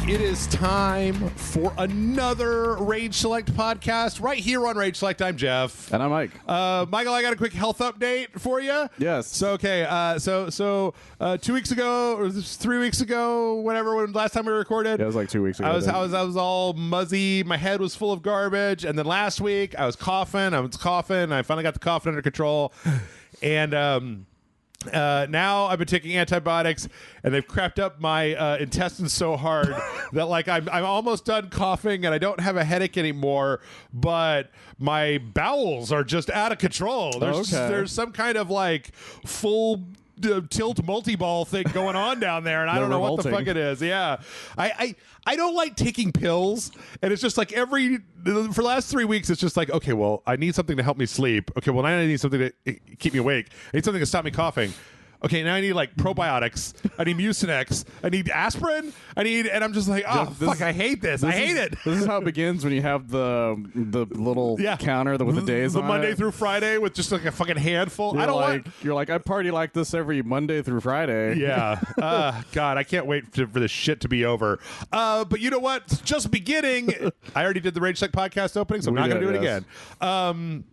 It is time for another Rage Select podcast right here on Rage Select. I'm Jeff. And I'm Mike. Michael, I got a quick health update for you. Yes. So, okay. So 2 weeks ago, or 3 weeks ago, whatever, when last time we recorded. Yeah, it was like 2 weeks ago. I was all muzzy. My head was full of garbage. And then last week, I was coughing. I finally got the coughing under control. And, now I've been taking antibiotics, and they've crapped up my intestines so hard that like I'm almost done coughing, and I don't have a headache anymore. But my bowels are just out of control. There's some kind of like full tilt multi-ball thing going on down there, and I don't know what the fuck it is. Yeah, I don't like taking pills, and it's just like for the last 3 weeks, it's just like, okay, well, I need something to help me sleep. Okay, well, now I need something to keep me awake. I need something to stop me coughing. Okay, now I need like probiotics. I need Mucinex. I need aspirin. And I'm just like, oh, fuck, I hate this. I hate it. This is how it begins when you have the little counter with the days on Monday it. through Friday with just like a fucking handful. You're like, I party like this every Monday through Friday. Yeah. God, I can't wait for this shit to be over. But you know what? It's just beginning. I already did the Rage Select podcast opening, so I'm not going to do it again.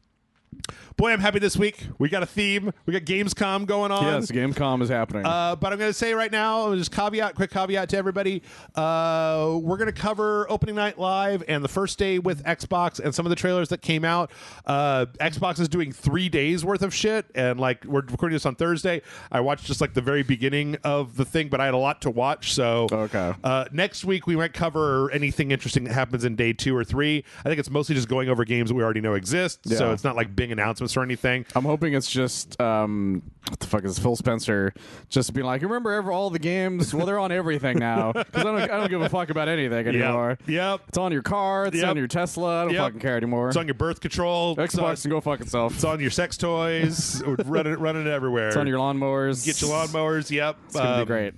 Boy, I'm happy this week. We got a theme. We got Gamescom going on. Yes, Gamescom is happening. But I'm going to say right now, just quick caveat to everybody. We're going to cover opening night live and the first day with Xbox and some of the trailers that came out. Xbox is doing 3 days worth of shit, and like we're recording this on Thursday. I watched just like the very beginning of the thing, but I had a lot to watch. So next week we might cover anything interesting that happens in day 2 or 3. I think it's mostly just going over games that we already know exist. So it's not like big announcements or anything. I'm hoping it's just what the fuck is Phil Spencer just being like, remember all the games? Well, they're on everything now, because I don't give a fuck about anything anymore. Yep. It's on your car. It's on your Tesla. I don't fucking care anymore. It's on your birth control. Xbox can go fuck itself. It's on your sex toys. running it everywhere. It's on your lawnmowers. Get your lawnmowers. Yep. It's gonna be great.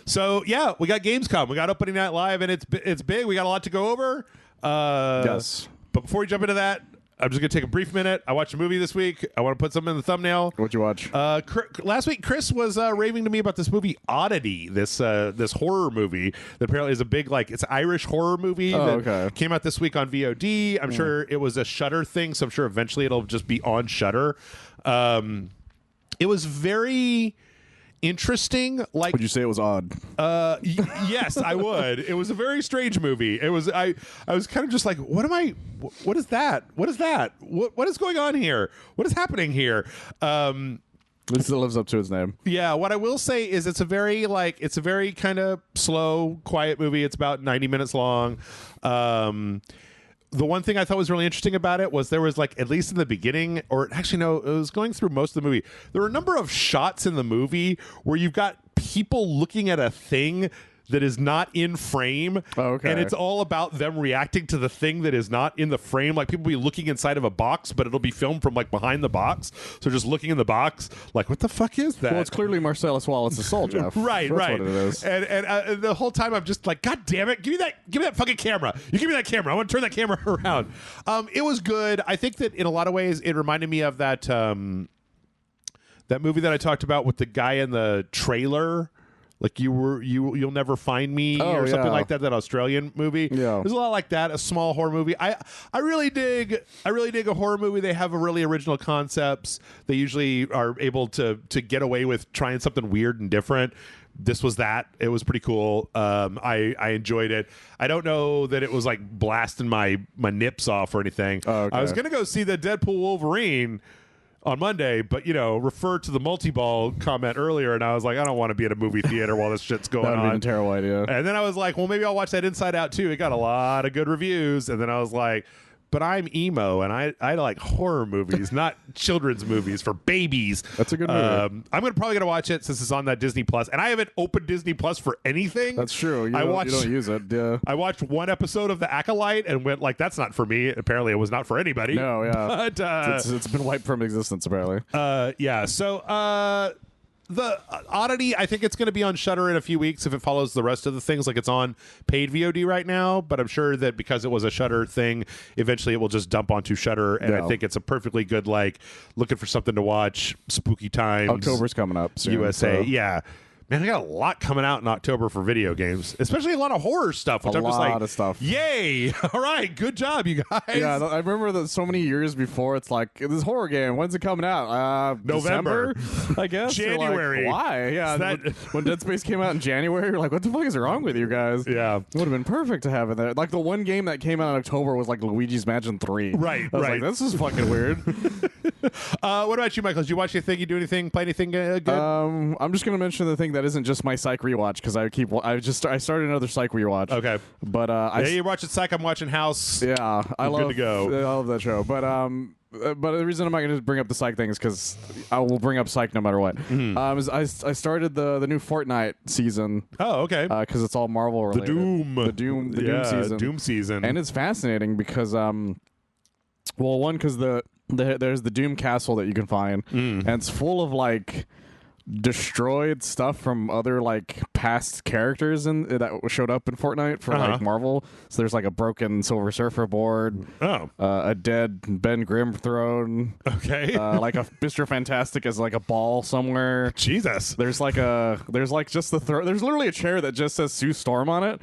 So yeah, we got Gamescom. We got opening night live, and it's big. We got a lot to go over. Yes. But before we jump into that, I'm just going to take a brief minute. I watched a movie this week. I want to put something in the thumbnail. What'd you watch? Last week, Chris was raving to me about this movie, Oddity, this horror movie that apparently is a big, like, it's an Irish horror movie that came out this week on VOD. I'm sure it was a Shudder thing, so I'm sure eventually it'll just be on Shudder. It was very interesting. Like, would you say it was odd? Yes, I would. It was a very strange movie. It was. I was kind of just like, what is that? What is that? What is going on here? What is happening here? It still lives up to its name. Yeah. What I will say is it's a very kind of slow, quiet movie. It's about 90 minutes long. The one thing I thought was really interesting about it was there was, like, at least in the beginning, or actually no, it was going through most of the movie, there were a number of shots in the movie where you've got people looking at a thing that is not in frame. And it's all about them reacting to the thing that is not in the frame. Like, people be looking inside of a box, but it'll be filmed from like behind the box. So just looking in the box, like, what the fuck is that? Well, it's clearly Marcellus Wallace's soul, Jeff. Right. That's what it is. And the whole time I'm just like, God damn it, give me that fucking camera. You give me that camera. I want to turn that camera around. It was good. I think that in a lot of ways it reminded me of that that movie that I talked about with the guy in the trailer. Like, you'll never find me or something like that. That Australian movie. Yeah, there's a lot like that. A small horror movie. I really dig a horror movie. They have a really original concepts. They usually are able to get away with trying something weird and different. This was that. It was pretty cool. I enjoyed it. I don't know that it was like blasting my nips off or anything. I was gonna go see the Deadpool Wolverine on Monday, but refer to the multi-ball comment earlier, and I was like, I don't want to be at a movie theater while this shit's going on. That would be a terrible idea. And then I was like, well, maybe I'll watch that Inside Out too. It got a lot of good reviews, and then I was like, but I'm emo, and I like horror movies, not children's movies for babies. That's a good movie. I'm probably gonna watch it since it's on that Disney Plus, and I haven't opened Disney Plus for anything. That's true. You don't use it. Yeah. I watched one episode of The Acolyte and went like, that's not for me. Apparently, it was not for anybody. No, yeah. But it's been wiped from existence apparently. Yeah. So the Oddity, I think it's going to be on Shudder in a few weeks if it follows the rest of the things. Like, it's on paid VOD right now, but I'm sure that because it was a Shudder thing, eventually it will just dump onto Shudder. And I think it's a perfectly good, like, looking for something to watch, spooky times. October's coming up soon, USA. So. Yeah. Man, I got a lot coming out in October for video games, especially a lot of horror stuff, which I'm just like, a lot of stuff. Yay! All right, good job, you guys. Yeah, I remember that so many years before, it's like, this horror game, when's it coming out? November, December, I guess. January. Like, why? Yeah, when Dead Space came out in January, you're like, what the fuck is wrong with you guys? Yeah. It would have been perfect to have in there. Like, the one game that came out in October was like Luigi's Mansion 3. Right, I was right. like, this is fucking weird. What about you, Michael? Did you watch anything? You do anything? Play anything good? I'm just gonna mention the thing that isn't just my Psych rewatch, because I started another Psych rewatch. Okay, but you're watching Psych. I'm watching House. Yeah, I love that show. But the reason I'm not going to bring up the Psych thing is because I will bring up Psych no matter what. I started the new Fortnite season. Oh, okay. Because it's all Marvel related. The Doom season. Doom season. And it's fascinating because because there's the Doom castle that you can find, and it's full of like destroyed stuff from other like past characters that showed up in Fortnite for like Marvel. So there's like a broken Silver Surfer board, a dead Ben Grimm throne, like a Mr. Fantastic as like a ball somewhere. Jesus, there's just the there's literally a chair that just says Sue Storm on it.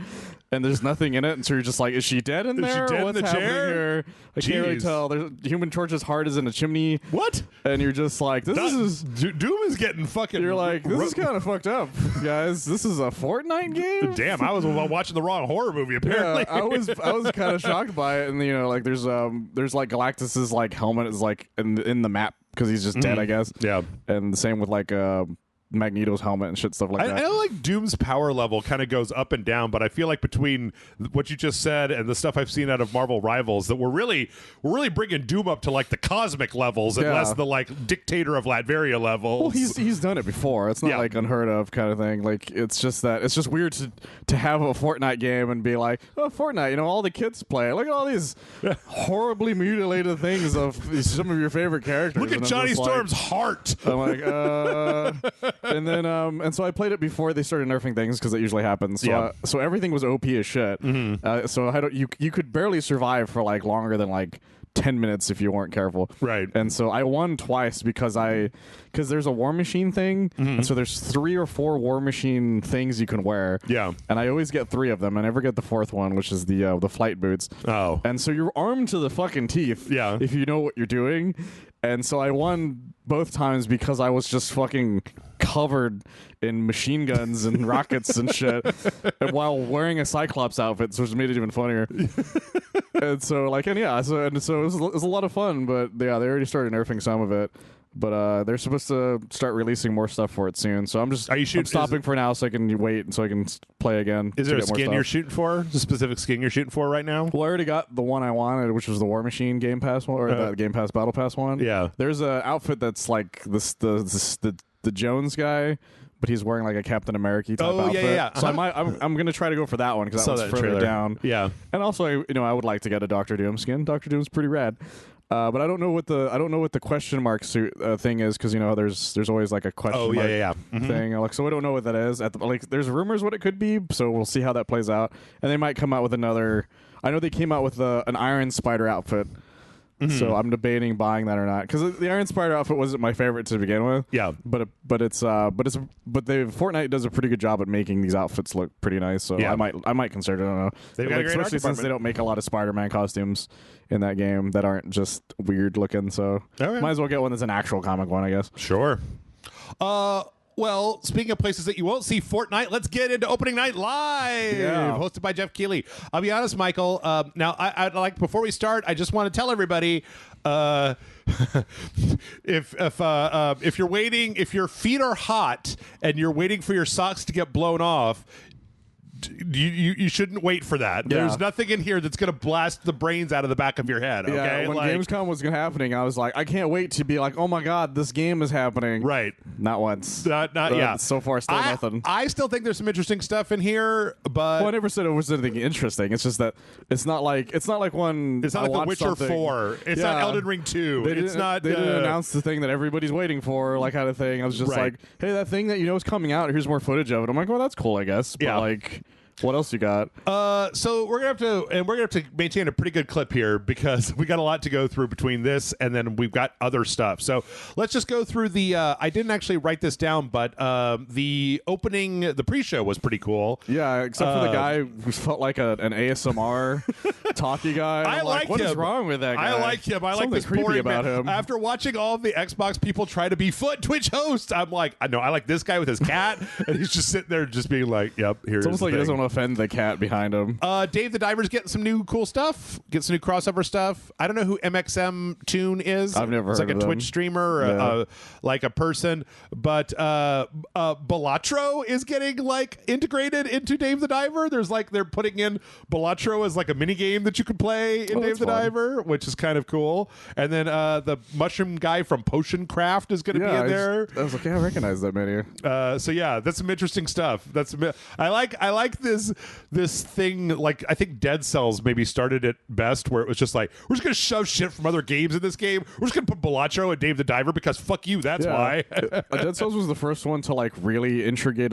And there's nothing in it, and so you're just like, is she dead in there? Is she dead What's in the happening chair? here? I can't really tell. There's Human Torch's heart is in a chimney. What? And you're just like, Doom is getting fucking. You're like, this is kind of fucked up, guys. This is a Fortnite game. Damn, I was watching the wrong horror movie. Apparently, yeah, I was kind of shocked by it, and like there's like Galactus's like helmet is like in the map because he's just dead, I guess. Yeah, and the same with like Magneto's helmet and shit, stuff like that. I know like Doom's power level kind of goes up and down, but I feel like between what you just said and the stuff I've seen out of Marvel Rivals, that we're really bringing Doom up to like the cosmic levels and less the like dictator of Latveria levels. Well, he's done it before. It's not like unheard of kind of thing. Like it's just weird to have a Fortnite game and be like, oh, Fortnite, all the kids play. Look at all these horribly mutilated things of some of your favorite characters. Look at Johnny Storm's heart. I'm like, and then and so I played it before they started nerfing things, because it usually happens. So, so everything was OP as shit. So you could barely survive for like longer than like 10 minutes if you weren't careful. Right. And so I won twice because there's a War Machine thing, and so there's 3 or 4 War Machine things you can wear. Yeah. And I always get 3 of them. I never get the 4th one, which is the flight boots. Oh. And so you're armed to the fucking teeth. Yeah. If you know what you're doing. And so I won both times because I was just fucking covered in machine guns and rockets and shit, and while wearing a Cyclops outfit, so it made it even funnier. And so so it was a lot of fun. But yeah, they already started nerfing some of it. But they're supposed to start releasing more stuff for it soon. So I'm stopping for now so I can wait and so I can play again. Is there a skin you're shooting for? Is there a specific skin you're shooting for right now? Well, I already got the one I wanted, which was the War Machine Game Pass one, or the Game Pass Battle Pass one. Yeah. There's an outfit that's like the Jones guy, but he's wearing like a Captain America type outfit. Yeah. So I'm gonna try to go for that one because that one's further down. Yeah. And also, I would like to get a Doctor Doom skin. Doctor Doom's pretty rad. But I don't know what the question mark suit thing is, because there's always like a question mark thing. Like, so I don't know what that is. There's rumors what it could be, so we'll see how that plays out. And they might come out with another. I know they came out with an Iron Spider outfit. So I'm debating buying that or not, because the Iron Spider outfit wasn't my favorite to begin with. Yeah, but Fortnite does a pretty good job at making these outfits look pretty nice. So I might consider it. I don't know. They've got a great art especially since department. they don't make a lot of Spider-Man costumes in that game that aren't just weird looking. So might as well get one that's an actual comic one, I guess. Sure. Well, speaking of places that you won't see Fortnite, let's get into Opening Night Live, hosted by Jeff Keighley. I'll be honest, Michael. Now, I'd like, before we start, I just want to tell everybody, if you're waiting, if your feet are hot and you're waiting for your socks to get blown off, you shouldn't wait for that. Yeah. There's nothing in here that's going to blast the brains out of the back of your head. Okay? Yeah, when Gamescom was happening, I was like, I can't wait to be like, oh my god, this game is happening. Right. Not once. Yeah. So far, still nothing. I still think there's some interesting stuff in here, but I never said it was anything interesting. It's just that it's not like when it's not like The Witcher 4. It's not Elden Ring 2. They didn't announce the thing that everybody's waiting for, like kind of thing. I was just like, hey, that thing that is coming out. Here's more footage of it. I'm like, well, that's cool, I guess. But What else you got? So we're gonna have to maintain a pretty good clip here because we got a lot to go through between this and then we've got other stuff. So let's just go through the. I didn't actually write this down, but the opening, the pre-show was pretty cool. Yeah, except for the guy who felt like an ASMR talkie guy. I like what him. is wrong with that guy? I like him. I like Something this creepy boring about man. him. After watching all of the Xbox people try to be Twitch hosts, I'm like, I know. I like this guy with his cat, and he's just sitting there, just being like, "Yep, here's." It's almost like he doesn't want to offend the cat behind him. Dave the Diver's getting some new cool stuff. Get some new crossover stuff. I don't know who MXM Tune is. I've never It's heard like of a them. Twitch streamer, Yeah. like a person. But Balatro is getting like integrated into Dave the Diver. There's like they're putting in Balatro as like a mini game that you could play in Dave that's the fun. Diver, which is kind of cool. And then the mushroom guy from Potion Craft is going to be in there. I was like, yeah, I recognize that menu. So yeah, that's some interesting stuff. I like this thing. Like I think Dead Cells maybe started it best, where it was just like we're just gonna shove shit from other games in this game. We're just gonna put Balatro and Dave the Diver because fuck you. That's why. Dead Cells was the first one to like really integrate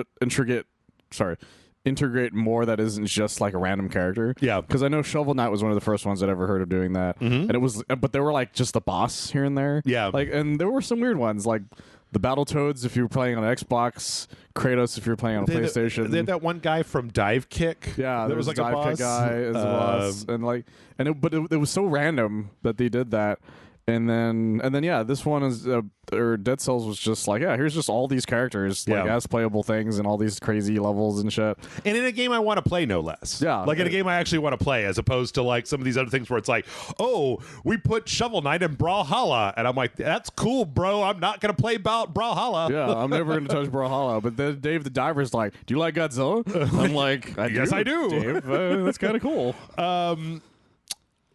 more that isn't just like a random character. Yeah. Because I know Shovel Knight was one of the first ones I'd ever heard of doing that. And it was, but they were like just the boss here and there. Yeah. Like, and there were some weird ones like the Battletoads if you were playing on Xbox, Kratos if you were playing on a PlayStation. They had that one guy from Dive Kick. Yeah, there was like a Dive boss Kick guy as a boss, and like, but it was so random that they did that, and then yeah, this one is or Dead Cells was just like, yeah, here's just all these characters like as playable things and all these crazy levels and shit, and in a game I want to play, no less. Yeah, like in a game I actually want to play, as opposed to like some of these other things where it's like, oh, we put Shovel Knight in Brawlhalla, and I'm like, that's cool, bro. I'm not gonna play about Brawlhalla. Yeah, I'm never gonna touch Brawlhalla. But then Dave the Diver's like, do you like Godzilla? I'm like, Yes, I do. Dave, that's kind of cool.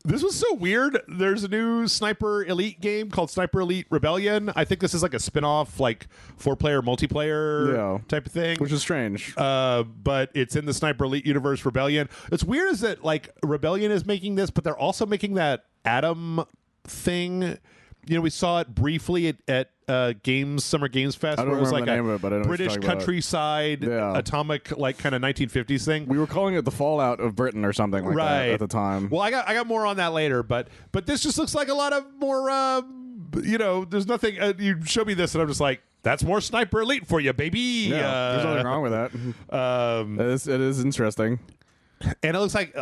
This was so weird. There's a new Sniper Elite game called Sniper Elite Rebellion. I think this is like a spin-off, like 4-player multiplayer type of thing. Which is strange. But it's in the Sniper Elite universe, Rebellion. It's weird is that like Rebellion is making this, but they're also making that Atom thing. You know, we saw it briefly at Summer Games Fest, I don't where it was like remember the name of it, but I know what you're British talking about. countryside atomic, like kind of 1950s thing. We were calling it the Fallout of Britain or something like that at the time. Well, I got more on that later, but this just looks like a lot of more. There's nothing. You show me this, and I'm just like, that's more Sniper Elite for you, baby. Yeah, there's nothing wrong with that. It is interesting. And it looks like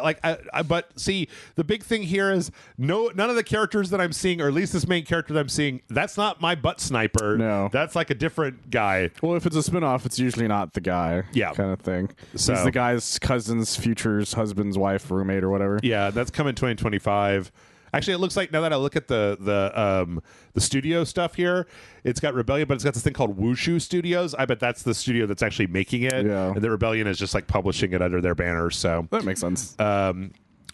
but see, the big thing here is none of the characters that I'm seeing, or at least this main character that I'm seeing, that's not my butt sniper. No, that's like a different guy. Well, if it's a spinoff, it's usually not the guy. Yeah, kind of thing. So he's the guy's cousin's, future's husband's wife, roommate, or whatever. Yeah, that's coming 2025. Actually, it looks like now that I look at the studio stuff here, it's got Rebellion, but it's got this thing called Wushu Studios. I bet that's the studio that's actually making it. Yeah. And the Rebellion is just like publishing it under their banner. So that makes sense.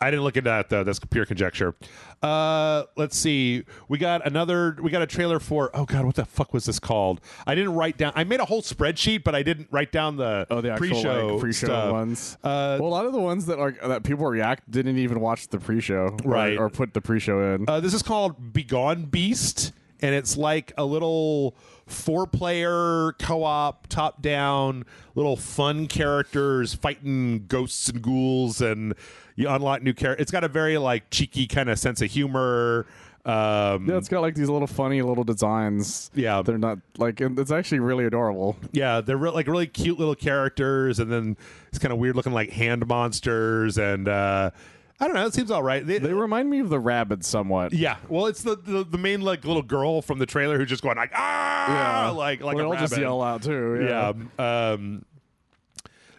I didn't look into that though. That's pure conjecture. Let's see. We got a trailer for. Oh God, what the fuck was this called? I didn't write down. I made a whole spreadsheet, but I didn't write down the actual pre-show stuff. ones. Well, a lot of the ones that people react didn't even watch the pre-show, right, or put the pre-show in. This is called Begone Beast, and it's like a little 4-player co-op, top-down, little fun characters fighting ghosts and ghouls, and you unlock new characters. It's got a very like cheeky kind of sense of humor. Yeah, it's got like these little funny little designs. Yeah, they're not like, it's actually really adorable. Yeah, they're really cute little characters, and then it's kind of weird looking like hand monsters, and I don't know. It seems all right. They remind me of the Rabbids somewhat. Yeah. Well, it's the main like little girl from the trailer who's just going like like well, a they'll rabbit. just yell out too. Yeah.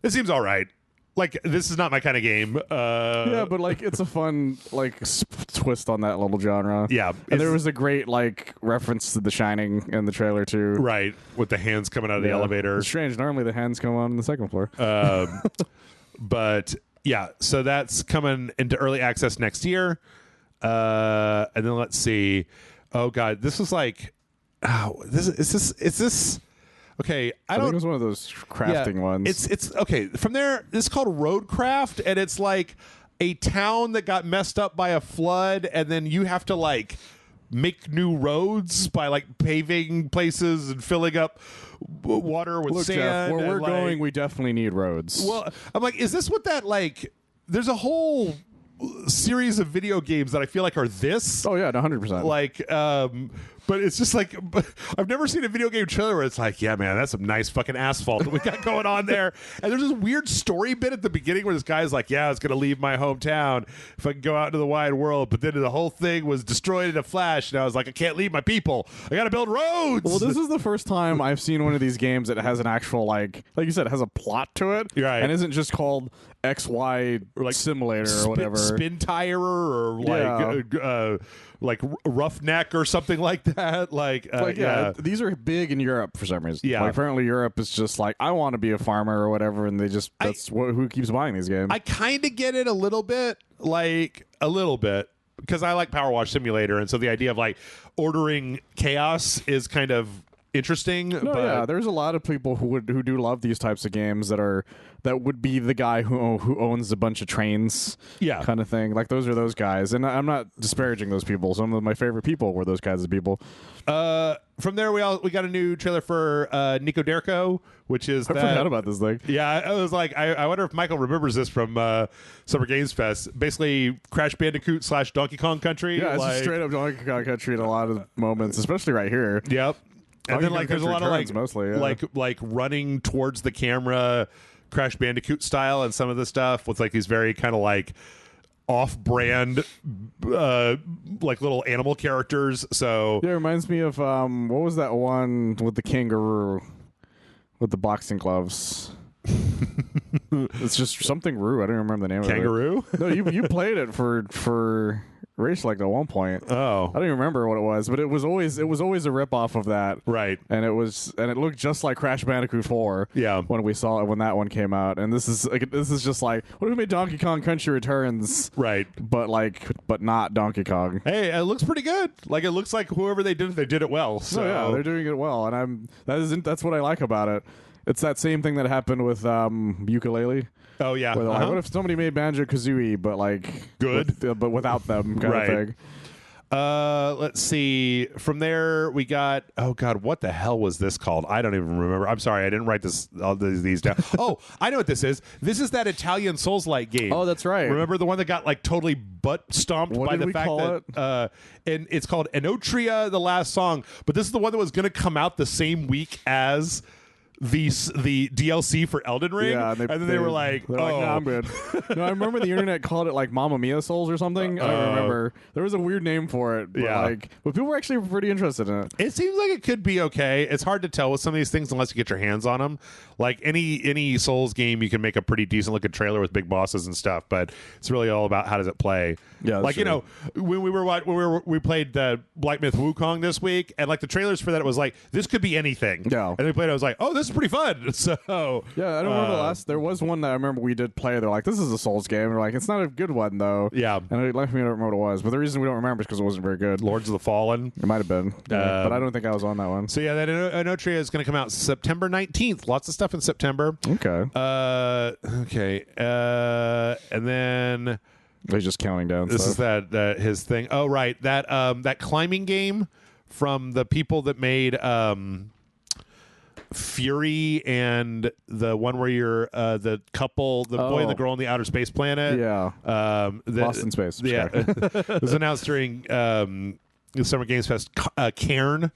It seems all right. Like, this is not my kind of game. Yeah, but like it's a fun like twist on that little genre. Yeah, and there was a great like reference to The Shining in the trailer too. Right, with the hands coming out of the elevator. It's strange. Normally the hands come on the second floor. But yeah, so that's coming into early access next year. And then let's see. Oh God, this was like, is this. Okay, I think it was one of those crafting ones. It's okay. From there, it's called Roadcraft, and it's like a town that got messed up by a flood, and then you have to like make new roads by like paving places and filling up water with Look, sand. Jeff, where we're like, going, we definitely need roads. Well, I'm like, is this what that like? There's a whole series of video games that I feel like are this. Oh yeah, 100%. Like, but it's just like I've never seen a video game trailer where it's like, yeah, man, that's some nice fucking asphalt that we got going on there. And there's this weird story bit at the beginning where this guy's like, yeah, I was gonna leave my hometown if I could go out into the wide world, but then the whole thing was destroyed in a flash, and I was like, I can't leave my people. I gotta build roads. Well, this is the first time I've seen one of these games that has an actual like you said, it has a plot to it, right? And isn't just called XY or like simulator or whatever, spin tire or like roughneck or something like that. These are big in Europe for some reason. Yeah, like, apparently Europe is just like, I want to be a farmer or whatever, and they just who keeps buying these games. I kind of get it a little bit, because I like Power Wash Simulator, and so the idea of like ordering chaos is kind of interesting. Yeah, there's a lot of people who do love these types of games that would be the guy who owns a bunch of trains, kind of thing. Like those guys, and I'm not disparaging those people. Some of my favorite people were those kinds of people. From there, we got a new trailer for Nico Derco, which is I forgot about this thing. Yeah, I was like, I wonder if Michael remembers this from Summer Games Fest. Basically, Crash Bandicoot / Donkey Kong Country. Yeah, it's just straight up Donkey Kong Country in a lot of moments, especially right here. Yep. And then like there's a lot of like mostly, like running towards the camera, Crash Bandicoot style, and some of the stuff with like these very kind of like off-brand like little animal characters. So yeah, it reminds me of what was that one with the kangaroo with the boxing gloves? It's just something Roo. I don't remember the name Kangaroo? of it. No, you played it for RageSelect at one point. Oh, I don't even remember what it was, but it was always a ripoff of that, right? And it looked just like Crash Bandicoot 4. Yeah, when we saw it when that one came out, and this is just like, what if we made Donkey Kong Country Returns, right? But not Donkey Kong. Hey, it looks pretty good. Like it looks like whoever they did it well. So yeah, they're doing it well, and that's what I like about it. It's that same thing that happened with Ukulele. Oh yeah. Where they're like, what if somebody made Banjo-Kazooie, but like good, but without them, kind of thing. Let's see. From there, we got. Oh God, what the hell was this called? I don't even remember. I'm sorry, I didn't write all these down. Oh, I know what this is. This is that Italian Souls-like game. Oh, that's right. Remember the one that got like totally butt stomped by the fact that and it's called Enotria, the last song. But this is the one that was going to come out the same week as the DLC for Elden Ring, yeah, and then they were like, "Oh, no, I'm good." No, I remember the internet called it like Mamma Mia Souls or something. I don't remember. There was a weird name for it, but but people were actually pretty interested in it. It seems like it could be okay. It's hard to tell with some of these things unless you get your hands on them. Like any Souls game, you can make a pretty decent looking trailer with big bosses and stuff, but it's really all about how does it play. Yeah, like true. You know, when we played the Black Myth Wukong this week, and like the trailers for that, it was like this could be anything. Yeah, and we played. I was like, oh, this is pretty fun. So yeah, I don't remember there was one that I remember we did play. They're like, this is a Souls game. We're like, it's not a good one though. Yeah, and it left me, I don't remember what it was, but the reason we don't remember is because it wasn't very good. Lords of the Fallen. It might have been, but I don't think I was on that one. So yeah, that Enotria is going to come out September 19th. Lots of stuff in September. Okay. Okay. And then he's just counting down. This stuff. is that his thing. Oh right, that climbing game from the people that made Fury and the one where you're the couple, the boy and the girl on the outer space planet. Yeah. Lost in Space. Yeah. It was announced during the Summer Games Fest. Cairn.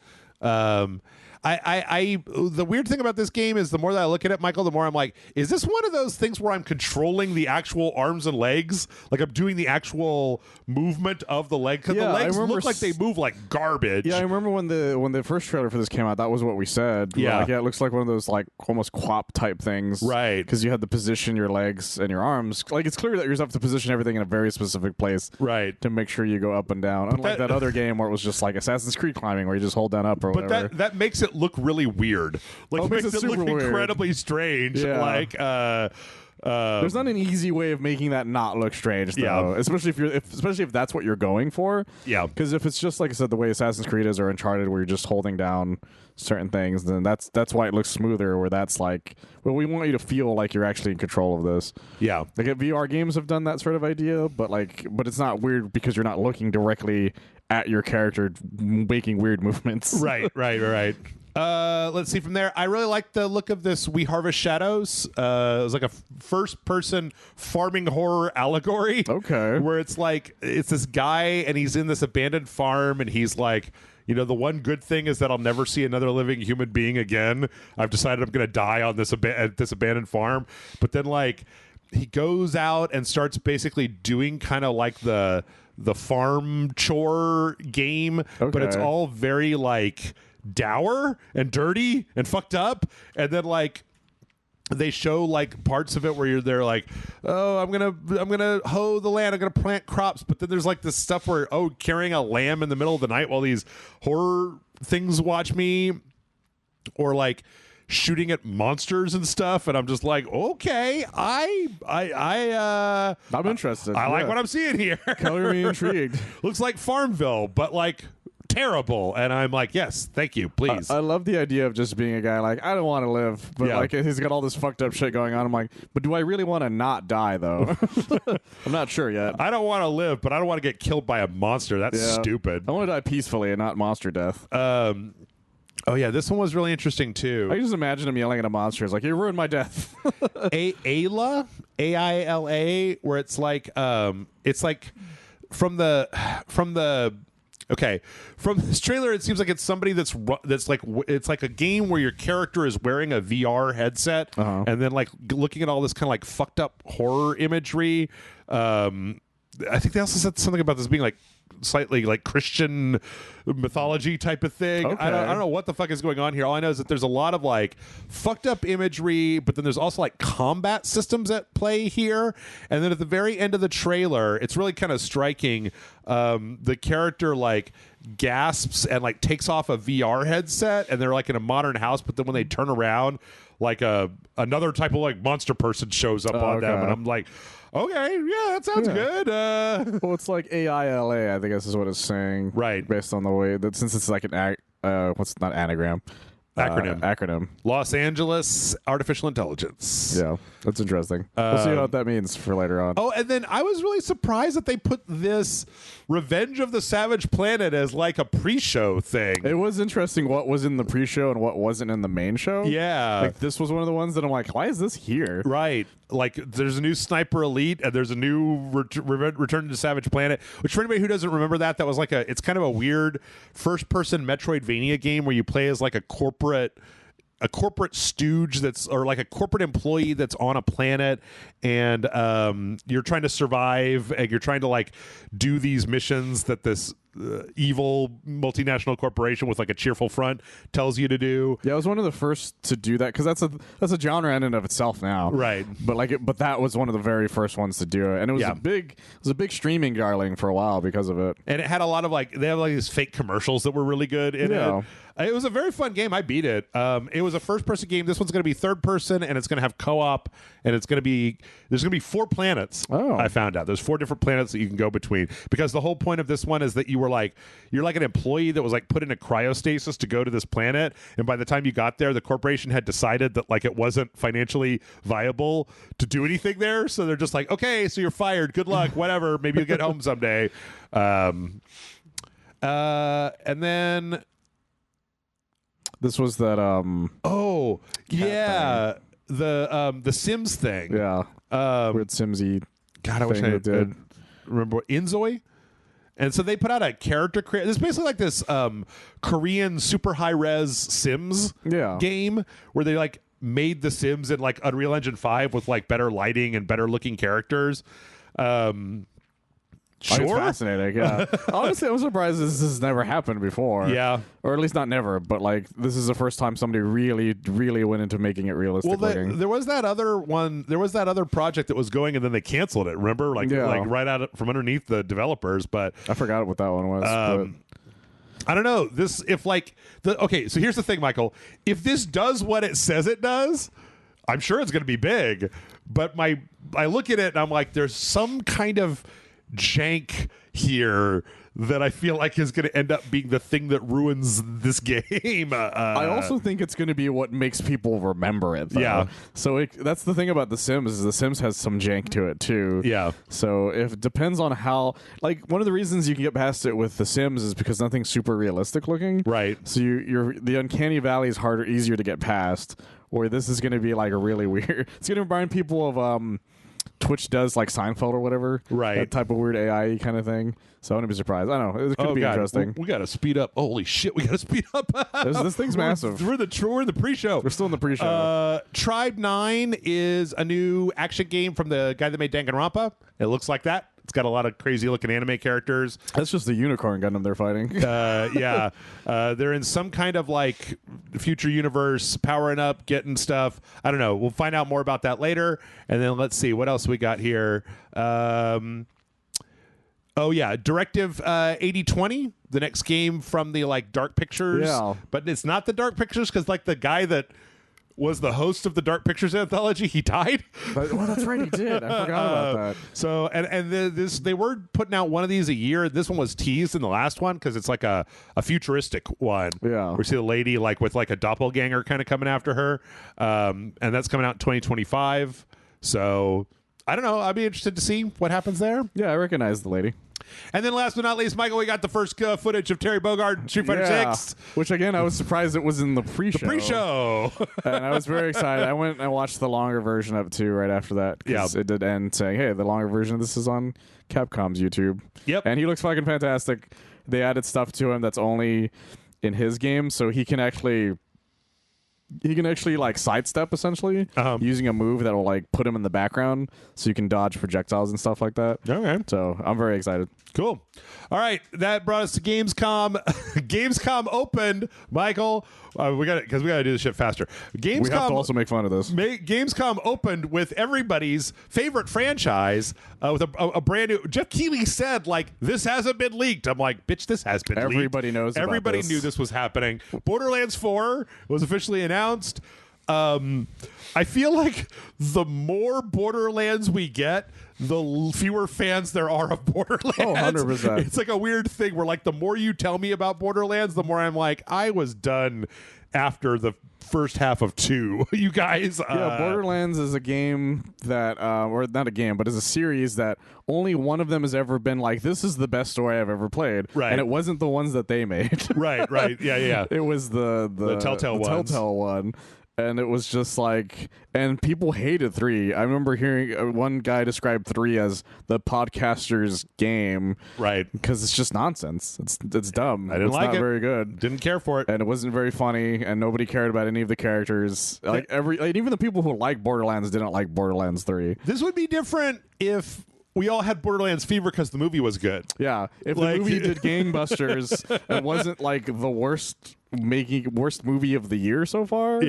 The weird thing about this game is the more that I look at it, Michael, the more I'm like, is this one of those things where I'm controlling the actual arms and legs? Like I'm doing the actual movement of the leg? Because the legs look like they move like garbage. Yeah, I remember when the first trailer for this came out, that was what we said. Yeah. Like, yeah, it looks like one of those like almost quap type things. Right. Because you had to position your legs and your arms. Like it's clear that you have to position everything in a very specific place. Right. To make sure you go up and down. Unlike that other game where it was just like Assassin's Creed climbing where you just hold down up or whatever. But that makes it look really weird. Like it makes it look incredibly strange. Yeah. Like There's not an easy way of making that not look strange, though. Yeah. Especially if that's what you're going for. Yeah. Because if it's just like I said, the way Assassin's Creed is or Uncharted, where you're just holding down certain things, then that's why it looks smoother. Where that's like, well, we want you to feel like you're actually in control of this. Yeah. Like VR games have done that sort of idea, but it's not weird because you're not looking directly at your character making weird movements. Right. Let's see from there. I really like the look of this We Harvest Shadows. It was like a first-person farming horror allegory. Okay. Where it's like, it's this guy and he's in this abandoned farm and he's like, the one good thing is that I'll never see another living human being again. I've decided I'm going to die on this this abandoned farm. But then like he goes out and starts basically doing kind of like the farm chore game, but it's all very like dour and dirty and fucked up, and then like they show like parts of it where they're like, oh, I'm gonna hoe the land, I'm gonna plant crops, but then there's like this stuff where carrying a lamb in the middle of the night while these horror things watch me, or like shooting at monsters and stuff, and I'm just like, okay, I'm interested. I like what I'm seeing here. Color me intrigued. Looks like Farmville, but like terrible, and I'm like, yes, thank you, please. I love the idea of just being a guy like, I don't want to live, but like he's got all this fucked up shit going on. I'm like, but do I really want to not die though? I'm not sure yet. I don't want to live, but I don't want to get killed by a monster. That's stupid. I want to die peacefully and not monster death. Oh yeah, this one was really interesting too. I can just imagine him yelling at a monster. It's like, you ruined my death. Ayla, Aila, where it's like from this trailer, it seems like it's somebody that's like, it's like a game where your character is wearing a VR headset and then like looking at all this kind of like fucked up horror imagery. I think they also said something about this being like slightly like Christian mythology type of thing. Okay. I don't know what the fuck is going on here. All I know is that there's a lot of like fucked up imagery, but then there's also like combat systems at play here. And then at the very end of the trailer, it's really kind of striking. The character like gasps and like takes off a VR headset, and they're like in a modern house, but then when they turn around, like another type of like monster person shows up on them, and I'm like, okay, yeah, that sounds good. Well, it's like AILA, I think this is what it's saying. Right. Based on the way that, since it's like an what's not anagram? Acronym. Los Angeles Artificial Intelligence. Yeah, that's interesting. We'll see what that means for later on. Oh, and then I was really surprised that they put this Revenge of the Savage Planet as like a pre-show thing. It was interesting what was in the pre-show and what wasn't in the main show. Yeah. Like this was one of the ones that I'm like, why is this here? Right. Like there's a new Sniper Elite and there's a new Return to Savage Planet, which for anybody who doesn't remember that was like it's kind of a weird first-person Metroidvania game where you play as like a corporate stooge or like a corporate employee that's on a planet, and you're trying to survive and you're trying to like do these missions that this evil multinational corporation with like a cheerful front tells you to do. Yeah, I was one of the first to do that because that's a genre in and of itself now. Right. But that was one of the very first ones to do it, and it was a big streaming darling for a while because of it. And it had a lot of they have like these fake commercials that were really good in it. It was a very fun game. I beat it. It was a first-person game. This one's going to be third-person, and it's going to have co-op, and there's going to be 4 planets. I found out there's 4 different planets that you can go between, because the whole point of this one is that you're like an employee that was like put in a cryostasis to go to this planet, and by the time you got there, the corporation had decided that like it wasn't financially viable to do anything there, so they're just like, okay, so you're fired. Good luck. Whatever. Maybe you'll get home someday. And then. This was that the Sims thing. Yeah. Weird Simsy. God, I wish I did remember Inzoi. And so they put out a character creator. It's basically like this Korean super high res Sims game where they like made the Sims in like Unreal Engine 5 with like better lighting and better looking characters. Sure. It's fascinating, yeah. Honestly, I'm surprised this has never happened before. Yeah. Or at least not never, but like this is the first time somebody really, really went into making it realistic looking. There was that other one, there was that other project that was going and then they canceled it, remember? Like right out from underneath the developers, but I forgot what that one was. I don't know. So here's the thing, Michael. If this does what it says it does, I'm sure it's going to be big, but I look at it and I'm like, there's some kind of jank here that I feel like is going to end up being the thing that ruins this game. I also think it's going to be what makes people remember it, though. Yeah. So that's the thing about The Sims, is The Sims has some jank to it, too. Yeah. So it depends on how... Like, one of the reasons you can get past it with The Sims is because nothing's super realistic looking. Right. So the uncanny valley is easier to get past, where this is going to be, like, a really weird... It's going to remind people of... Twitch does like Seinfeld or whatever, right? That type of weird AI kind of thing. So I wouldn't be surprised. I don't know. It could be interesting. We got to speed up. Holy shit, we got to speed up. This thing's massive. We're in the pre-show. We're still in the pre-show. Tribe 9 is a new action game from the guy that made Danganronpa. It looks like that. It's got a lot of crazy looking anime characters. That's just the unicorn Gundam they're fighting. Yeah. They're in some kind of like future universe, powering up, getting stuff. I don't know. We'll find out more about that later. And then let's see what else we got here. Oh yeah, Directive 8020, the next game from the like Dark Pictures. Yeah. But it's not the Dark Pictures because like the guy that was the host of the Dark Pictures anthology, he died. That's right, he did. I forgot about that. So, they were putting out one of these a year. This one was teased in the last one because it's like a futuristic one. Yeah. We see the lady like with like a doppelganger kind of coming after her. And that's coming out in 2025. So, I don't know. I'd be interested to see what happens there. Yeah, I recognize the lady. And then last but not least, Michael, we got the first footage of Terry Bogard in Street Fighter 6. Which, again, I was surprised it was in the pre-show. And I was very excited. I went and watched the longer version of it, too, right after that. Yeah. It did end saying, hey, the longer version of this is on Capcom's YouTube. Yep. And he looks fucking fantastic. They added stuff to him that's only in his game, so he can actually like sidestep essentially using a move that will like put him in the background so you can dodge projectiles and stuff like that. Okay. So I'm very excited. Cool. All right, that brought us to Gamescom. Gamescom opened, Michael. We got to do this shit faster. Gamescom. We have to also make fun of this. Gamescom opened with everybody's favorite franchise with a brand new. Jeff Keighley said, like, this hasn't been leaked. I'm like, bitch, this has been leaked. Everybody knows. Everybody knew this was happening. Borderlands 4 was officially announced. I feel like the more Borderlands we get, the fewer fans there are of Borderlands. Oh, 100%. It's like a weird thing where like the more you tell me about Borderlands, the more I'm like, I was done after the first half of 2. You guys. Yeah, Borderlands is a game that, or not a game, but is a series that only one of them has ever been like, this is the best story I've ever played. Right. And it wasn't the ones that they made. Right. Yeah. It was the Telltale ones. Telltale one. And it was just like, and people hated 3. I remember hearing one guy describe 3 as the podcaster's game, right? Because it's just nonsense. It's dumb. I didn't like it. It's not very good. Didn't care for it, and it wasn't very funny. And nobody cared about any of the characters. Even the people who like Borderlands didn't like Borderlands 3. This would be different if we all had Borderlands fever because the movie was good. Yeah, if the movie did gangbusters and wasn't like the worst movie of the year so far,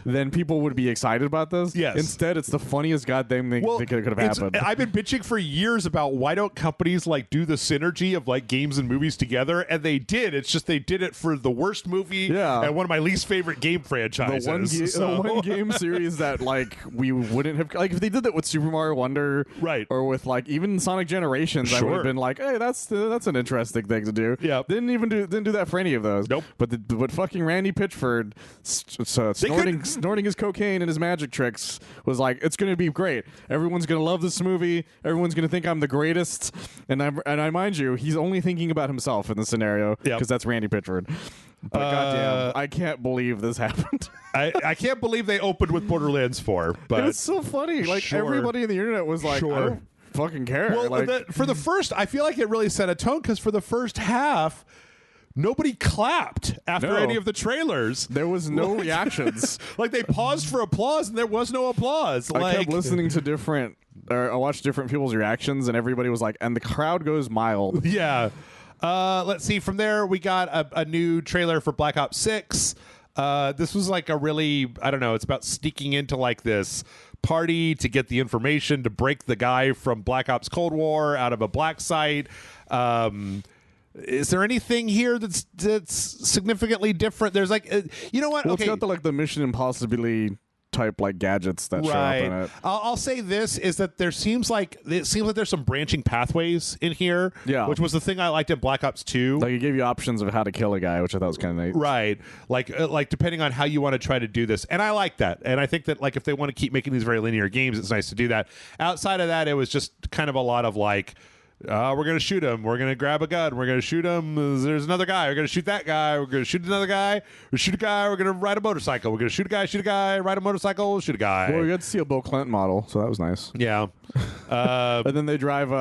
then people would be excited about this. Yes. Instead, it's the funniest goddamn thing that could have happened. I've been bitching for years about why don't companies like do the synergy of like games and movies together, and they did. It's just they did it for the worst movie and one of my least favorite game franchises. The one game series that like we wouldn't have, like if they did that with Super Mario Wonder, right, or with like even Sonic Generations, I would have been like, hey, that's an interesting thing to do. Yeah, didn't do that for any of those. Nope. But fucking Randy Pitchford snorting his cocaine and his magic tricks was like, it's going to be great. Everyone's going to love this movie. Everyone's going to think I'm the greatest. And I mind you, he's only thinking about himself in this scenario because that's Randy Pitchford. But goddamn, I can't believe this happened. I can't believe they opened with Borderlands 4. But it's so funny. Like everybody on the internet was like, I don't fucking care. Well, for the first, I feel like it really set a tone because for the first half, nobody clapped after any of the trailers. There was no reactions. Like they paused for applause and there was no applause. I kept listening to I watched different people's reactions and everybody was like, and the crowd goes mild. Yeah. Let's see. From there, we got a new trailer for Black Ops 6. This was like a really, I don't know, it's about sneaking into like this party to get the information to break the guy from Black Ops Cold War out of a black site. Is there anything here that's significantly different? There's like, you know what? Well, it's got the Mission Impossibility type like gadgets that show up in it. I'll say this is that it seems like there's some branching pathways in here. Yeah. Which was the thing I liked in Black Ops 2. Like it gave you options of how to kill a guy, which I thought was kind of neat. Right. Like depending on how you want to try to do this. And I like that. And I think that like if they want to keep making these very linear games, it's nice to do that. Outside of that, it was just kind of a lot of like, we're going to shoot him. We're going to grab a gun. We're going to shoot him. There's another guy. We're going to shoot that guy. We're going to shoot another guy. We shoot a guy. We're going to ride a motorcycle. We're going to shoot a guy, ride a motorcycle, shoot a guy. Well, we got to see a Bill Clinton model, so that was nice. Yeah. And then they drive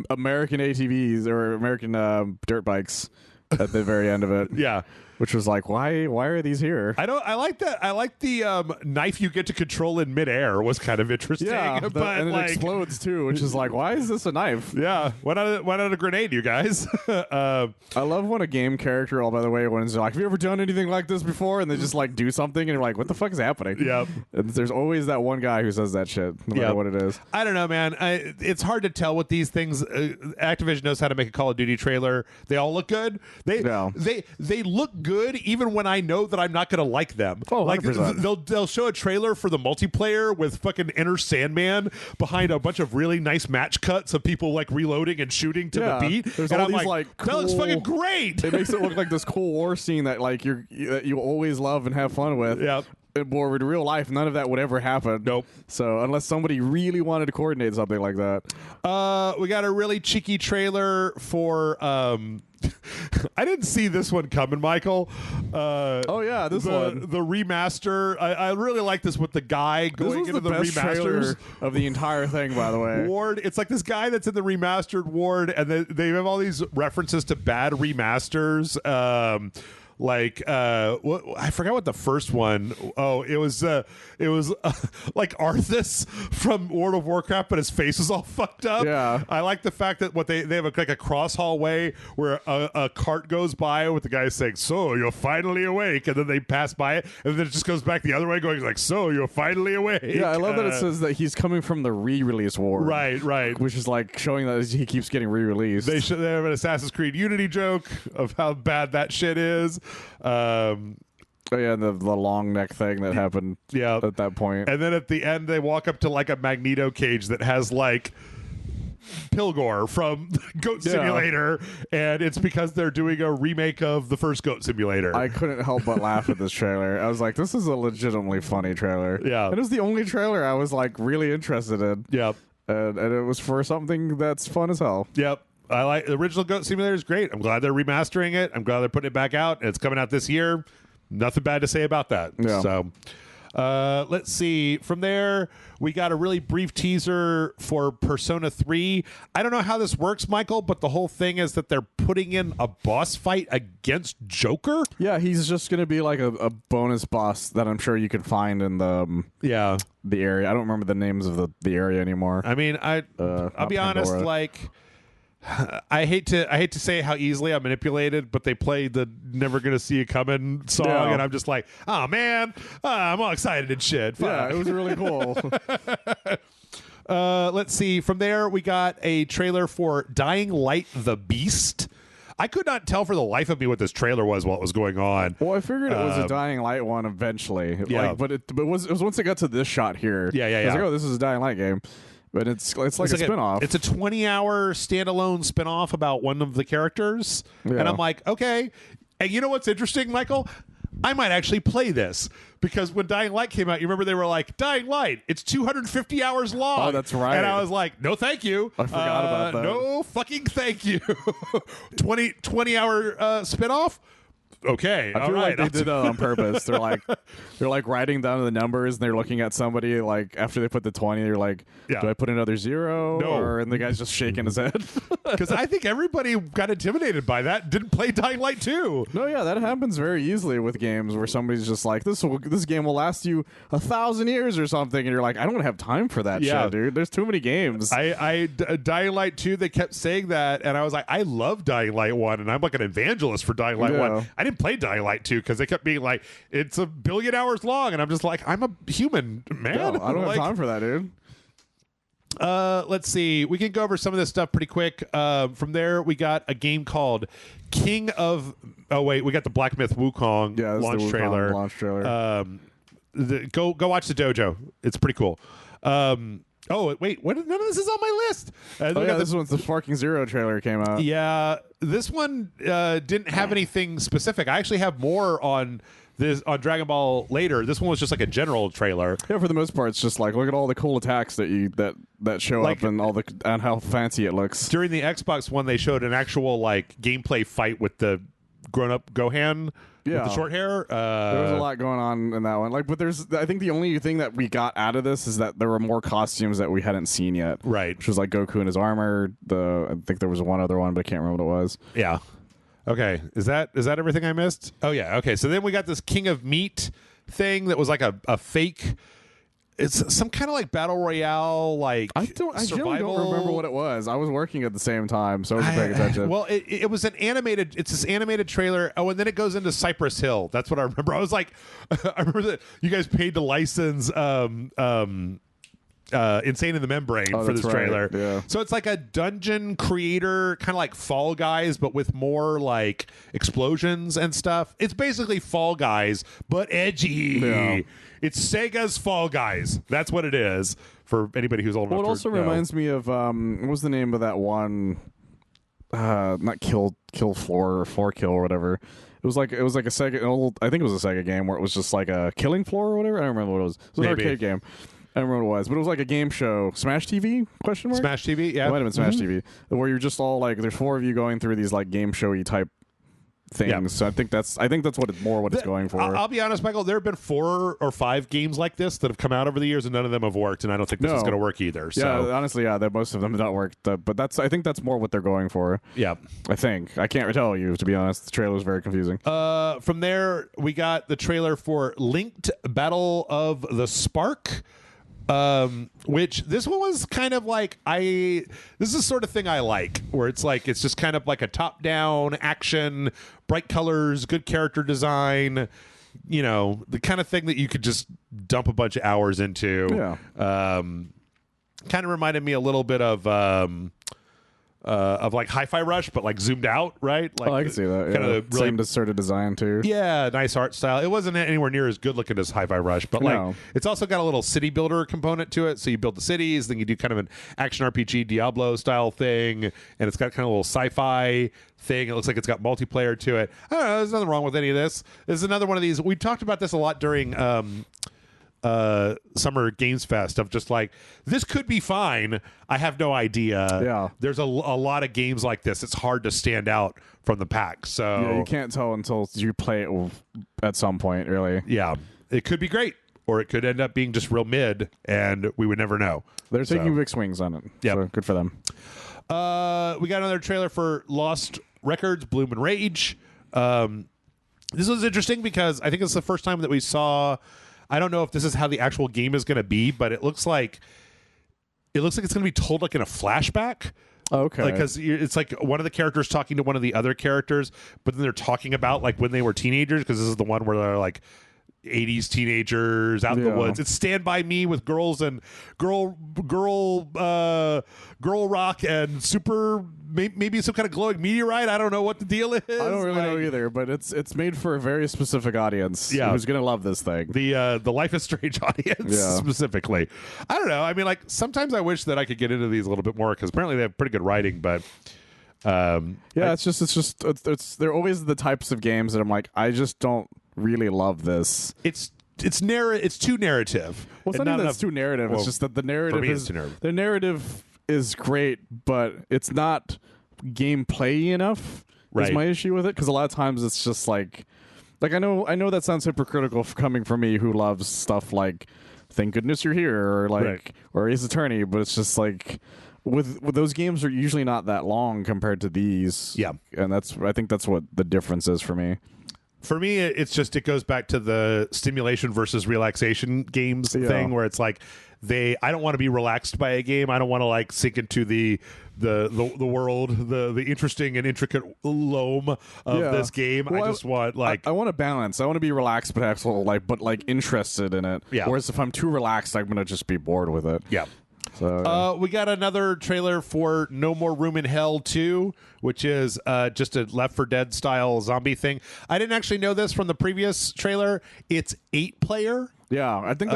American ATVs or American dirt bikes at the very end of it. Yeah. Which was like, why are these here? I like that. I like the knife you get to control in midair was kind of interesting. Yeah, but and like, it explodes too, which is like, why is this a knife? Yeah, why not a grenade, you guys? I love when a game character, all by the way, when it's like, have you ever done anything like this before? And they just like do something, and you're like, what the fuck is happening? Yep. And there's always that one guy who says that shit, no matter what it is. I don't know, man. It's hard to tell what these things. Activision knows how to make a Call of Duty trailer. They all look good. They look good even when I know that I'm not going to like them. Oh, like 100%. they'll show a trailer for the multiplayer with fucking Enter Sandman behind a bunch of really nice match cuts of people like reloading and shooting to the beat. There's and all I'm these like cool, that looks fucking great. It makes it look like this cool war scene that like that you always love and have fun with. Yep. Or in real life, none of that would ever happen. Nope. So unless somebody really wanted to coordinate something like that. We got a really cheeky trailer for I didn't see this one coming, Michael. This one. The remaster. I really like this with the guy going into the remasters of the entire thing, by the way. Ward. It's like this guy that's in the remastered ward, and they have all these references to bad remasters. I forgot what the first one. Oh, it was like Arthas from World of Warcraft, but his face is all fucked up. Yeah, I like the fact that they have like a cross hallway where a cart goes by with the guy saying, "So you're finally awake," and then they pass by it, and then it just goes back the other way, going like, "So you're finally awake." Yeah, I love that it says that he's coming from the re-release ward. Right. Which is like showing that he keeps getting re-released. They have an Assassin's Creed Unity joke of how bad that shit is. Oh yeah, the long neck thing that happened at that point. And then at the end they walk up to like a Magneto cage that has like Pilgor from Goat Simulator, and it's because they're doing a remake of the first Goat Simulator. I couldn't help but laugh at this trailer. I was like, this is a legitimately funny trailer. Yeah. It was the only trailer I was like really interested in. Yep. And it was for something that's fun as hell. Yep. I like the original Goat Simulator is great. I'm glad they're remastering it. I'm glad they're putting it back out. It's coming out this year. Nothing bad to say about that. Yeah. So let's see. From there, we got a really brief teaser for Persona 3. I don't know how this works, Michael, but the whole thing is that they're putting in a boss fight against Joker. Yeah, he's just going to be like a bonus boss that I'm sure you could find in the area. I don't remember the names of the area anymore. I mean, I'll be honest, like I hate to say how easily I'm manipulated, but they played the "Never Gonna See You Coming" song, and I'm just like, oh man, I'm all excited and shit. Fuck. Yeah, it was really cool. Let's see. From there, we got a trailer for Dying Light: The Beast. I could not tell for the life of me what this trailer was while it was going on. Well, I figured it was a Dying Light one eventually. Yeah. Like, but it was once it got to this shot here. Yeah. I was like, oh, this is a Dying Light game. But it's like a spinoff. It's a 20-hour standalone spinoff about one of the characters. Yeah. And I'm like, okay. And you know what's interesting, Michael? I might actually play this. Because when Dying Light came out, you remember they were like, Dying Light, it's 250 hours long. Oh, that's right. And I was like, no, thank you. I forgot about that. No fucking thank you. 20-hour spinoff? Okay, I feel like they did that on purpose. They're like writing down the numbers, and they're looking at somebody like after they put the 20. They're like, do I put another zero? No. And the guy's just shaking his head because I think everybody got intimidated by that. Didn't play Dying Light 2. No, yeah, that happens very easily with games where somebody's just like, this game will last you 1,000 years or something, and you're like, I don't have time for that shit, dude. There's too many games. Dying Light 2, they kept saying that, and I was like, I love Dying Light 1, and I'm like an evangelist for Dying Light 1. I didn't play Dying Light 2 because they kept being like, it's 1 billion hours long, and I'm just like, I'm a human, man. No, I don't have time for that, dude. Let's see. We can go over some of this stuff pretty quick. From there, we got a game called King of... Oh, wait. We got the Black Myth Wukong launch trailer. go watch the dojo. It's pretty cool. Oh wait, none of this is on my list. This one's the Sparking Zero trailer came out. Yeah, this one didn't have anything specific. I actually have more on Dragon Ball later. This one was just like a general trailer. Yeah, for the most part, it's just like look at all the cool attacks that show up and how fancy it looks. During the Xbox one, they showed an actual like gameplay fight with the grown-up Gohan. With the short hair. There was a lot going on in that one. But I think the only thing that we got out of this is that there were more costumes that we hadn't seen yet. Right. Which was like Goku in his armor. I think there was one other one, but I can't remember what it was. Yeah. Okay. Is that everything I missed? Oh yeah. Okay. So then we got this King of Meat thing that was like a fake. It's some kind of like battle royale, like I don't remember what it was. I was working at the same time, so I wasn't paying attention. Well, it was an animated. It's this animated trailer. Oh, and then it goes into Cypress Hill. That's what I remember. I was like, I remember that you guys paid to license Insane in the Membrane for this trailer. Yeah. So it's like a dungeon creator, kind of like Fall Guys, but with more like explosions and stuff. It's basically Fall Guys, but edgy. Yeah. It's Sega's Fall Guys. That's what it is for anybody who's old enough. Well, it also reminds me of what was the name of that one? Not Kill Floor or Floor Kill or whatever. It was like a Sega. I think it was a Sega game where it was just like a Killing Floor or whatever. I don't remember what it was. It was an arcade game. I don't remember what it was, but it was like a game show. Smash TV? Question mark? Smash TV, yeah. It might have been Smash TV. Where you're just all like, there's 4 of you going through these like game showy type things. Yeah. So I think that's what it's going for. I'll be honest, Michael. There have been 4 or 5 games like this that have come out over the years, and none of them have worked. And I don't think this is going to work either. So. Yeah, honestly, most of them have not worked. But I think that's more what they're going for. Yeah, I think I can't tell you, to be honest. The trailer was very confusing. From there, we got the trailer for Linked Battle of the Spark. Which this one was kind of like this is the sort of thing I like, where it's just kind of like a top-down action, bright colors, good character design, the kind of thing that you could just dump a bunch of hours into. Yeah. Kind of reminded me a little bit of like Hi-Fi Rush, but like zoomed out, right? Like, I can see that. Kind of really, same sort of design too. Yeah, nice art style. It wasn't anywhere near as good looking as Hi-Fi Rush, but like it's also got a little city builder component to it. So you build the cities, then you do kind of an action RPG Diablo style thing, and it's got kind of a little sci-fi thing. It looks like it's got multiplayer to it. I don't know. There's nothing wrong with any of this. This is another one of these. We talked about this a lot during Summer Games Fest of just like, this could be fine. I have no idea. Yeah. There's a lot of games like this. It's hard to stand out from the pack. So yeah, you can't tell until you play it at some point, really. Yeah. It could be great, or it could end up being just real mid, and we would never know. They're taking big swings on it. Yeah. So good for them. We got another trailer for Lost Records, Bloom and Rage. This was interesting because I think it's the first time that we saw. I don't know if this is how the actual game is going to be, but it looks like it's going to be told like in a flashback. Okay. Because it's like one of the characters talking to one of the other characters, but then they're talking about like when they were teenagers, because this is the one where they're like 80s teenagers out in the woods. It's Stand By Me with girls and girl rock and super maybe some kind of glowing meteorite. I don't know what the deal is. I don't really know either, but it's made for a very specific audience who's gonna love this thing. The Life is Strange audience specifically. I don't know. I mean, like sometimes I wish that I could get into these a little bit more, because apparently they have pretty good writing, but it's they're always the types of games that I'm like, I just don't really love this. It's too narrative. Well, it's not even that it's too narrative. It's just that the narrative is great, but it's not gameplay enough. Right. Is my issue with it, because a lot of times it's just like I know that sounds hypocritical coming from me who loves stuff like Thank Goodness You're Here or or Ace Attorney, but it's just like with those games are usually not that long compared to these. Yeah, and I think that's what the difference is for me. For me, it's just, it goes back to the stimulation versus relaxation games thing, where it's like I don't want to be relaxed by a game. I don't want to like sink into the world, the interesting and intricate loam of this game. Well, I just want I want a balance. I want to be relaxed, but actually but interested in it. Yeah. Whereas if I'm too relaxed, I'm gonna just be bored with it. Yeah. So, we got another trailer for No More Room in Hell 2, which is just a Left 4 Dead style zombie thing. I didn't actually know this from the previous trailer. It's 8-player. Yeah, I think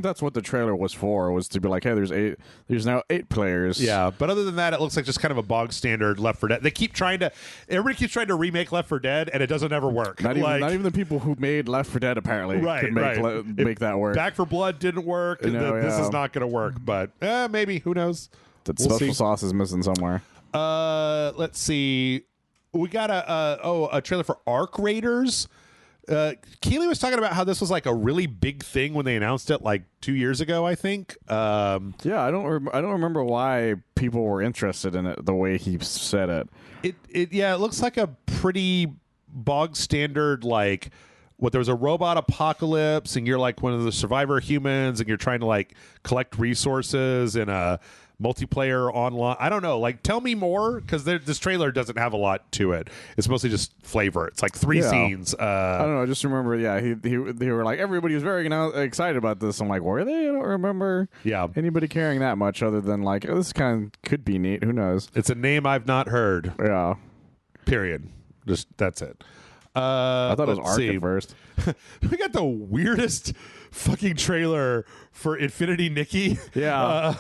that's what the trailer was for, was to be like, hey, there's now 8 players. Yeah, but other than that, it looks like just kind of a bog standard Left 4 Dead. Everybody keeps trying to remake Left 4 Dead, and it doesn't ever work. Not even the people who made Left 4 Dead apparently could make that work. Back 4 Blood didn't work. This is not going to work, but maybe, who knows? That special sauce is missing somewhere. Let's see. We got a trailer for Arc Raiders. Keely was talking about how this was like a really big thing when they announced it like 2 years ago, I think. Yeah, I don't remember why people were interested in it the way he said it. It looks like a pretty bog standard, like what there was a robot apocalypse and you're like one of the survivor humans and you're trying to like collect resources in a multiplayer online. I don't know. Like, tell me more, because this trailer doesn't have a lot to it. It's mostly just flavor. It's like 3 scenes. I don't know. I just remember, they were like, everybody was very excited about this. I'm like, were they? I don't remember anybody caring that much other than like, oh, this kind of could be neat. Who knows? It's a name I've not heard. Yeah. Period. Just, that's it. I thought it was Ark at first. We got the weirdest fucking trailer for Infinity Nikki. Yeah.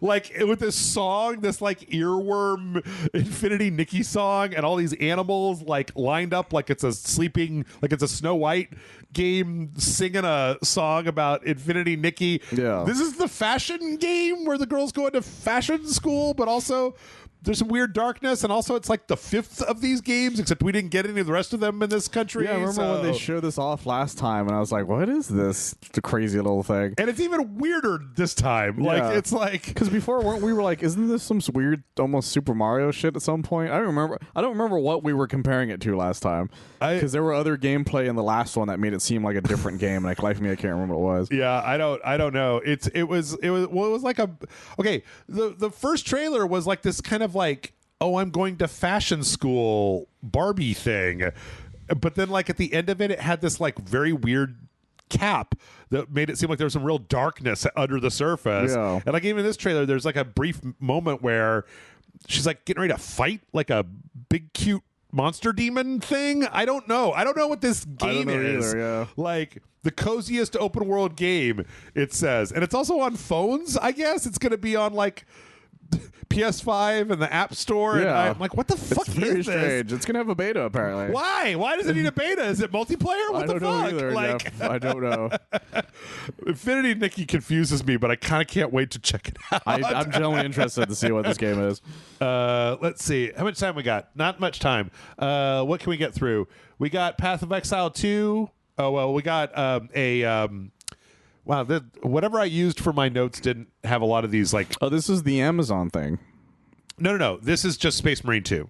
Like with this song, this like earworm Infinity Nikki song, and all these animals like lined up like it's a Snow White game singing a song about Infinity Nikki. Yeah. This is the fashion game where the girls go into fashion school, but also there's some weird darkness, and also it's like the 5th of these games, except we didn't get any of the rest of them in this country. Yeah, I remember when they showed this off last time, and I was like, what is this? The crazy little thing. And it's even weirder this time. Like, it's like... Because before, we were like, isn't this some weird, almost Super Mario shit at some point? I don't remember what we were comparing it to last time. Because there were other gameplay in the last one that made it seem like a different game, and like, life of me, I can't remember what it was. Yeah, I don't know. It was like a... Okay, the first trailer was like this kind of like, oh, I'm going to fashion school Barbie thing. But then like at the end of it, it had this like very weird cap that made it seem like there was some real darkness under the surface. Yeah. And like even in this trailer, there's like a brief moment where she's like getting ready to fight like a big cute monster demon thing. I don't know what this game is. Either, yeah. Like the coziest open world game, it says. And it's also on phones, I guess. It's going to be on like PS5 and the App Store. Yeah. And I'm like, what the fuck It's very is this? strange. It's going to have a beta, apparently. Why? Why does it need a beta? Is it multiplayer? What the fuck? Know either, like, Jeff. I don't know. Infinity Nikki confuses me, but I kind of can't wait to check it out. I'm genuinely interested to see what this game is. Let's see. How much time we got? Not much time. What can we get through? We got Path of Exile 2. Oh, well, we got wow, whatever I used for my notes didn't have a lot of these like... Oh, this is the Amazon thing. No. This is just Space Marine 2.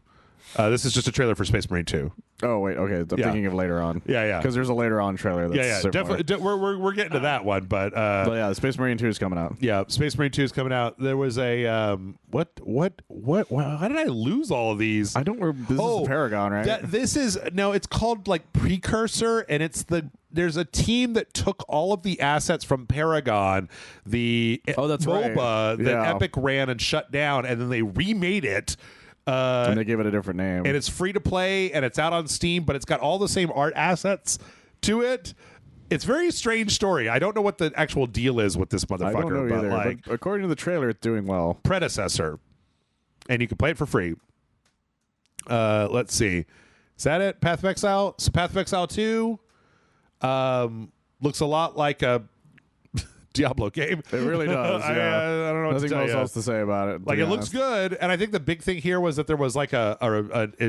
This is just a trailer for Space Marine 2. Oh, wait. Okay. I'm thinking of later on. Yeah. Because there's a later on trailer that's similar. Definitely. We're getting to that one, but yeah, Space Marine 2 is coming out. Yeah, Space Marine 2 is coming out. There was a what? How did I lose all of these? I don't remember. This is Paragon, right? It's called like Precursor, and there's a team that took all of the assets from Paragon, the MOBA that Epic ran and shut down, and then they remade it. And they gave it a different name. And it's free to play, and it's out on Steam, but it's got all the same art assets to it. It's a very strange story. I don't know what the actual deal is with this motherfucker. I don't know either, but according to the trailer, it's doing well. Predecessor. And you can play it for free. Let's see. Is that it? Path of Exile? So Path of Exile 2 looks a lot like a Diablo game. It really does. Yeah. I don't know what to tell you. Nothing else to say about it. Like, it looks good, and I think the big thing here was that there was like a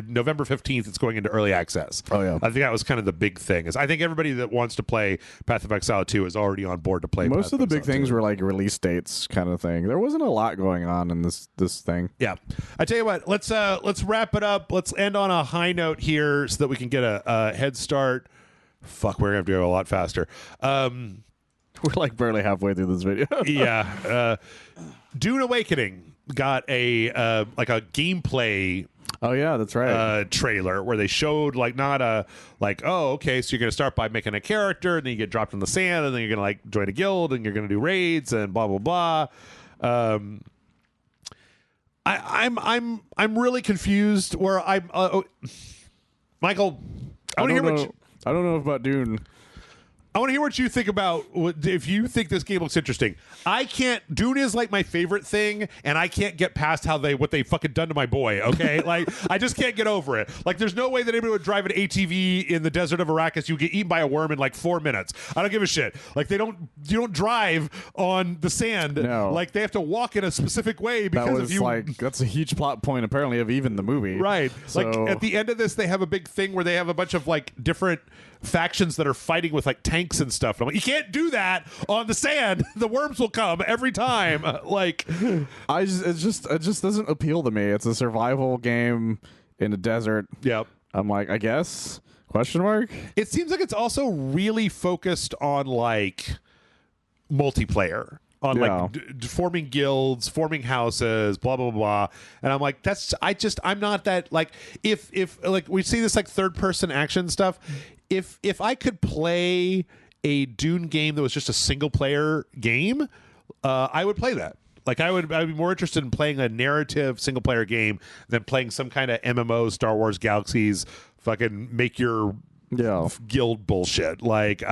November 15th, it's going into early access. Oh, yeah. I think that was kind of the big thing. Is I think everybody that wants to play Path of Exile 2 is already on board to play Most Path of the of big Exile things 2. were like release dates kind of thing. There wasn't a lot going on in this thing. Yeah. I tell you what, let's wrap it up. Let's end on a high note here so that we can get a head start. Fuck, we're going to have to go a lot faster. We're like barely halfway through this video. Yeah. Dune Awakening got a gameplay Oh yeah, that's right. Trailer where they showed like not a like, oh, okay, so you're gonna start by making a character and then you get dropped in the sand and then you're gonna like join a guild and you're gonna do raids and blah blah blah. I'm really confused where I'm Michael, I want to hear what I don't know about Dune. I want to hear what you think about if you think this game looks interesting. I can't. Dune is like my favorite thing, and I can't get past what they fucking done to my boy. Okay, like I just can't get over it. Like there's no way that anybody would drive an ATV in the desert of Arrakis. You get eaten by a worm in like 4 minutes. I don't give a shit. Like you don't drive on the sand. No. Like they have to walk in a specific way because of you. That's a huge plot point apparently of even the movie. Right. So, like at the end of this, they have a big thing where they have a bunch of like different factions that are fighting with like tanks and stuff. And I'm like, you can't do that on the sand. The worms will come every time. Like, it just doesn't appeal to me. It's a survival game in a desert. Yep. I'm like, I guess? Question mark. It seems like it's also really focused on like multiplayer. On like forming guilds, forming houses, blah blah blah, and I'm like, I'm not that like if like we see this like third person action stuff. If I could play a Dune game that was just a single player game, I would play that. Like I'd be more interested in playing a narrative single player game than playing some kind of MMO Star Wars Galaxies fucking make your guild bullshit. Like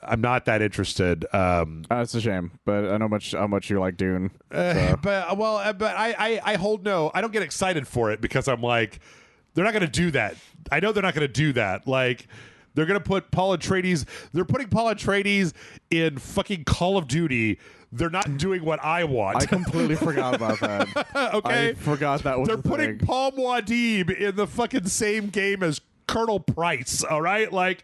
I'm not that interested. It's a shame, but I know how much you like Dune. So. But I hold no. I don't get excited for it because I'm like, they're not going to do that. I know they're not going to do that. Like, they're going to put Paul Atreides. They're putting Paul Atreides in fucking Call of Duty. They're not doing what I want. I completely forgot about that. Okay, I forgot that was. They're putting Paul Muad'Dib in the fucking same game as Colonel Price, all right? Like,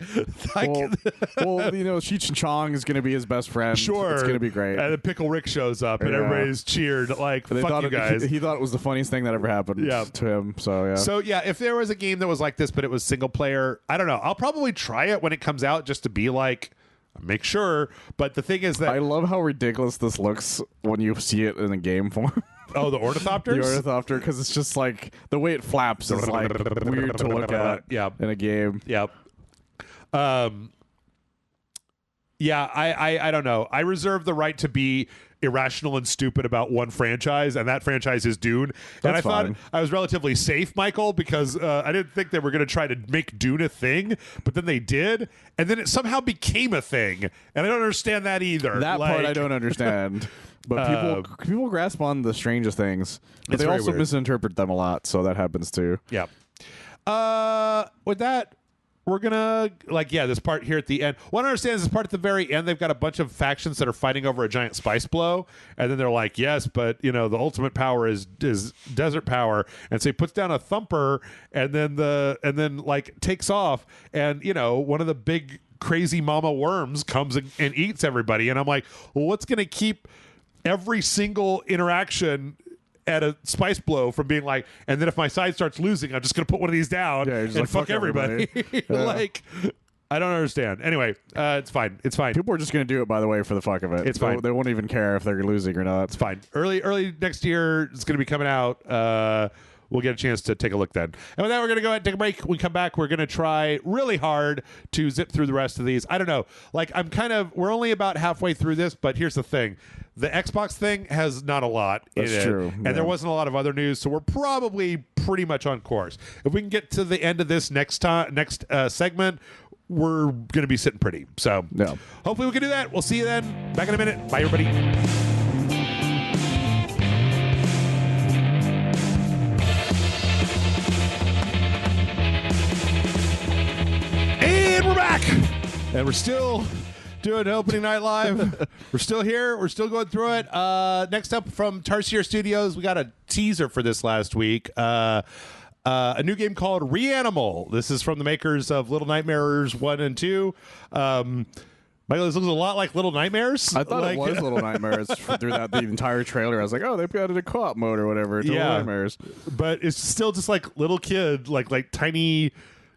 well, you know, Cheech and Chong is going to be his best friend. Sure. It's going to be great. And then Pickle Rick shows up, and everybody's cheered. Like, fuck you guys. He thought it was the funniest thing that ever happened to him. So, yeah. So, yeah, if there was a game that was like this, but it was single player, I don't know. I'll probably try it when it comes out just to be like, make sure. But the thing is that I love how ridiculous this looks when you see it in a game form. Oh, the ornithopters? The ornithopter, because it's just like the way it flaps is like weird to look at in a game. Yep. Yeah, I don't know. I reserve the right to be irrational and stupid about one franchise, and that franchise is Dune. And I thought I was relatively safe, Michael, because I didn't think they were going to try to make Dune a thing, but then they did, and then it somehow became a thing, and I don't understand that either. That part I don't understand. But people grasp on the strangest things, but they also misinterpret them a lot, so that happens too. Yeah. With that, we're gonna this part here at the end. What I understand is this part at the very end, they've got a bunch of factions that are fighting over a giant spice blow, and then they're like, yes, but you know the ultimate power is desert power, and so he puts down a thumper, and then like takes off, and you know one of the big crazy mama worms comes and eats everybody, and I'm like, well, what's gonna keep every single interaction at a spice blow from being like, and then if my side starts losing, I'm just going to put one of these down and like, fuck everybody. Like, I don't understand. Anyway, it's fine. It's fine. People are just going to do it, by the way, for the fuck of it. It's fine. They won't even care if they're losing or not. It's fine. Early next year, it's going to be coming out. We'll get a chance to take a look then. And with that, we're going to go ahead and take a break. When we come back, we're going to try really hard to zip through the rest of these. I don't know. Like, we're only about halfway through this, but here's the thing. The Xbox thing has not a lot in it. That's true. And there wasn't a lot of other news, so we're probably pretty much on course. If we can get to the end of this next segment, we're going to be sitting pretty. So hopefully we can do that. We'll see you then. Back in a minute. Bye, everybody. And we're back. And we're still doing Opening Night Live. We're still here. We're still going through it. Next up from Tarsier Studios, we got a teaser for this last week. A new game called Reanimal. This is from the makers of Little Nightmares 1 and 2. Michael, this looks a lot like Little Nightmares. I thought it was Little Nightmares through the entire trailer. I was like, oh, they've got a co-op mode or whatever. Little Nightmares. But it's still just like little kid, like tiny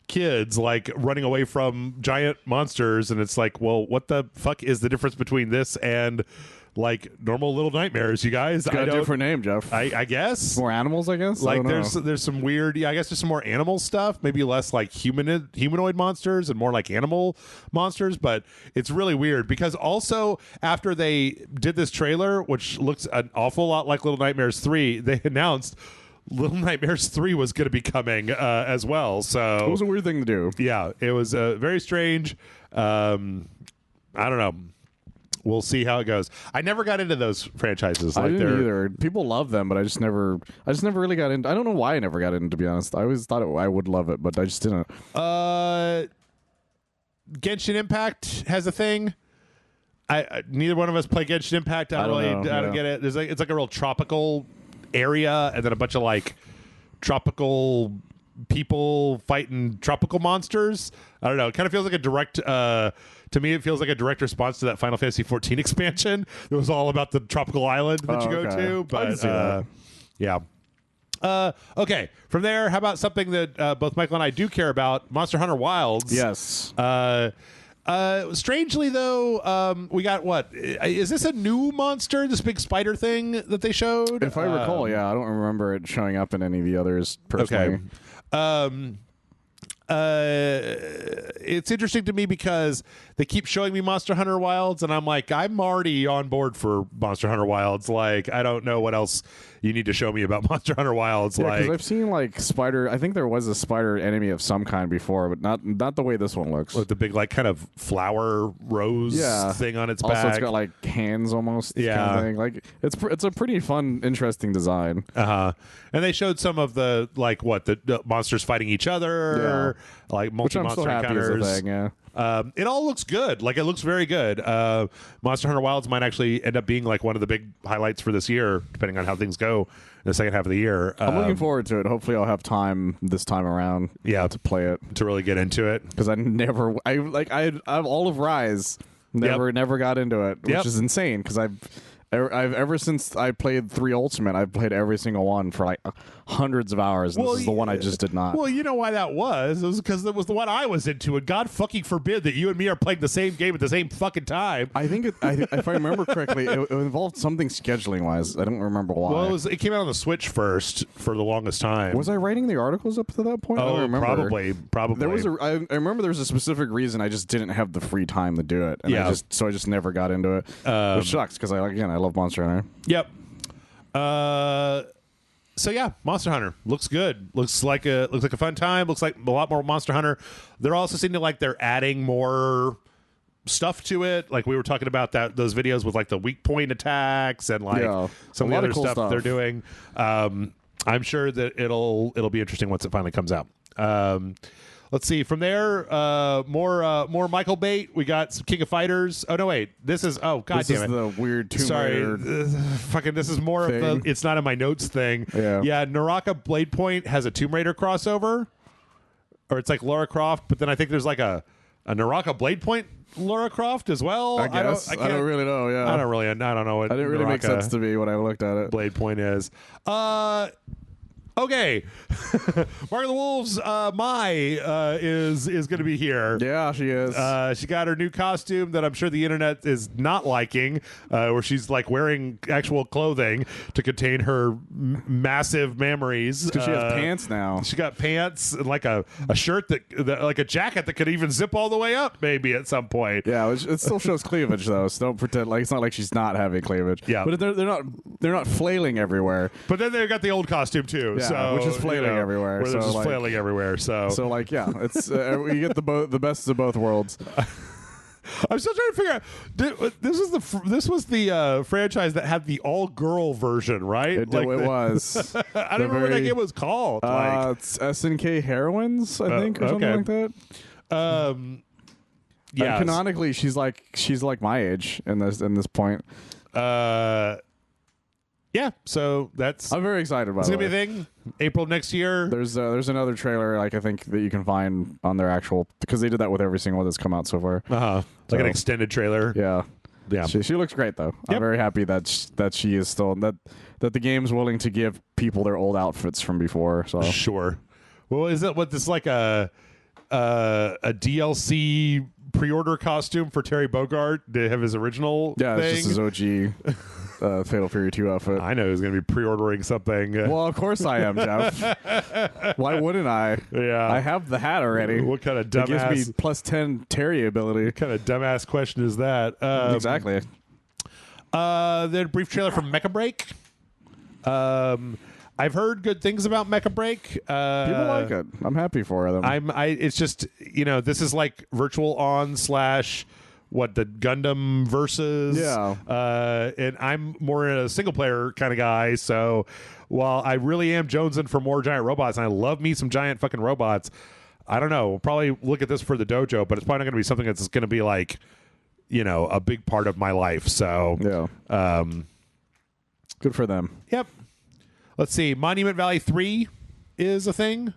kids like running away from giant monsters, and it's like, well, what the fuck is the difference between this and like normal Little Nightmares, you guys? It's got a different name, Jeff. I guess more animals, I guess. Like there's some weird, I guess there's some more animal stuff, maybe less like humanoid monsters and more like animal monsters, but it's really weird because also after they did this trailer, which looks an awful lot like Little Nightmares 3, they announced Little Nightmares 3 was going to be coming as well. So It was a weird thing to do. yeah, it was very strange. I don't know. We'll see how it goes. I never got into those franchises. I didn't either. People love them, but I just never really got into. I don't know why I never got into. To be honest, I always thought I would love it, but I just didn't. Genshin Impact has a thing. Neither one of us play Genshin Impact. I don't get it. It's like a real tropical area, and then a bunch of like tropical people fighting tropical monsters. I don't know. It kind of feels like a direct. To me, it feels like a direct response to that Final Fantasy 14 expansion. It was all about the tropical island that you go to. But yeah. Okay. From there, how about something that both Michael and I do care about? Monster Hunter Wilds. Yes. Strangely, though, we got what? Is this a new monster? This big spider thing that they showed? If I recall, yeah, I don't remember it showing up in any of the others personally. Okay. It's interesting to me because they keep showing me Monster Hunter Wilds, and I'm like, I'm already on board for Monster Hunter Wilds. Like, I don't know what else you need to show me about Monster Hunter Wilds. Yeah, like, because I've seen like spider. I think there was a spider enemy of some kind before, but not the way this one looks. with the big like kind of flower rose thing on its back. Also, it's got like hands almost. Yeah, kind of thing. Like it's a pretty fun, interesting design. And they showed some of the like the monsters fighting each other, like multi-monster encounters. It all looks good. Like, it looks very good. Monster Hunter Wilds might actually end up being like one of the big highlights for this year, depending on how things go in the second half of the year. I'm looking forward to it. Hopefully, I'll have time this time around. To play it, to really get into it, because I've all of Rise, never got into it, which is insane. Because I've ever since I played 3 Ultimate, I've played every single one for like hundreds of hours. And this is the one I just did not. Well, you know why that was? It was because it was the one I was into, and God fucking forbid that you and me are playing the same game at the same fucking time. I think if I remember correctly, it involved something scheduling wise. I don't remember why. Well, it came out on the Switch first for the longest time. Was I writing the articles up to that point? I don't remember. Probably. There was I remember there was a specific reason. I just didn't have the free time to do it. And I just never got into it. Which sucks because I love Monster Hunter. Yep. So yeah, Monster Hunter looks good. Looks like a fun time. Looks like a lot more Monster Hunter. They're also seeming like they're adding more stuff to it. Like, we were talking about those videos with like the weak point attacks and like some of the other stuff they're doing. I'm sure that it'll be interesting once it finally comes out. Let's see. From there, more Michael Bait. We got some King of Fighters. Oh no, wait. This is God damn it. This is the weird Tomb Raider. Fucking. This is more thing. of the. It's not in my notes thing. Yeah. Naraka Blade Point has a Tomb Raider crossover, or it's like Lara Croft. But then I think there's like a Naraka Blade Point Lara Croft as well. I guess. I don't really know. Yeah. I don't know what. It didn't really make sense to me when I looked at it. Blade Point is. Okay, Mark of the Wolves, is going to be here. Yeah, she is. She got her new costume that I'm sure the internet is not liking, where she's like wearing actual clothing to contain her massive mammaries. Because she has pants now. She got pants and like a shirt that like a jacket that could even zip all the way up, maybe at some point. Yeah, it still shows cleavage though, so don't pretend like it's not like she's not having cleavage. Yeah, but they're not flailing everywhere. But then they've got the old costume too. Yeah, so, which is flailing everywhere. Which is flailing everywhere. So like, yeah, it's you get the best of both worlds. I'm still trying to figure out. This was the franchise that had the all girl version, right? It was. I don't remember what that game was called. It's SNK Heroines, I think, or something like that. Yeah. Canonically, she's like my age in this point. Yeah, so I'm very excited about it. It's gonna be a thing. April next year. There's another trailer I think that you can find on their actual, because they did that with every single one that's come out so far. Like an extended trailer. Yeah. She looks great though. Yep. I'm very happy that she is still that the game's willing to give people their old outfits from before. So sure. Well, is it this like a DLC pre-order costume for Terry Bogard to have his original thing? It's just his OG Fatal Fury 2 outfit. I know he's going to be pre-ordering something. Well, of course I am, Jeff. Why wouldn't I? Yeah. I have the hat already. What kind of dumbass... It gives me plus 10 Terry ability. What kind of dumbass question is that? Exactly. Then a brief trailer from Mecha Break. I've heard good things about Mecha Break. People like it. I'm happy for them. It's just, this is like virtual on / what, the Gundam versus. Yeah. And I'm more a single player kind of guy. So while I really am jonesing for more giant robots, and I love me some giant fucking robots, I don't know. We'll probably look at this for the dojo, but it's probably not going to be something that's going to be like, a big part of my life. So, yeah. Good for them. Yep. Let's see. Monument Valley 3 is a thing.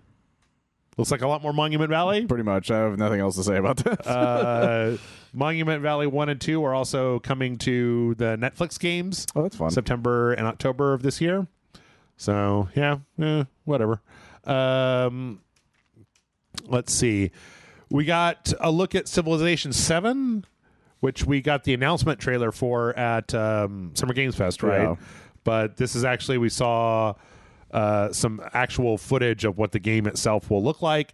Looks like a lot more Monument Valley. Pretty much. I have nothing else to say about this. Monument Valley 1 and 2 are also coming to the Netflix games. Oh, that's fun. September and October of this year. So, whatever. Let's see. We got a look at Civilization 7, which we got the announcement trailer for at Summer Games Fest, right? Yeah. But this is actually, we saw some actual footage of what the game itself will look like.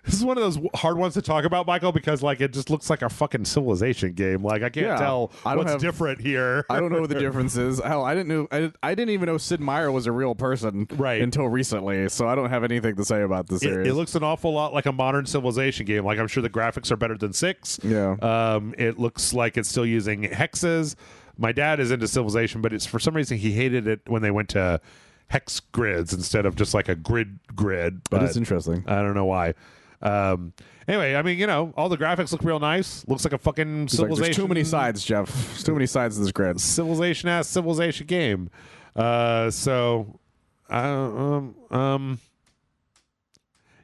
This is one of those hard ones to talk about, Michael, because it just looks like a fucking Civilization game. Like, I can't tell what's different here. I don't know what the difference is. Hell, I didn't even know Sid Meier was a real person until recently, so I don't have anything to say about this series. It looks an awful lot like a modern Civilization game. Like, I'm sure the graphics are better than 6. Yeah. It looks like it's still using hexes. My dad is into Civilization, but it's for some reason he hated it when they went to hex grids instead of just like a grid. But that is interesting. I don't know why. Anyway, I mean, all the graphics look real nice. Looks like a fucking Civilization. There's too many sides, Jeff. There's too many sides to this grid. Civilization game.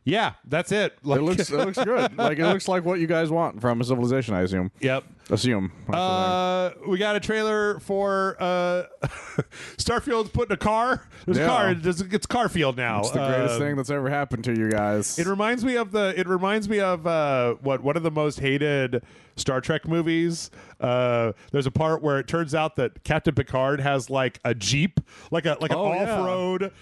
Yeah, that's it. It looks good. Like, it looks like what you guys want from a Civilization, I assume. Yep. We got a trailer for Starfield's put in a car. There's a car. It's Carfield now. It's the greatest thing that's ever happened to you guys. It reminds me of one of the most hated Star Trek movies. There's a part where it turns out that Captain Picard has like a Jeep, like an off-road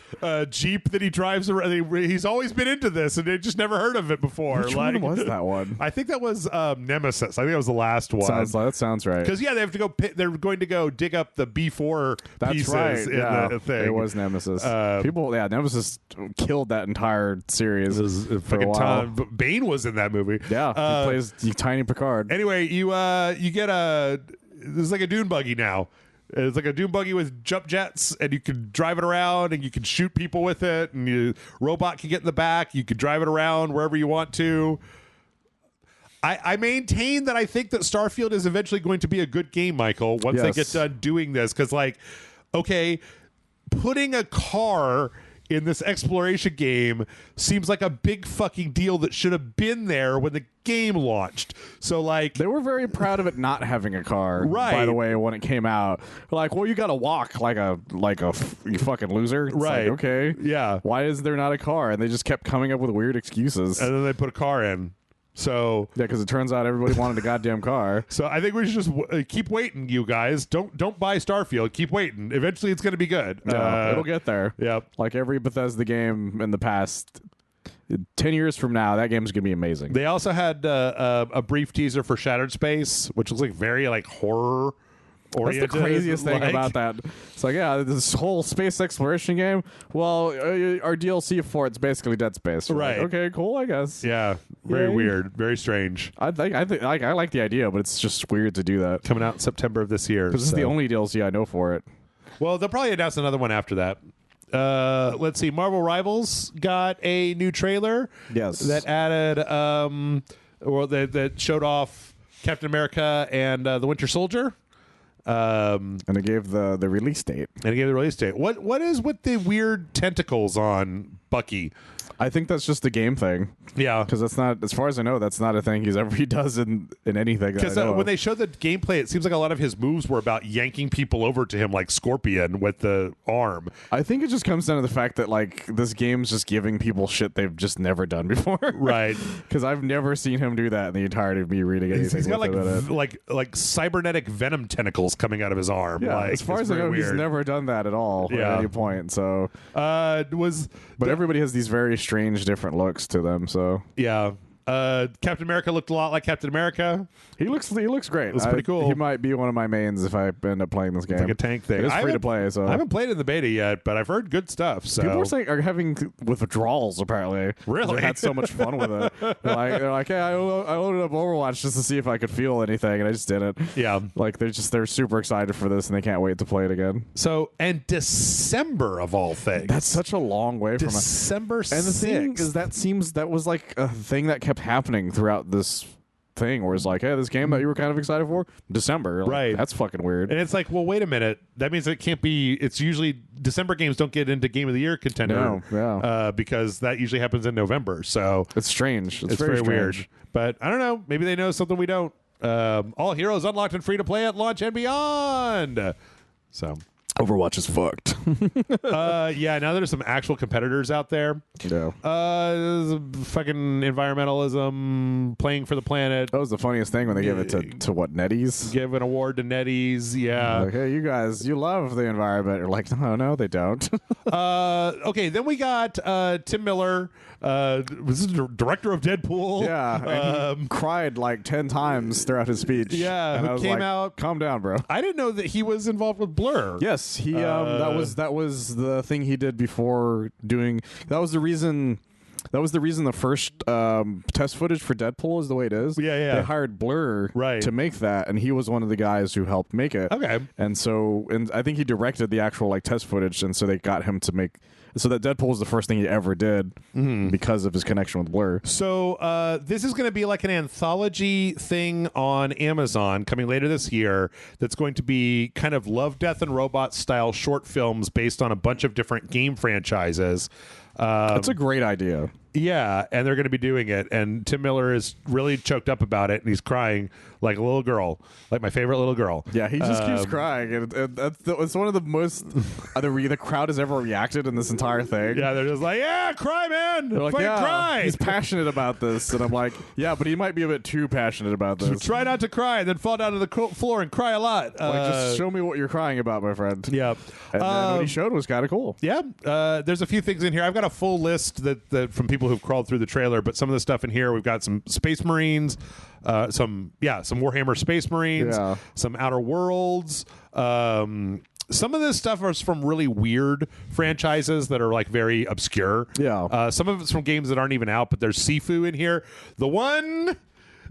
Jeep that he drives around. He's always been into this, and they just never heard of it before. Which one was that one? I think that was Nemesis. I think that was the last one. That sounds right. Because they have to go. They're going to go dig up the B4 pieces in the thing. It was Nemesis. Nemesis killed that entire series. It was for a while. Bane was in that movie. Yeah, he plays Tiny Picard. Anyway, you get there's like a dune buggy now. It's like a dune buggy with jump jets, and you can drive it around, and you can shoot people with it, and robot can get in the back. You can drive it around wherever you want to. I maintain that I think that Starfield is eventually going to be a good game, Michael, once they get done doing this. Because, putting a car in this exploration game seems like a big fucking deal that should have been there when the game launched. So, they were very proud of it not having a car, right? By the way, when it came out, you got to walk like a you fucking loser, it's right? Okay, yeah. Why is there not a car? And they just kept coming up with weird excuses, and then they put a car in. So because it turns out everybody wanted a goddamn car. So I think we should just keep waiting, you guys. Don't buy Starfield. Keep waiting. Eventually, it's going to be good. It'll get there. Yep. Like every Bethesda game in the past 10 years from now, that game's going to be amazing. They also had a brief teaser for Shattered Space, which looks like very horror. That's the craziest thing about that. It's this whole space exploration game. Well, our DLC for it's basically Dead Space, right? Okay, cool, I guess. Yeah, very weird, very strange. I like the idea, but it's just weird to do that. Coming out in September of this year. Because this is the only DLC I know for it. Well, they'll probably announce another one after that. Let's see. Marvel Rivals got a new trailer. Yes, that added that showed off Captain America and the Winter Soldier. And it gave the release date. What is with the weird tentacles on Bucky? I think that's just the game thing. Yeah, because that's not, as far as I know, that's not a thing he does in anything. Because when they showed the gameplay, it seems like a lot of his moves were about yanking people over to him like Scorpion with the arm. I think it just comes down to the fact that this game's just giving people shit they've just never done before. Right. Because I've never seen him do that in the entirety of me reading anything. He's got like cybernetic venom tentacles coming out of his arm. Yeah, as far as I know, he's never done that at all at any point. So but everybody has these very strange different looks to them. So yeah. Captain America looked a lot like Captain America. He looks great. It's pretty cool. He might be one of my mains if I end up playing this game. It's like a tank thing. It is free to play, so I haven't played it in the beta yet, but I've heard good stuff. So people are saying are having withdrawals apparently. Really? They had so much fun with it. They're like, hey, I loaded up Overwatch just to see if I could feel anything, and I just didn't. Yeah. Like they're super excited for this, and they can't wait to play it again. So, and December of all things. That's such a long way from December 6th. And the thing is, that was like a thing that kept happening throughout this thing, where it's like, hey, this game that you were kind of excited for, December. Like, right. That's fucking weird. And it's like, well, wait a minute. That means it can't be. It's usually December games don't get into Game of the Year contender. No, yeah. Because that usually happens in November. So it's strange. It's very strange. weird. But I don't know. Maybe they know something we don't. All heroes unlocked and free to play at launch and beyond. So Overwatch is fucked. yeah, now there's some actual competitors out there. Yeah. Fucking environmentalism, playing for the planet. That was the funniest thing when they gave it to what, NetEase? Give an award to NetEase, yeah. Like, hey, you guys, you love the environment. You're like, no, they don't. Okay, then we got Tim Miller, was the director of Deadpool. Yeah, and he cried like 10 times throughout his speech. Yeah, and who I was came like, out. Calm down, bro. I didn't know that he was involved with Blur. Yes, he that was the thing he did before doing. That was the reason the first test footage for Deadpool is the way it is. Yeah. They hired Blur to make that, and he was one of the guys who helped make it. Okay. And I think he directed the actual like test footage, and so they got him to make. So that Deadpool was the first thing he ever did because of his connection with Blur. So this is going to be like an anthology thing on Amazon coming later this year that's going to be kind of Love, Death, and Robots style short films based on a bunch of different game franchises. That's a great idea. Yeah, and they're going to be doing it. And Tim Miller is really choked up about it, and he's crying like a little girl, like my favorite little girl. Yeah, he just keeps crying. And it's one of the most the crowd has ever reacted in this entire thing. Yeah, they're just like, yeah, cry, man. They're like, fucking cry. He's passionate about this. And I'm like, yeah, but he might be a bit too passionate about this. Try not to cry, and then fall down to the floor and cry a lot. Just show me what you're crying about, my friend. Yeah. And then what he showed was kind of cool. Yeah. There's a few things in here. I've got a full list that from people who've crawled through the trailer, but some of the stuff in here, we've got some Space Marines, some Warhammer Space Marines, some Outer Worlds. Some of this stuff is from really weird franchises that are like very obscure. Yeah. Some of it's from games that aren't even out, but there's Sifu in here. The one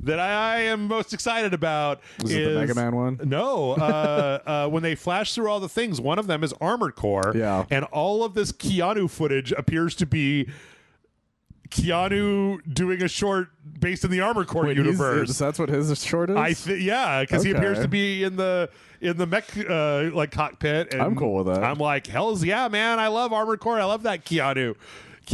that I am most excited about is it the Mega Man one? No. When they flash through all the things, one of them is Armored Core. Yeah. And all of this Keanu footage appears to be Keanu doing a short based in the Armored Core universe. That's what his short is? Yeah, because he appears to be in the mech like cockpit. And I'm cool with that. I'm like, hells yeah, man! I love Armored Core. I love that Keanu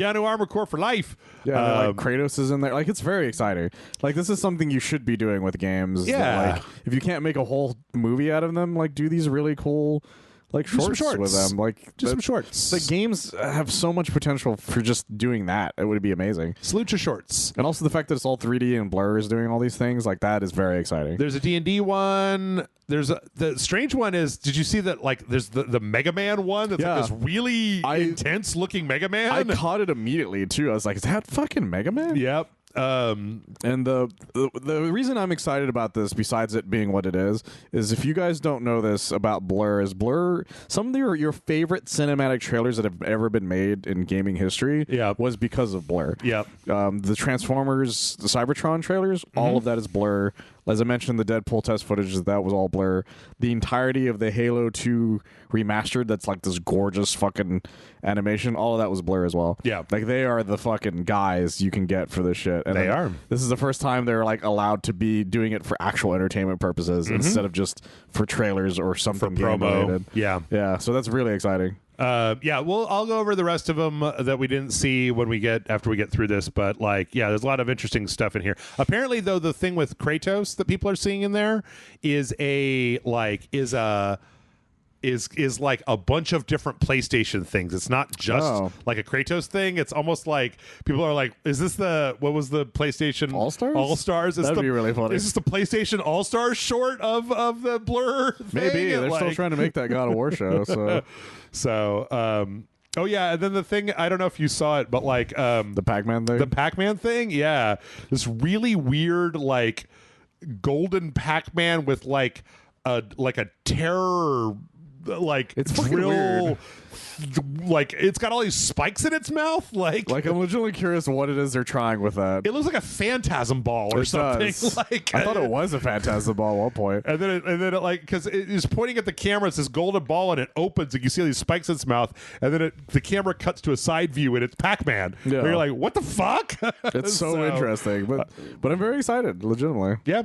Armored Core for life. Yeah, like Kratos is in there. Like, it's very exciting. Like, this is something you should be doing with games. Yeah. Like, if you can't make a whole movie out of them, like, do these really cool, like, shorts with them. Like, just some shorts. The games have so much potential for just doing that. It would be amazing. Salute your shorts. And also the fact that it's all 3D and Blur is doing all these things, like, that is very exciting. There's a D&D one. There's the strange one is, did you see that, like, there's the Mega Man one that's like this really intense looking Mega Man? I caught it immediately, too. I was like, is that fucking Mega Man? Yep. And the reason I'm excited about this, besides it being what it is if you guys don't know this about Blur, is Blur, some of your favorite cinematic trailers that have ever been made in gaming history was because of Blur. Yep. The Transformers, the Cybertron trailers, all of that is Blur. As I mentioned, the Deadpool test footage, that was all Blur. The entirety of the Halo 2 remastered, that's like this gorgeous fucking animation, all of that was Blur as well. Yeah. Like, they are the fucking guys you can get for this shit. And they are. This is the first time they're like allowed to be doing it for actual entertainment purposes instead of just for trailers or something for promo. Related. Yeah. So that's really exciting. I'll go over the rest of them that we didn't see after we get through this, but there's a lot of interesting stuff in here. Apparently, though, the thing with Kratos that people are seeing in there is like a bunch of different PlayStation things. It's not just like a Kratos thing. It's almost like people are like, is this what was the PlayStation All-Stars? All-Stars? That'd be really funny. Is this the PlayStation All-Stars short of the Blur thing? Maybe. They're still trying to make that God of War show, so... So, Oh yeah, and then the thing, I don't know if you saw it, but like The Pac-Man thing. the Pac-Man thing, yeah, this really weird like golden Pac-Man with like a terror like It's fucking drill weird. like it's got all these spikes in its mouth like I'm legitimately curious what it is they're trying with that. it looks like a phantasm ball or It something. does. Like I thought it was a Phantasm ball at one point. and then it like because it is pointing at the camera, it's this golden ball and it opens and you see all these spikes in its mouth, and then the camera cuts to a side view and it's Pac-Man. Yeah. Where you're like, what the fuck? It's so interesting, but I'm very excited, legitimately. Yeah.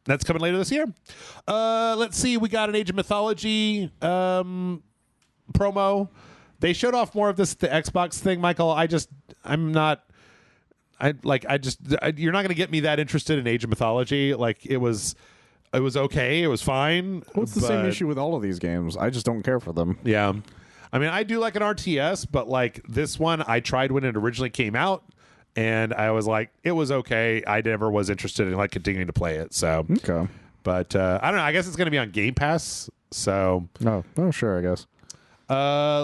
That's coming later this year. Let's see. We got an Age of Mythology promo. They showed off more of the Xbox thing, Michael. You're not going to get me that interested in Age of Mythology. Like it was okay. It was fine. What's the same issue with all of these games? I just don't care for them. Yeah. I mean, I do like an RTS, but like this one, I tried when it originally came out. And I was like, it was okay. I never was interested in like continuing to play it. So, Okay. but I don't know. I guess it's going to be on Game Pass. So, Oh, sure, I guess.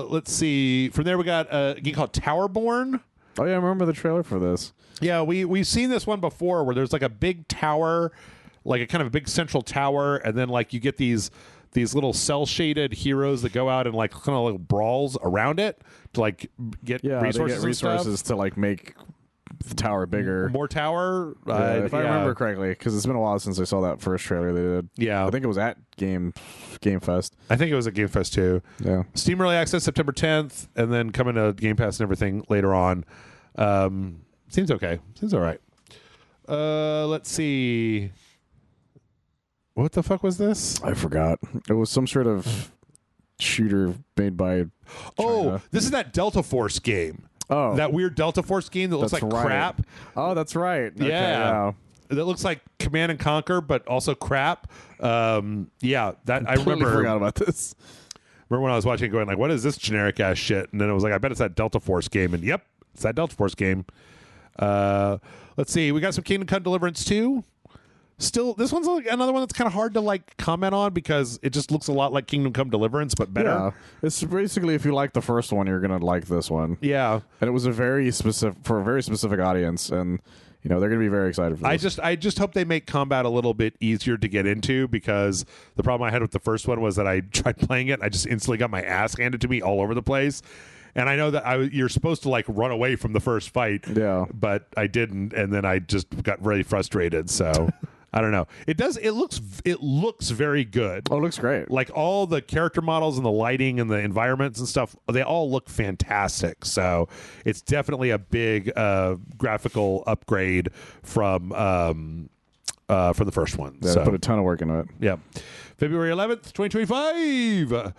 let's see. From there, we got a game called Towerborn. Oh yeah, I remember the trailer for this. Yeah, we've seen this one before, where there's like a big tower, like a kind of a big central tower, and then like you get these little cell shaded heroes that go out and like kind of little brawls around it to like get resources. They get resources to like make the tower bigger. More tower. If I remember correctly, because it's been a while since I saw that first trailer they did. Yeah, I think it was at Game Fest. I think it was at Game Fest too. Yeah. Steam Early Access September 10th, and then coming to Game Pass and everything later on. Seems okay. Seems all right. Let's see. What the fuck was this? I forgot. It was some sort of shooter made by China. This is that Delta Force game. Oh. That weird Delta Force game that looks That's like right. crap. Oh, that's right. Okay, Yeah. That looks like Command and Conquer, but also crap. Yeah, that I Totally remember. forgot about this. Remember when I was watching it going like, what is this generic ass shit? And then it was like, I bet it's that Delta Force game. And yep, it's that Delta Force game. Let's see. We got some Kingdom Come Deliverance 2. Still, this one's like another one that's kind of hard to like comment on because it just looks a lot like Kingdom Come Deliverance, but better. Yeah. It's basically if you like the first one, you're gonna like this one. Yeah. And it was a very specific audience, and you know they're gonna be very excited for this. I just hope they make combat a little bit easier to get into, because the problem I had with the first one was that I tried playing it, I just instantly got my ass handed to me all over the place. And I know that you're supposed to like run away from the first fight, but I didn't, and then I just got really frustrated. So I don't know. It looks very good. Oh, it looks great. Like all the character models and the lighting and the environments and stuff, they all look fantastic. So it's definitely a big graphical upgrade from the first one. Yeah, so put a ton of work into it. yeah, February 11th, 2025.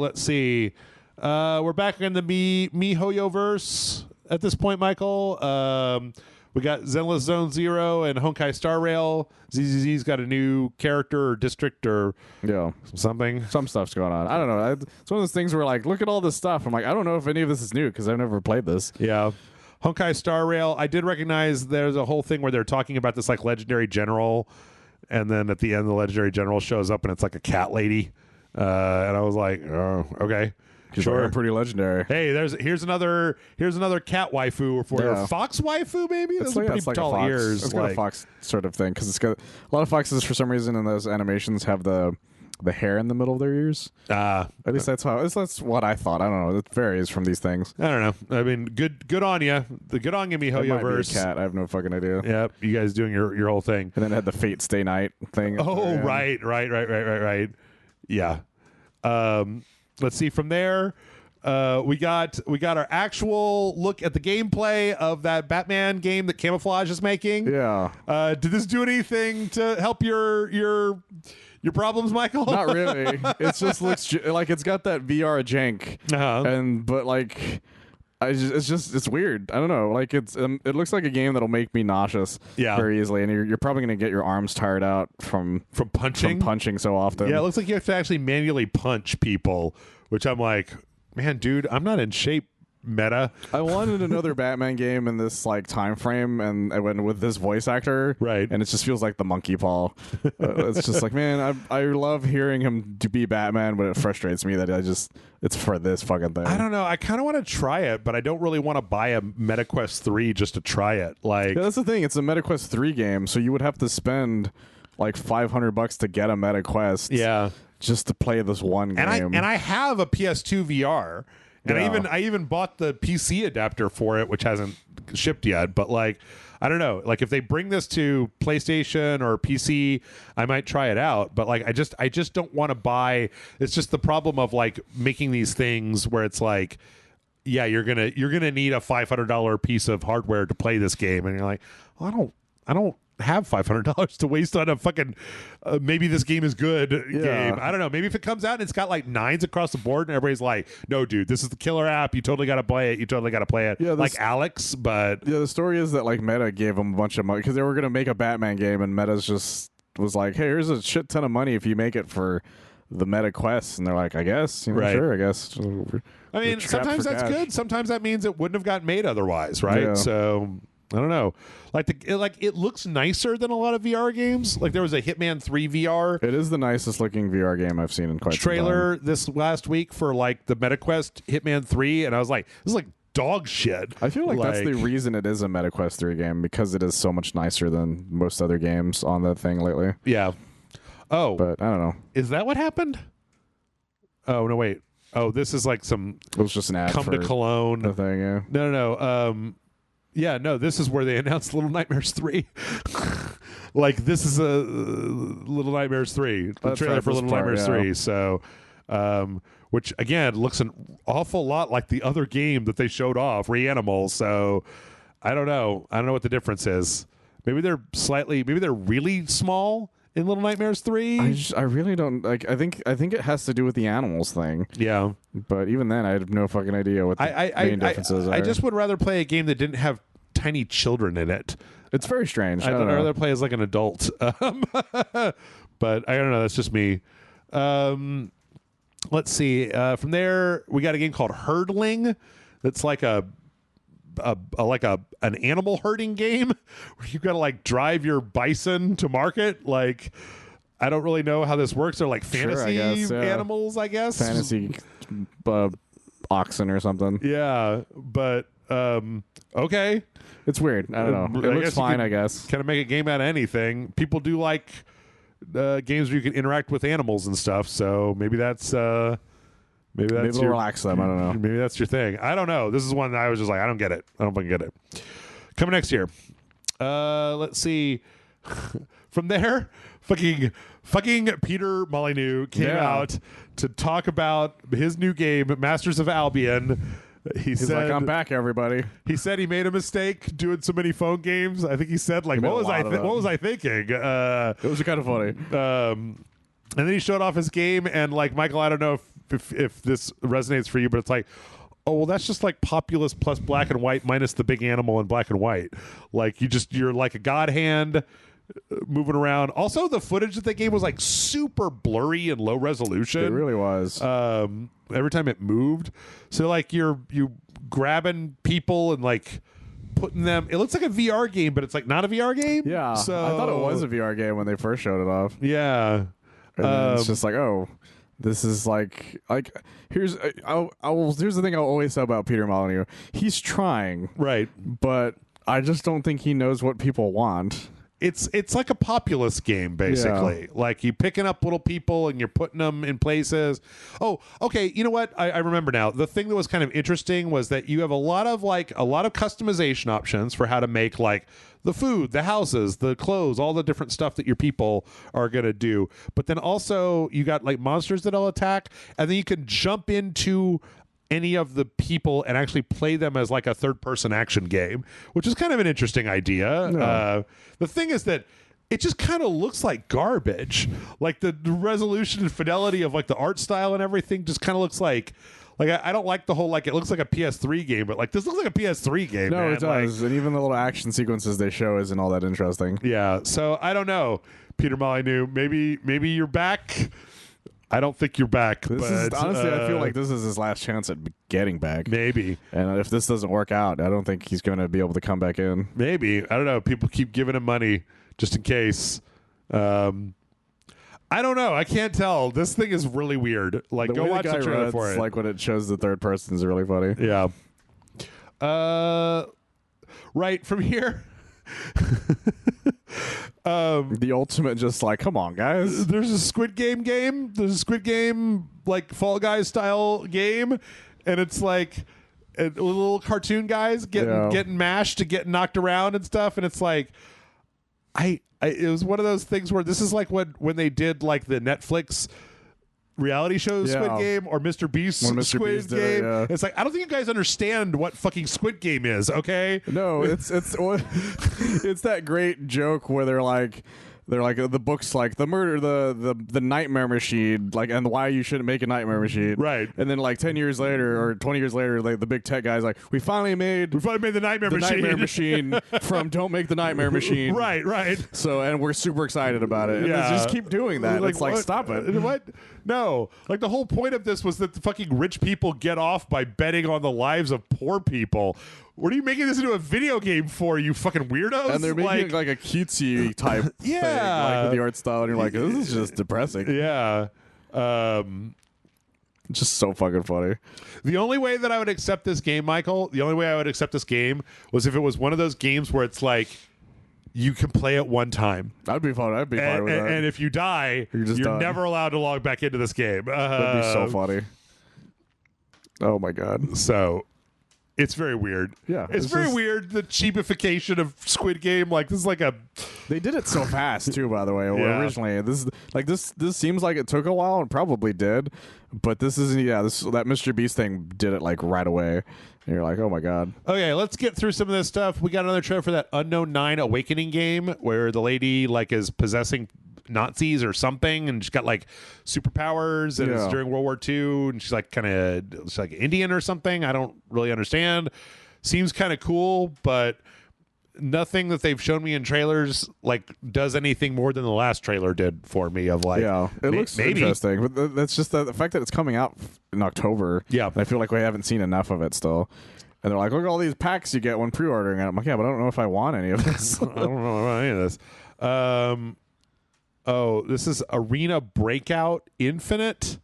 Let's see. We're back in the MiHoYo verse at this point, Michael. We got Zenless Zone Zero and Honkai Star Rail. ZZZ's got a new character or district or something. Some stuff's going on. I don't know. It's one of those things where like, look at all this stuff. I'm like, I don't know if any of this is new because I've never played this. Yeah. Honkai Star Rail. I did recognize there's a whole thing where they're talking about this like legendary general, and then at the end the legendary general shows up and it's like a cat lady. And I was like, oh, okay. Sure, like, pretty legendary. Hey, here's another cat waifu for a fox waifu, maybe. Those are pretty like tall ears. It's got a fox sort of thing because it's got a lot of foxes for some reason in those animations have the hair in the middle of their ears. At least that's what I thought. I don't know. It varies from these things. I don't know. I mean, good on you. The good on you, MiHoYo verse. Cat. I have no fucking idea. Yep, you guys doing your whole thing. And then it had the Fate Stay Night thing. Oh, right. Yeah. Let's see from there. We got our actual look at the gameplay of that Batman game that Camouflage is making. Yeah. Did this do anything to help your problems, Michael? Not really. It just looks like it's got that VR jank, but like, it's weird. I don't know. Like it looks like a game that'll make me nauseous very easily, and you're probably gonna get your arms tired out from punching so often. Yeah, it looks like you have to actually manually punch people, which I'm like, man, dude, I'm not in shape meta. I wanted another Batman game in this like time frame, and I went with this voice actor, Right. And it just feels like the monkey paw. It's just like, man, I love hearing him to be Batman, but it frustrates me that it's for this fucking thing. I don't know. I kind of want to try it, but I don't really want to buy a MetaQuest 3 just to try it. Like, yeah, that's the thing. It's a MetaQuest 3 game, so you would have to spend like $500 to get a MetaQuest. yeah. Just to play this one game. And I have a PS2 VR, and Yeah. I even bought the PC adapter for it, which hasn't shipped yet. But like, I don't know. Like, if they bring this to PlayStation or PC, I might try it out. But like, I just don't want to buy. It's just the problem of like making these things where it's like, yeah, you're gonna need a $500 piece of hardware to play this game, and you're like, well, I don't have $500 to waste on a fucking maybe this game is good game. I don't know. Maybe if it comes out and it's got like 9s across the board and everybody's like, no, dude, this is the killer app. You totally got to play it. You totally got to play it. Yeah, like Alex, but yeah, the story is that like Meta gave them a bunch of money because they were gonna make a Batman game, and Meta's just was like, hey, here's a shit ton of money if you make it for the Meta Quest, and they're like, I guess, Right. sure, I guess. I mean, sometimes that's good. Sometimes that means it wouldn't have gotten made otherwise, right? Yeah. So I don't know. It looks nicer than a lot of VR games. Like there was a Hitman 3 VR It is the nicest looking VR game I've seen in quite some trailer time. this last week for like the MetaQuest Hitman 3, and I was like, this is like dog shit. I feel like that's the reason it is a MetaQuest 3 game, because it is so much nicer than most other games on that thing lately. Yeah. Oh, But I don't know. is that what happened? Oh no, wait. Oh, this is like some It was just an ad come for to Cologne. the thing, yeah. No. Yeah, no, this is where they announced Little Nightmares 3. Like, this is a Little Nightmares 3. The That's trailer right, for this Little part, Nightmares yeah. 3. So, which, again, looks an awful lot like the other game that they showed off, Reanimal. So, I don't know. I don't know what the difference is. Maybe they're really small in Little Nightmares 3. I really don't like. I think it has to do with the animals thing. Yeah. But even then, I have no fucking idea what the main differences are. I just would rather play a game that didn't have tiny children in it. It's very strange. I I'd don't know. rather play as like an adult. But I don't know. That's just me. Let's see. From there, we got a game called Herdling. That's like an animal herding game where you've got to like drive your bison to market. Like, I don't really know how this works. They're like fantasy Sure, I guess, yeah. animals, I guess. Fantasy oxen or something. Yeah, but okay. It's weird. I don't know. I It looks guess you fine, could I guess. Kind of make a game out of anything. People do like games where you can interact with animals and stuff. So maybe that's Maybe it'll relax them. I don't know. maybe that's your thing. I don't know. This is one that I was just like, I don't get it. I don't fucking get it. Coming next year. Let's see. From there, fucking Peter Molyneux came out to talk about his new game, Masters of Albion. He's said, like, I'm back, everybody. He said he made a mistake doing so many phone games. I think he said, like, what was I thinking? It was kind of funny. And then he showed off his game, and like, Michael, I don't know if this resonates for you, but it's like, oh, well, that's just like Populous plus black and white minus the big animal in black and white. Like, you're like a god hand moving around. Also, the footage that they gave was like super blurry and low resolution. It really was. Every time it moved. So like you grabbing people and like putting them. It looks like a VR game, but it's like not a VR game. Yeah. So I thought it was a VR game when they first showed it off. Yeah. And then it's just like, oh, this is like here's the thing I'll always say about Peter Molyneux. He's trying, Right. but I just don't think he knows what people want. It's like a populist game, basically. Yeah. Like you picking up little people and you're putting them in places. Oh, okay. You know what? I remember now. The thing that was kind of interesting was that you have a lot of customization options for how to make like the food, the houses, the clothes, all the different stuff that your people are going to do. But then also you got like monsters that'll attack, and then you can jump into any of the people and actually play them as like a third-person action game, which is kind of an interesting idea. No. The thing is that it just kind of looks like garbage. Like the resolution and fidelity of like the art style and everything just kind of looks like I don't like the whole like it looks like a PS3 game, but like this looks like a PS3 game. No, man. it does. And even the little action sequences they show isn't all that interesting. Yeah. So I don't know, Peter Molyneux. Maybe you're back. I don't think you're back. This but, is honestly, I feel like this is his last chance at getting back. Maybe. And if this doesn't work out, I don't think he's going to be able to come back in. Maybe. I don't know. People keep giving him money just in case. I don't know. I can't tell. This thing is really weird. Like, go watch the trailer for it. Like when it shows the third person is really funny. Yeah. Right from here. The ultimate, just like, come on, guys. There's a Squid Game game. There's a Squid Game like Fall Guys style game, and it's like little cartoon guys getting mashed to get knocked around and stuff, and it's like, it was one of those things where this is like when they did like the Netflix reality shows Squid Game or Mr. Beast's Squid Game. It's like, I don't think you guys understand what fucking Squid Game is, okay? No, it's it's that great joke where they're like the book's like the murder, the nightmare machine, like, and why you shouldn't make a nightmare machine, right? And then like 10 years later or 20 years later, like the big tech guy's like, we finally made the nightmare machine from Don't Make the Nightmare Machine, right. So, and we're super excited about it. Yeah, and just keep doing that. Like, it's like, stop it. What? No, like the whole point of this was that the fucking rich people get off by betting on the lives of poor people. What are you making this into a video game for, you fucking weirdos? And they're making it like a cutesy type thing, like with the art style, and you're like, this is just depressing. Yeah. Just so fucking funny. The only way that I would accept this game, Michael, was if it was one of those games where it's like, you can play it one time. I'd be fine. I'd be fine with that. And if you die, you're never allowed to log back into this game. That'd be so funny. Oh my god. So it's very weird. Yeah. It's very weird, the cheapification of Squid Game. Like, this is like They did it so fast too, by the way. Yeah. Originally. This seems like it took a while, and probably did. But that Mr. Beast thing did it like right away. And you're like, oh my god. Okay, let's get through some of this stuff. We got another trailer for that Unknown 9 Awakening game where the lady like is possessing Nazis or something, and she's got like superpowers, and it's during World War II, and she's like like Indian or something. I don't really understand. Seems kind of cool, but nothing that they've shown me in trailers like does anything more than the last trailer did for me. Of like, it looks maybe interesting, but that's just the fact that it's coming out in October. Yeah, I feel like we haven't seen enough of it still. And they're like, look at all these packs you get when pre-ordering it. I'm like, yeah, but I don't know if I want any of this. I don't know about any of this. Oh, this is Arena Breakout Infinite,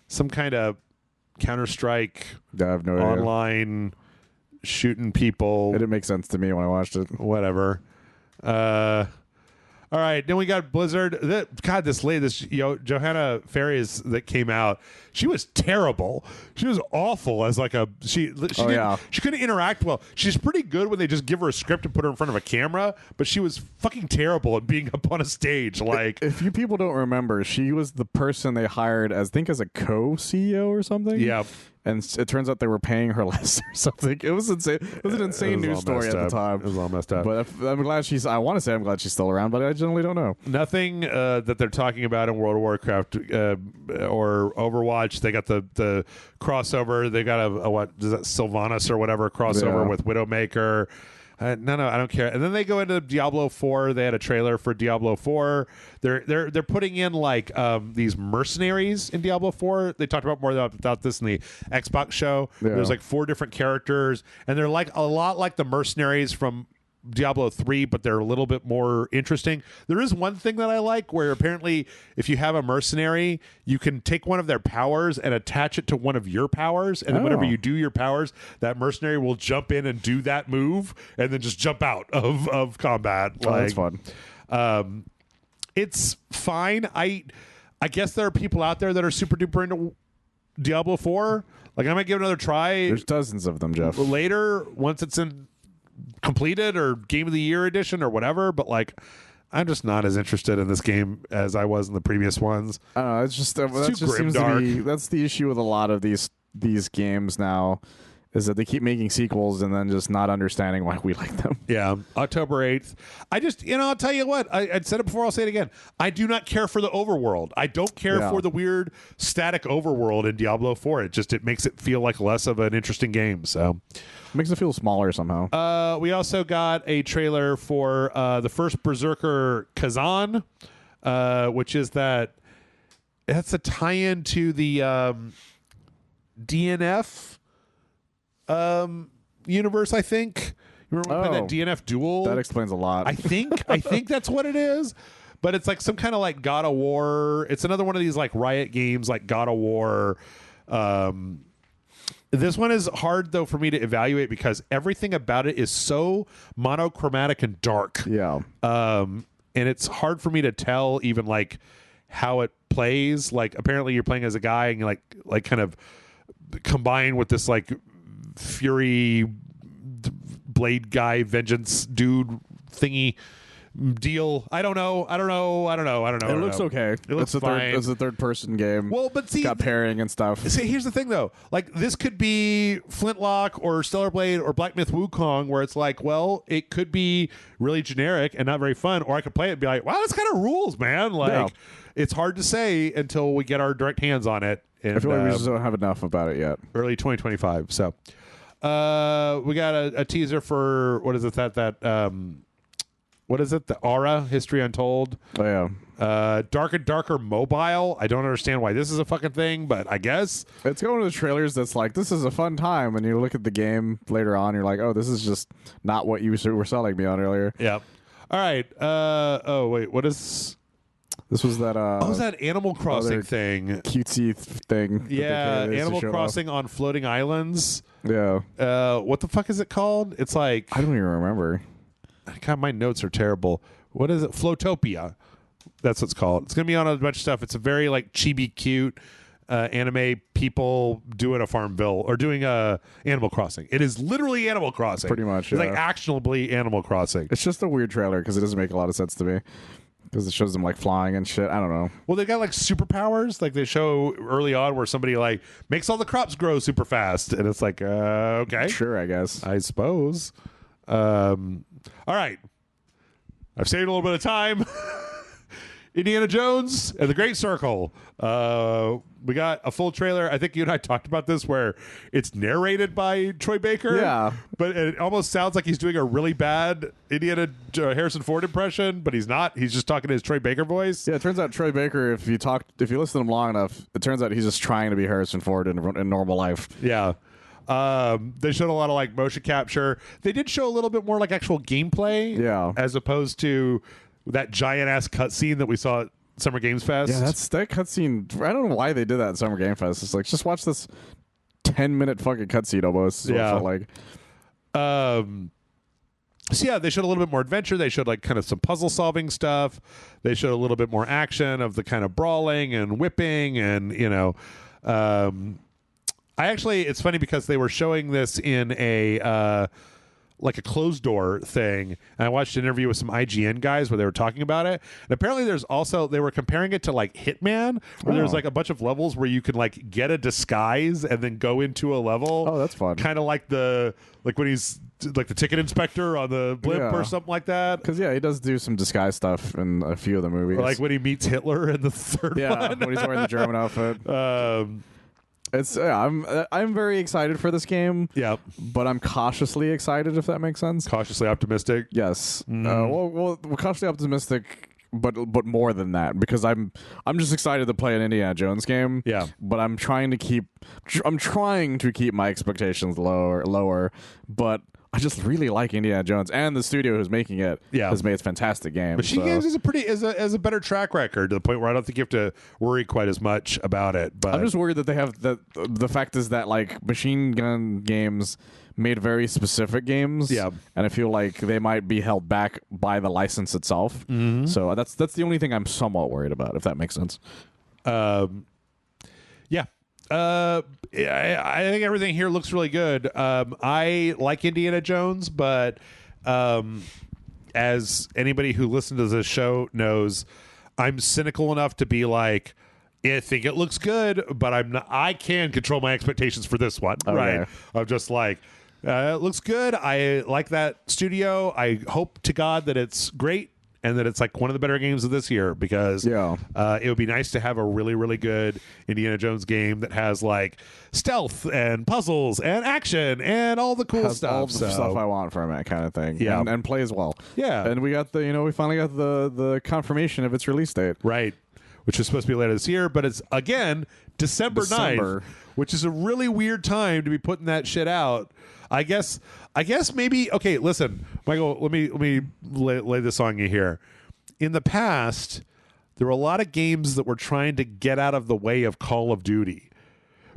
some kind of Counter-Strike I have no idea. online shooting people. It didn't make sense to me when I watched it. Whatever. All right, then we got Blizzard. This Johanna Faries that came out, she was terrible. She was awful as like she couldn't interact well. She's pretty good when they just give her a script and put her in front of a camera, but she was fucking terrible at being up on a stage. Like, if you people don't remember, she was the person they hired as a co-CEO or something. Yeah. And it turns out they were paying her less or something. It was insane. It was an insane news story at the time. It was all messed up. But I'm glad I want to say I'm glad she's still around, but I generally don't know. Nothing that they're talking about in World of Warcraft or Overwatch. They got the crossover. They got a what is that, Sylvanas or whatever crossover with Widowmaker. No, I don't care. And then they go into Diablo 4. They had a trailer for Diablo 4. They're putting in like these mercenaries in Diablo 4. They talked about more about this in the Xbox show. Yeah. There's like 4 different characters, and they're like a lot like the mercenaries from Diablo 3, but they're a little bit more interesting. There is one thing that I like where apparently if you have a mercenary, you can take one of their powers and attach it to one of your powers, and then whenever you do your powers, that mercenary will jump in and do that move and then just jump out of combat. Oh, that's fun. It's fine. I guess there are people out there that are super duper into Diablo 4. Like, I might give it another try. There's dozens of them, Jeff. Later, once it's in completed or Game of the Year edition or whatever, but like, I'm just not as interested in this game as I was in the previous ones. I don't know. It's just that too just seems grimdark. to be that's the issue with a lot of these games now, is that they keep making sequels and then just not understanding why we like them. Yeah, October 8th. I just, I'll tell you what, I'd said it before, I'll say it again. I do not care for the overworld. I don't care for the weird static overworld in Diablo 4. It makes it feel like less of an interesting game. So it makes it feel smaller somehow. We also got a trailer for the first Berserker Kazan, which is that That's a tie-in to the DNF universe, I think. You remember when we played that DNF Duel? That explains a lot. I think that's what it is. But it's like some kind of like God of War. It's another one of these like Riot games like God of War. This one is hard though for me to evaluate because everything about it is so monochromatic and dark. Yeah. And it's hard for me to tell even like how it plays. Like apparently you're playing as a guy and you're like kind of combined with this like fury blade guy vengeance dude thingy deal. I don't know. It looks okay. It looks fine. It's a third-person game. Well, but see, got pairing and stuff. See, here's the thing, though. Like, this could be Flintlock or Stellar Blade or Black Myth Wukong, where it's like, well, it could be really generic and not very fun, or I could play it and be like, wow, this kind of rules, man. Like, it's hard to say until we get our direct hands on it. And, I feel like we just don't have enough about it yet. Early 2025. So, we got a teaser for what is it what is it? The Aura History Untold. Oh yeah. Dark and Darker Mobile. I don't understand why this is a fucking thing, but I guess it's one of the trailers that's like, this is a fun time, and you look at the game later on, you're like, oh, this is just not what you were selling me on earlier. Yeah. All right. Oh wait, what is? This was that. Was that Animal Crossing thing? Cutesy thing. Yeah, Animal Crossing on floating islands. Yeah. What the fuck is it called? It's like I don't even remember. God, my notes are terrible. What is it? Floatopia. That's what it's called. It's gonna be on a bunch of stuff. It's a very like chibi cute anime people doing a Farmville or doing a Animal Crossing. It is literally Animal Crossing. Pretty much. It's like actionably Animal Crossing. It's just a weird trailer because it doesn't make a lot of sense to me. Because it shows them like flying and shit. I don't know. Well, they got like superpowers. Like they show early on where somebody like makes all the crops grow super fast, and it's like, okay, sure, I guess, I suppose. All right, I've saved a little bit of time. Indiana Jones and the Great Circle. We got a full trailer. I think you and I talked about this where it's narrated by Troy Baker. Yeah. But it almost sounds like he's doing a really bad Indiana Harrison Ford impression, but he's not. He's just talking to his Troy Baker voice. Yeah, it turns out Troy Baker, if you listen to him long enough, it turns out he's just trying to be Harrison Ford in normal life. Yeah. They showed a lot of like motion capture. They did show a little bit more like actual gameplay. Yeah. As opposed to that giant ass cutscene that we saw at Summer Games Fest. Yeah, that cutscene. I don't know why they did that at Summer Game Fest. It's like, just watch this 10-minute fucking cutscene almost. So yeah. It felt like. So yeah, they showed a little bit more adventure. They showed like kind of some puzzle solving stuff. They showed a little bit more action of the kind of brawling and whipping and it's funny because they were showing this in a like a closed door thing, and I watched an interview with some IGN guys where they were talking about it, and apparently they were comparing it to like Hitman, where there's like a bunch of levels where you can like get a disguise and then go into a level. Oh, that's fun. Kind of like when he's like the ticket inspector on the blimp or something like that. Because he does do some disguise stuff in a few of the movies. Or like when he meets Hitler in the third one. Yeah, when he's wearing the German outfit. I'm very excited for this game. Yeah, but I'm cautiously excited, if that makes sense. Cautiously optimistic. Yes. Well, cautiously optimistic, but more than that, because I'm just excited to play an Indiana Jones game. Yeah. But I'm trying to keep my expectations lower. But I just really like Indiana Jones, and the studio who's making it has made fantastic games. Machine Games is a better track record to the point where I don't think you have to worry quite as much about it. But I'm just worried that they have the fact is that like Machine Gun Games made very specific games, and I feel like they might be held back by the license itself. Mm-hmm. So that's the only thing I'm somewhat worried about, if that makes sense. Yeah. I think everything here looks really good. I like Indiana Jones, but as anybody who listens to this show knows, I'm cynical enough to be like, I think it looks good, but I can control my expectations for this one. Okay. Right? I'm just like, it looks good. I like that studio. I hope to God that it's great and that it's like one of the better games of this year, because it would be nice to have a really, really good Indiana Jones game that has like stealth and puzzles and action and all the cool stuff. All the stuff I want from it, kind of thing. Yeah. And plays well. Yeah. And we got we finally got the confirmation of its release date. Right. which is supposed to be later this year, but it's again December 9th, which is a really weird time to be putting that shit out. I guess maybe okay. Listen, Michael, let me lay this on you here. In the past, there were a lot of games that were trying to get out of the way of Call of Duty,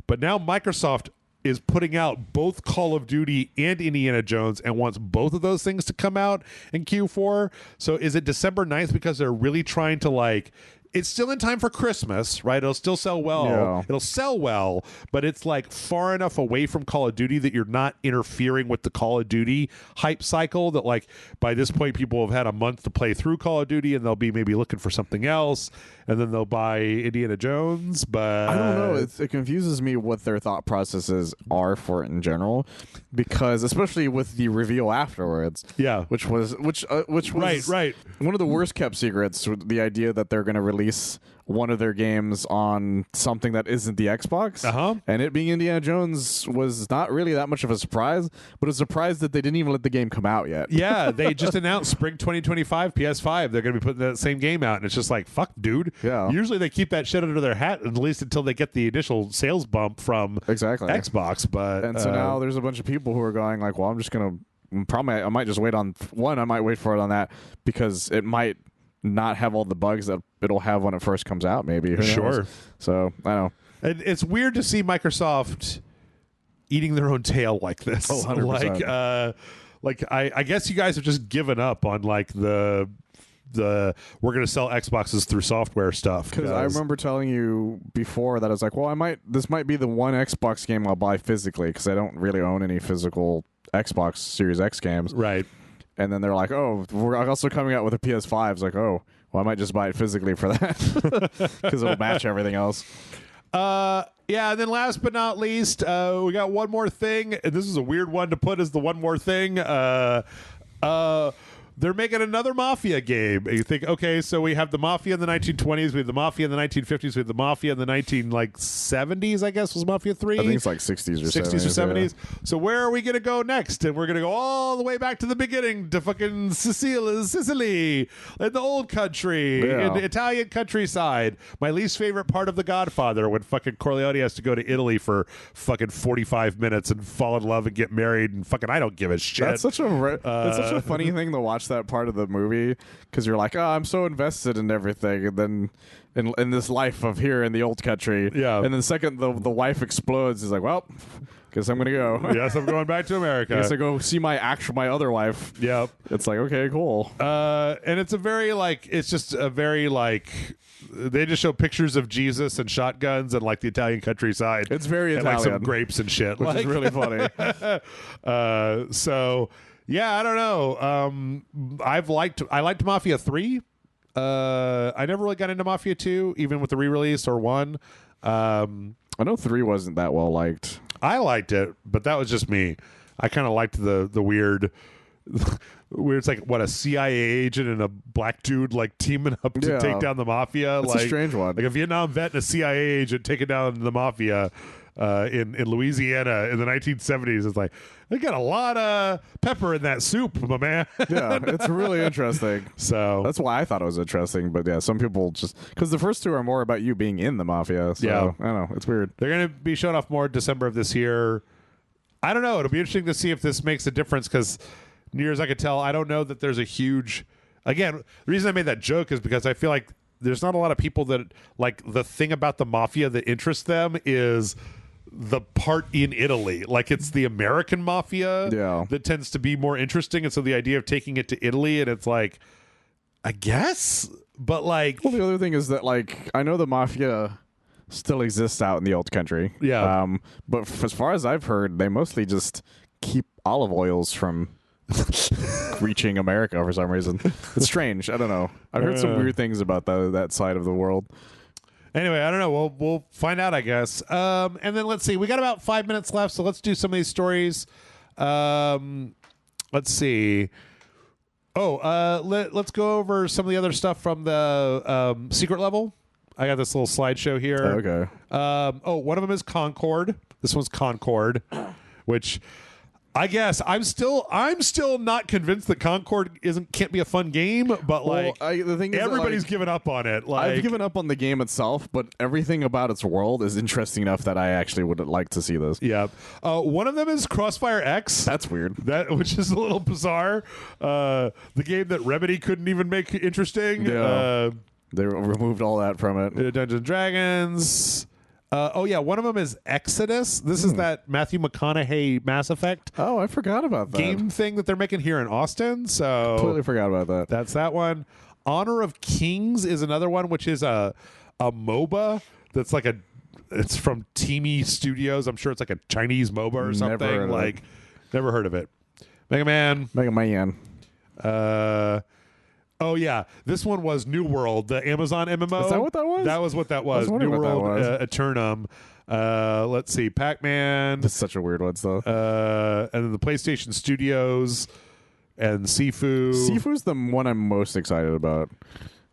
but now Microsoft is putting out both Call of Duty and Indiana Jones and wants both of those things to come out in Q4. So is it December 9th because they're really trying to like, it's still in time for Christmas, right? It'll still sell well. Yeah. It'll sell well, but it's like far enough away from Call of Duty that you're not interfering with the Call of Duty hype cycle that like by this point people have had a month to play through Call of Duty and they'll be maybe looking for something else and then they'll buy Indiana Jones. But I don't know. It confuses me what their thought processes are for it in general, because especially with the reveal afterwards, yeah, which was right. one of the worst kept secrets. The idea that they're going to release one of their games on something that isn't the Xbox, and it being Indiana Jones was not really that much of a surprise, but a surprise that they didn't even let the game come out yet. Yeah, they just announced spring 2025 PS5. They're going to be putting that same game out, and it's just like, fuck, dude. Yeah. Usually they keep that shit under their hat at least until they get the initial sales bump from Xbox. But and so now there's a bunch of people who are going like, well, I'm just going to probably I might just wait on one. I might wait for it on that because it might not have all the bugs that it'll have when it first comes out, maybe. Who knows? Sure. So, I don't know. It's weird to see Microsoft eating their own tail like this. Oh, 100%. I guess you guys have just given up on like the we're going to sell Xboxes through software stuff. Because I remember telling you before that I was like, well, this might be the one Xbox game I'll buy physically because I don't really own any physical Xbox Series X games. Right. And then they're like, oh, we're also coming out with a PS5. It's like, oh, well, I might just buy it physically for that because it'll match everything else. Yeah, and then last but not least, we got one more thing. And this is a weird one to put as the one more thing. They're making another Mafia game. And you think, okay, so we have the Mafia in the 1920s, we have the Mafia in the 1950s, we have the Mafia in the 70s, I guess, was Mafia 3? I think it's like 60s or 70s. Yeah. So where are we going to go next? And we're going to go all the way back to the beginning to fucking Sicily, in the old country, in the Italian countryside. My least favorite part of The Godfather, when fucking Corleone has to go to Italy for fucking 45 minutes and fall in love and get married and fucking I don't give a shit. That's such a funny thing to watch that part of the movie because you're like, oh, I'm so invested in everything, and then in this life of here in the old country, and then the second the wife explodes, is like, well, guess I'm gonna go. Yes, I'm going back to America. I guess I go see my other wife. Yep. It's like, okay, cool. And it's just a very they just show pictures of Jesus and shotguns and like the Italian countryside. It's very Italian, and like some grapes and shit, which is really funny. So. Yeah, I don't know. I liked Mafia 3. I never really got into Mafia 2, even with the re-release or 1. I know 3 wasn't that well liked. I liked it, but that was just me. I kind of liked the weird where it's like what a CIA agent and a black dude like teaming up to take down the mafia. It's like a strange one. Like a Vietnam vet and a CIA agent taking down the mafia in Louisiana in the 1970s. It's like they got a lot of pepper in that soup, my man. Yeah, it's really interesting. So that's why I thought it was interesting. But yeah, some people just because the first two are more about you being in the mafia. So, yeah, I don't know. It's weird. They're going to be showing off more December of this year. I don't know. It'll be interesting to see if this makes a difference because near as I could tell, I don't know that there's a huge. Again, the reason I made that joke is because I feel like there's not a lot of people that like the thing about the mafia that interests them is the part in Italy. Like it's the American mafia that tends to be more interesting. And so the idea of taking it to Italy and it's like, I guess, but like. Well, the other thing is that like, I know the mafia still exists out in the old country. Yeah. But as far as I've heard, they mostly just keep olive oils from reaching America for some reason. It's strange. I don't know. I've heard some weird things about that side of the world. Anyway, I don't know. We'll find out, I guess. And then let's see. We got about 5 minutes left, so let's do some of these stories. Let's see. Let's go over some of the other stuff from the secret level. I got this little slideshow here. Okay. One of them is Concord. This one's Concord, which I guess I'm still not convinced that Concord can't be a fun game, but like the thing is everybody's that, given up on it. Like I've given up on the game itself, but everything about its world is interesting enough that I actually would like to see this. Yeah, one of them is Crossfire X. That's weird. Which is a little bizarre. The game that Remedy couldn't even make interesting. Yeah. They removed all that from it. Dungeons and Dragons. One of them is Exodus. This is that Matthew McConaughey Mass Effect Oh, I forgot about that. game thing that they're making here in Austin. So Completely forgot about that. that's that one. Honor of Kings is another one, which is a MOBA that's like it's from Teamy Studios. I'm sure it's like a Chinese MOBA or something. Never heard of it. Mega Man. Oh yeah, this one was New World, the Amazon MMO. Is that what that was? That was what that was. I was New wondering what World that was. Eternum. Let's see, Pac-Man. That's such a weird one, though. And then the PlayStation Studios and Sifu. Sifu's the one I'm most excited about.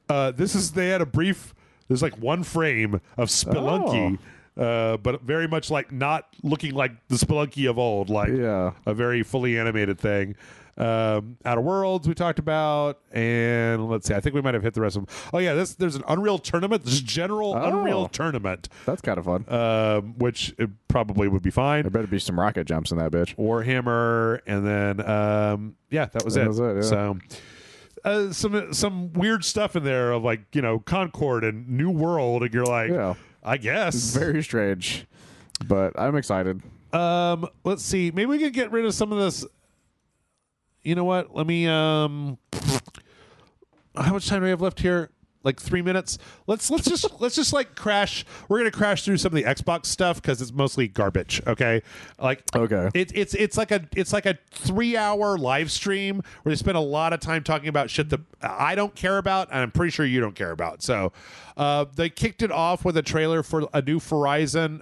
They had a brief. There's like one frame of Spelunky. But very much like not looking like the Spelunky of old, like a very fully animated thing. Outer Worlds we talked about, and let's see, I think we might have hit the rest of them. Oh yeah, there's an Unreal Tournament, this general Unreal Tournament. That's kind of fun. Which it probably would be fine. There better be some rocket jumps in that bitch. Warhammer, and then that was it. So some weird stuff in there of like, Concord and New World, and you're like, I guess. Very strange, but I'm excited. Let's see. Maybe we can get rid of some of this. You know what? Let me. How much time do we have left here? Like 3 minutes. Let's just like crash. We're gonna crash through some of the Xbox stuff because it's mostly garbage. Okay. It's like a 3-hour live stream where they spend a lot of time talking about shit that I don't care about, and I'm pretty sure you don't care about. So they kicked it off with a trailer for a new Forza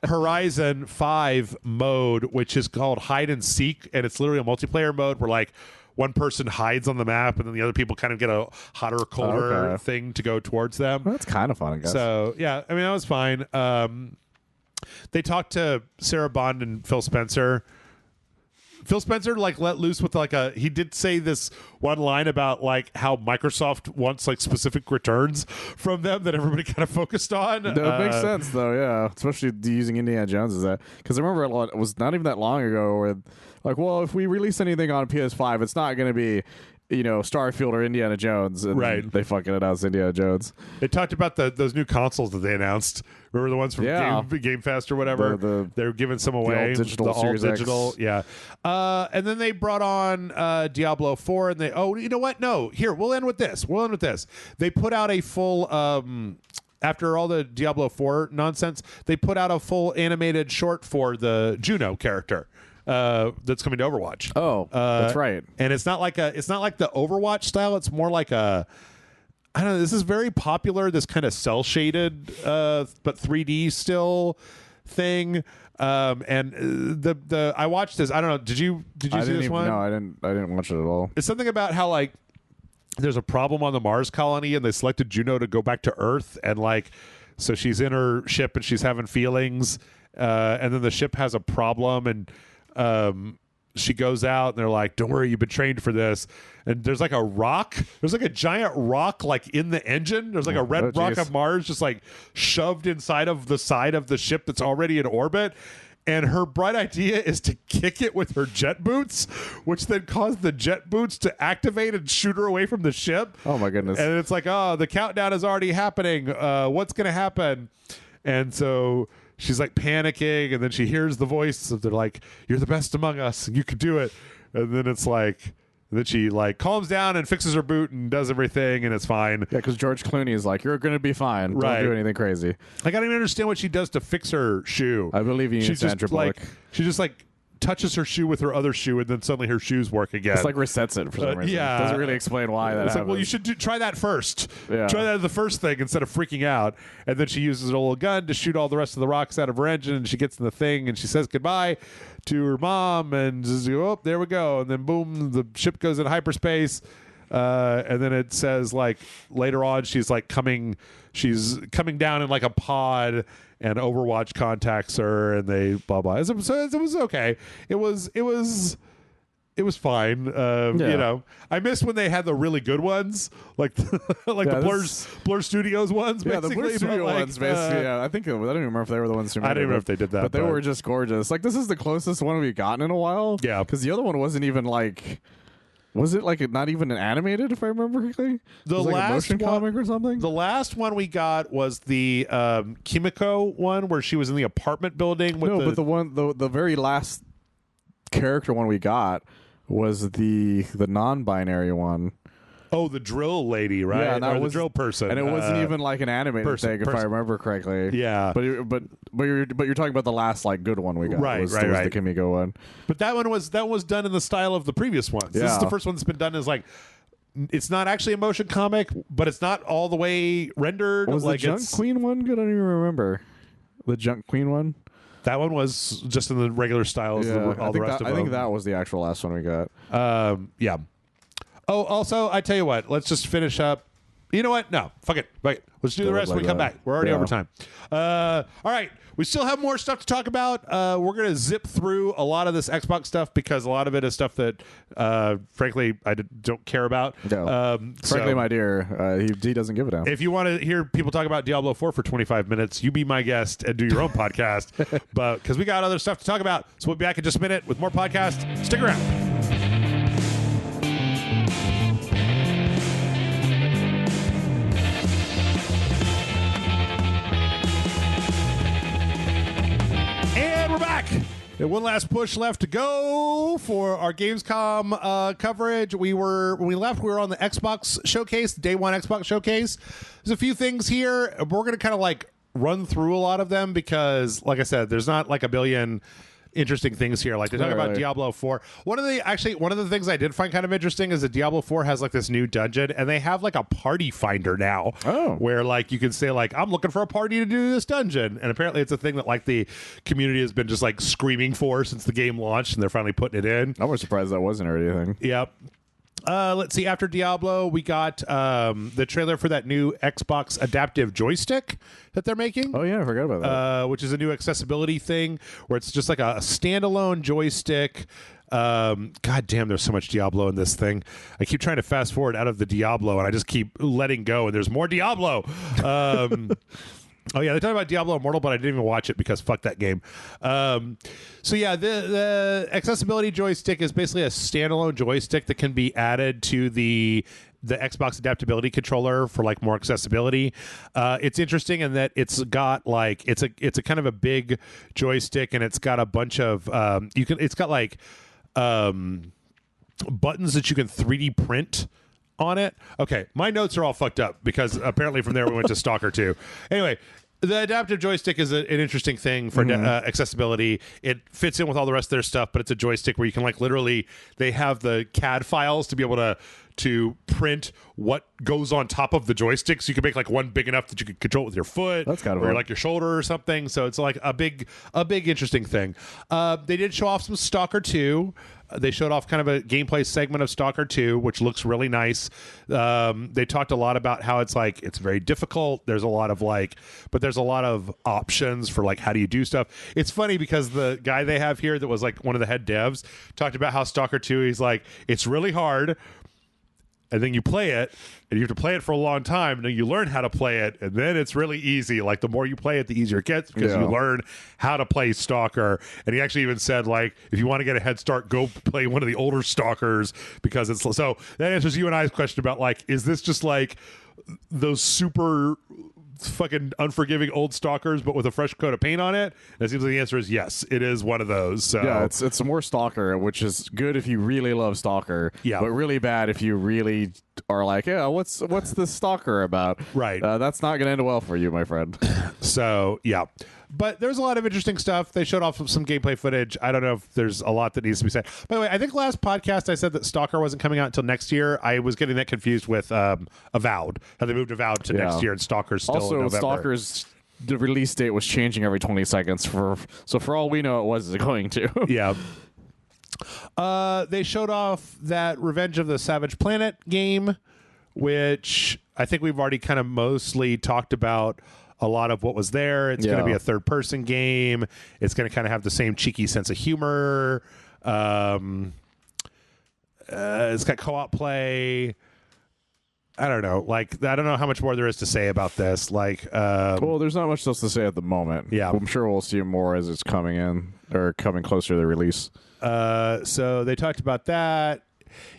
Horizon 5 mode, which is called Hide and Seek, and it's literally a multiplayer mode where like one person hides on the map and then the other people kind of get a hotter or colder thing to go towards them. Well, that's kind of fun, I guess. So, yeah, I mean, that was fine. They talked to Sarah Bond and Phil Spencer. Phil Spencer like let loose with he did say this one line about like how Microsoft wants like specific returns from them that everybody kind of focused on. That makes sense though, yeah. Especially using Indiana Jones as that, because I remember it was not even that long ago where like, well, if we release anything on PS5, it's not going to be, Starfield or Indiana Jones. And right. They fucking announced Indiana Jones. They talked about those new consoles that they announced. Remember the ones from Game Fest or whatever? They're giving some away. The all digital. Yeah. And then they brought on Diablo 4, and you know what? No, here, we'll end with this. They put out a full... after all the Diablo 4 nonsense, they put out a full animated short for the Juno character. That's coming to Overwatch. That's right. And it's not like the Overwatch style. It's more like I don't know. This is very popular. This kind of cell shaded, but 3D still thing. And I watched this. I don't know. Did you see this one? No, I didn't watch it at all. It's something about how like there's a problem on the Mars colony, and they selected Juno to go back to Earth, and like so she's in her ship and she's having feelings, and then the ship has a problem and. She goes out and they're like, don't worry, you've been trained for this. And there's like a rock. There's like a giant rock like in the engine. There's like a red rock of Mars just like shoved inside of the side of the ship that's already in orbit. And her bright idea is to kick it with her jet boots, which then caused the jet boots to activate and shoot her away from the ship. Oh my goodness. And it's like, the countdown is already happening. What's going to happen? And so... she's like panicking, and then she hears the voice of they're like, you're the best among us, and you can do it. And then it's like, then she like calms down and fixes her boot and does everything, and it's fine. Yeah, because George Clooney is like, you're going to be fine. Right. Don't do anything crazy. Like, I don't even understand what she does to fix her shoe. I believe you need Sandra Bullock. She just like touches her shoe with her other shoe, and then suddenly her shoes work again. It's like resets it for some reason. Yeah. Doesn't really explain why that It's happens. like, well, you should try that first. Yeah. Try that as the first thing instead of freaking out. And then she uses a little gun to shoot all the rest of the rocks out of her engine, and she gets in the thing, and she says goodbye to her mom, and just, there we go. And then boom, the ship goes into hyperspace. And then it says like later on she's coming down in like a pod, and Overwatch contacts her, and they blah blah. So it was okay. It was fine. You know, I missed when they had the really good ones, like the Blur Studios ones. Yeah, basically, the Blur Studio ones, basically. Yeah, I think I don't even remember if they were the ones who made I don't even know if they did that, but they were just gorgeous. Like, this is the closest one we've gotten in a while. Yeah, because the other one wasn't even like. Was it like not even an animated, if I remember correctly? The it was like a motion comic or something? The last one we got was the Kimiko one, where she was in the apartment building. With but the very last character one we got was the non-binary one. Oh, the drill lady, right? Yeah, or the drill person, and it wasn't even like an animated thing, if I remember correctly. Yeah, but you're talking about the last like good one we got, right? Was the Kimiko one. But that one was done in the style of the previous ones. Yeah. This is the first one that's been done as like. It's not actually a motion comic, but it's not all the way rendered. Was like the Junk Queen one good? I don't even remember. The Junk Queen one. That one was just in the regular style as all the rest of them. I think that was the actual last one we got. Yeah. Oh, also, I tell you what. Let's just finish up. You know what? No, fuck it. Let's do the rest when we come back. We're already over time. All right. We still have more stuff to talk about. We're going to zip through a lot of this Xbox stuff because a lot of it is stuff that, frankly, I don't care about. No. Frankly, my dear, he doesn't give a damn. If you want to hear people talk about Diablo 4 for 25 minutes, you be my guest and do your own podcast. But because we got other stuff to talk about. So we'll be back in just a minute with more podcast. Stick around. And we're back. And one last push left to go for our Gamescom coverage. When we left, we were on the Xbox showcase, day one Xbox showcase. There's a few things here. We're going to kind of like run through a lot of them because, like I said, there's not like a billion interesting things here. Like they talk about Diablo 4. One of the things I did find kind of interesting is that Diablo 4 has like this new dungeon, and they have like a party finder now. Oh, where like you can say like, I'm looking for a party to do this dungeon, and apparently it's a thing that like the community has been just like screaming for since the game launched, and they're finally putting it in. I was surprised that wasn't already a thing. Yep. Let's see. After Diablo, we got the trailer for that new Xbox adaptive joystick that they're making. Oh yeah, I forgot about that. Which is a new accessibility thing where it's just like a standalone joystick. God damn, there's so much Diablo in this thing. I keep trying to fast forward out of the Diablo, and I just keep letting go, and there's more Diablo. Oh yeah, they talk about Diablo Immortal, but I didn't even watch it because fuck that game. So yeah, the accessibility joystick is basically a standalone joystick that can be added to the Xbox adaptability controller for like more accessibility. It's interesting in that it's got like it's a kind of a big joystick, and it's got a bunch of it's got like buttons that you can 3D print on it. Okay, my notes are all fucked up because apparently from there we went to Stalker 2. Anyway, the adaptive joystick is an interesting thing for accessibility. It fits in with all the rest of their stuff, but it's a joystick where you can like literally, they have the CAD files to be able to print what goes on top of the joystick, so you can make like one big enough that you can control it with your foot. That's kind of or like your shoulder or something. So it's like a big interesting thing. They did show off some Stalker 2. They showed off kind of a gameplay segment of Stalker 2, which looks really nice. They talked a lot about how it's like it's very difficult. There's a lot of but there's a lot of options for like how do you do stuff. It's funny because the guy they have here that was like one of the head devs talked about how Stalker 2, he's like, it's really hard. And then you play it, and you have to play it for a long time, and then you learn how to play it, and then it's really easy. Like, the more you play it, the easier it gets, because you learn how to play Stalker. And he actually even said, like, if you want to get a head start, go play one of the older Stalkers, because it's... So, that answers you and I's question about, like, is this just, like, those super fucking unforgiving old Stalkers but with a fresh coat of paint on it? And it seems like the answer is yes, it is one of those. So yeah, it's more Stalker, which is good if you really love Stalker, but really bad if you really are like, yeah, what's this Stalker about? Right. That's not gonna end well for you, my friend. So yeah, but there's a lot of interesting stuff. They showed off some gameplay footage. I don't know if there's a lot that needs to be said. By the way, I think last podcast I said that Stalker wasn't coming out until next year. I was getting that confused with Avowed. How they moved Avowed to next year, and Stalker's still also in November. Stalker's the release date was changing every 20 seconds so for all we know it was going to. Yeah. They showed off that Revenge of the Savage Planet game, which I think we've already kind of mostly talked about a lot of what was there. It's going to be a third-person game. It's going to kind of have the same cheeky sense of humor. It's got co-op play. I don't know. Like, I don't know how much more there is to say about this. Like, well, there's not much else to say at the moment. Yeah. I'm sure we'll see more as it's coming in or coming closer to the release. So they talked about that.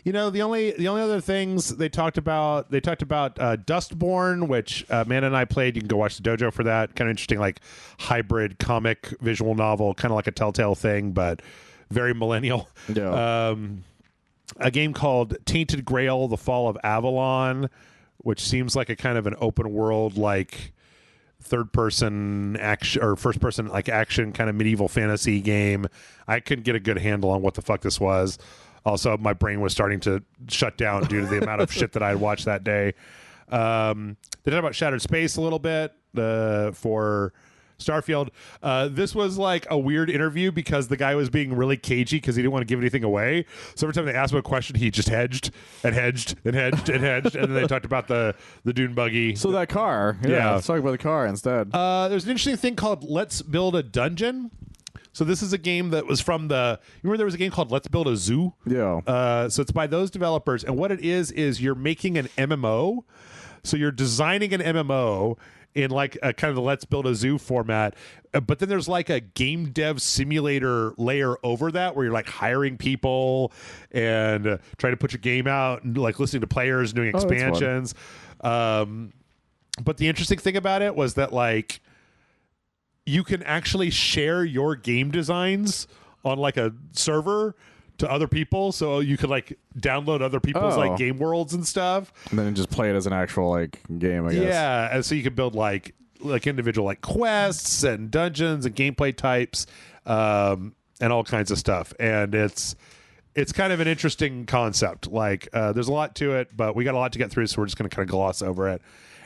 You know, the only other things they talked about Dustborn, which Amanda and I played. You can go watch the dojo for that. Kind of interesting, like hybrid comic visual novel, kind of like a Telltale thing, but very millennial. Yeah. A game called Tainted Grail: The Fall of Avalon, which seems like a kind of an open world, like third person action or first person like action kind of medieval fantasy game. I couldn't get a good handle on what the fuck this was. Also, my brain was starting to shut down due to the amount of shit that I had watched that day. They talked about Shattered Space a little bit for Starfield. This was like a weird interview because the guy was being really cagey because he didn't want to give anything away. So every time they asked him a question, he just hedged and hedged and hedged and hedged. And then they talked about the dune buggy. So that car. Yeah. Let's talk about the car instead. There's an interesting thing called Let's Build a Dungeon. So this is a game that was from you remember there was a game called Let's Build a Zoo? Yeah. So it's by those developers. And what it is you're making an MMO. So you're designing an MMO in like a kind of the Let's Build a Zoo format. But then there's like a game dev simulator layer over that where you're like hiring people and trying to put your game out and like listening to players and doing expansions. But the interesting thing about it was that like you can actually share your game designs on like a server to other people, so you could like download other people's like game worlds and stuff, and then just play it as an actual like game, I guess. Yeah, and so you could build like individual like quests and dungeons and gameplay types, and all kinds of stuff. And it's kind of an interesting concept. Like there's a lot to it, but we got a lot to get through, so we're just going to kind of gloss over it.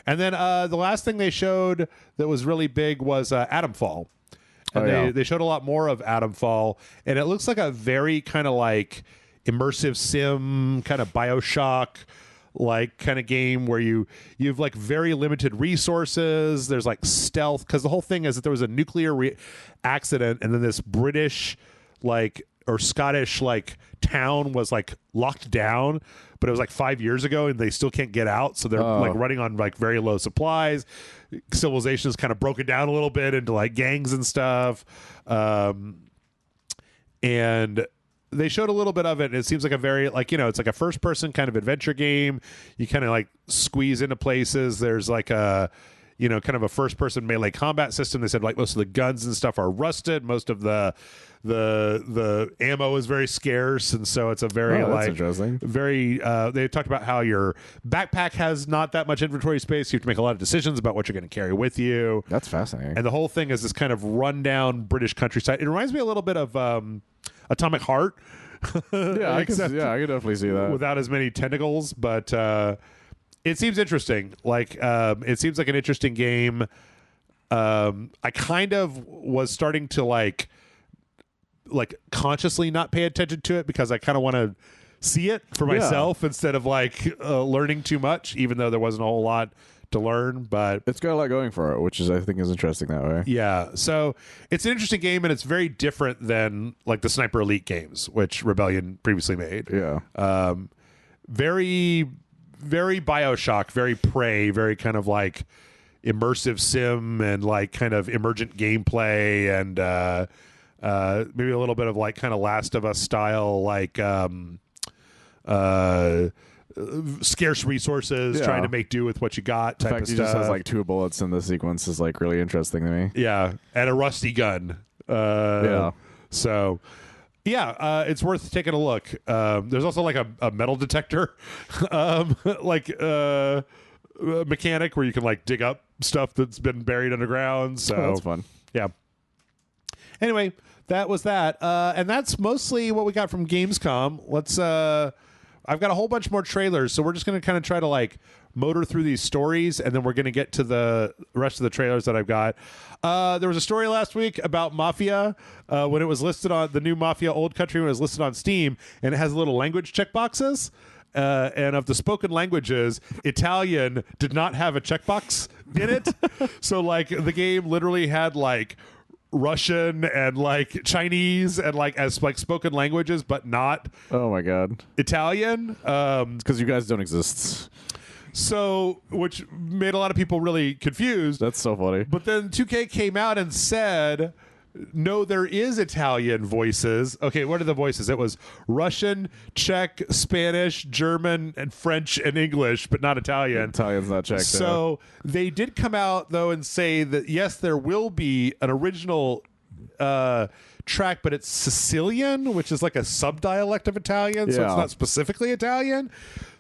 And then the last thing they showed that was really big was Atomfall. And they showed a lot more of Atomfall, and it looks like a very kind of like immersive sim, kind of BioShock like kind of game where you have like very limited resources. There's like stealth, because the whole thing is that there was a nuclear accident, and then this British like or Scottish like town was like locked down, but it was like 5 years ago and they still can't get out, so they're like running on like very low supplies. Civilization is kind of broken down a little bit into like gangs and stuff, and they showed a little bit of it, and it seems like a very like, you know, it's like a first person kind of adventure game. You kind of like squeeze into places. There's like a, you know, kind of a first person melee combat system. They said like most of the guns and stuff are rusted. Most of the ammo is very scarce, and so it's a very like interesting. Very they talked about how your backpack has not that much inventory space. You have to make a lot of decisions about what you're going to carry with you. That's fascinating. And the whole thing is this kind of rundown British countryside. It reminds me a little bit of Atomic Heart. I could definitely see that without as many tentacles, but it seems interesting. Like it seems like an interesting game. I kind of was starting to like consciously not pay attention to it because I kind of want to see it for myself instead of like learning too much, even though there wasn't a whole lot to learn. But it's got a lot going for it, which is I think is interesting that way. Yeah, so it's an interesting game, and it's very different than like the Sniper Elite games, which Rebellion previously made. Yeah, very, very BioShock, very Prey, very kind of like immersive sim and like kind of emergent gameplay, and maybe a little bit of like kind of Last of Us style, like scarce resources, trying to make do with what you got type the fact of he stuff. just has like 2 bullets in the sequence is like really interesting to me. Yeah, and a rusty gun. So it's worth taking a look. There's also like a metal detector mechanic where you can like dig up stuff that's been buried underground. So that's fun. Yeah. Anyway, that was that. And that's mostly what we got from Gamescom. Let's I've got a whole bunch more trailers, so we're just going to kind of try to like motor through these stories, and then we're going to get to the rest of the trailers that I've got. There was a story last week about Mafia when it was listed on the new Mafia Old Country when it was listed on Steam, and it has little language checkboxes. and of the spoken languages, Italian did not have a checkbox in it. So like the game literally had like Russian and like Chinese and like as like spoken languages, but not Oh my god. Italian. Because you guys don't exist. So, which made a lot of people really confused. That's so funny. But then 2K came out and said, no, there is Italian voices. Okay, what are the voices? It was Russian, Czech, Spanish, German, and French and English, but not Italian. Italian's not checked. So they did come out, though, and say that, yes, there will be an original track, but it's Sicilian, which is like a subdialect of Italian, so it's not specifically Italian.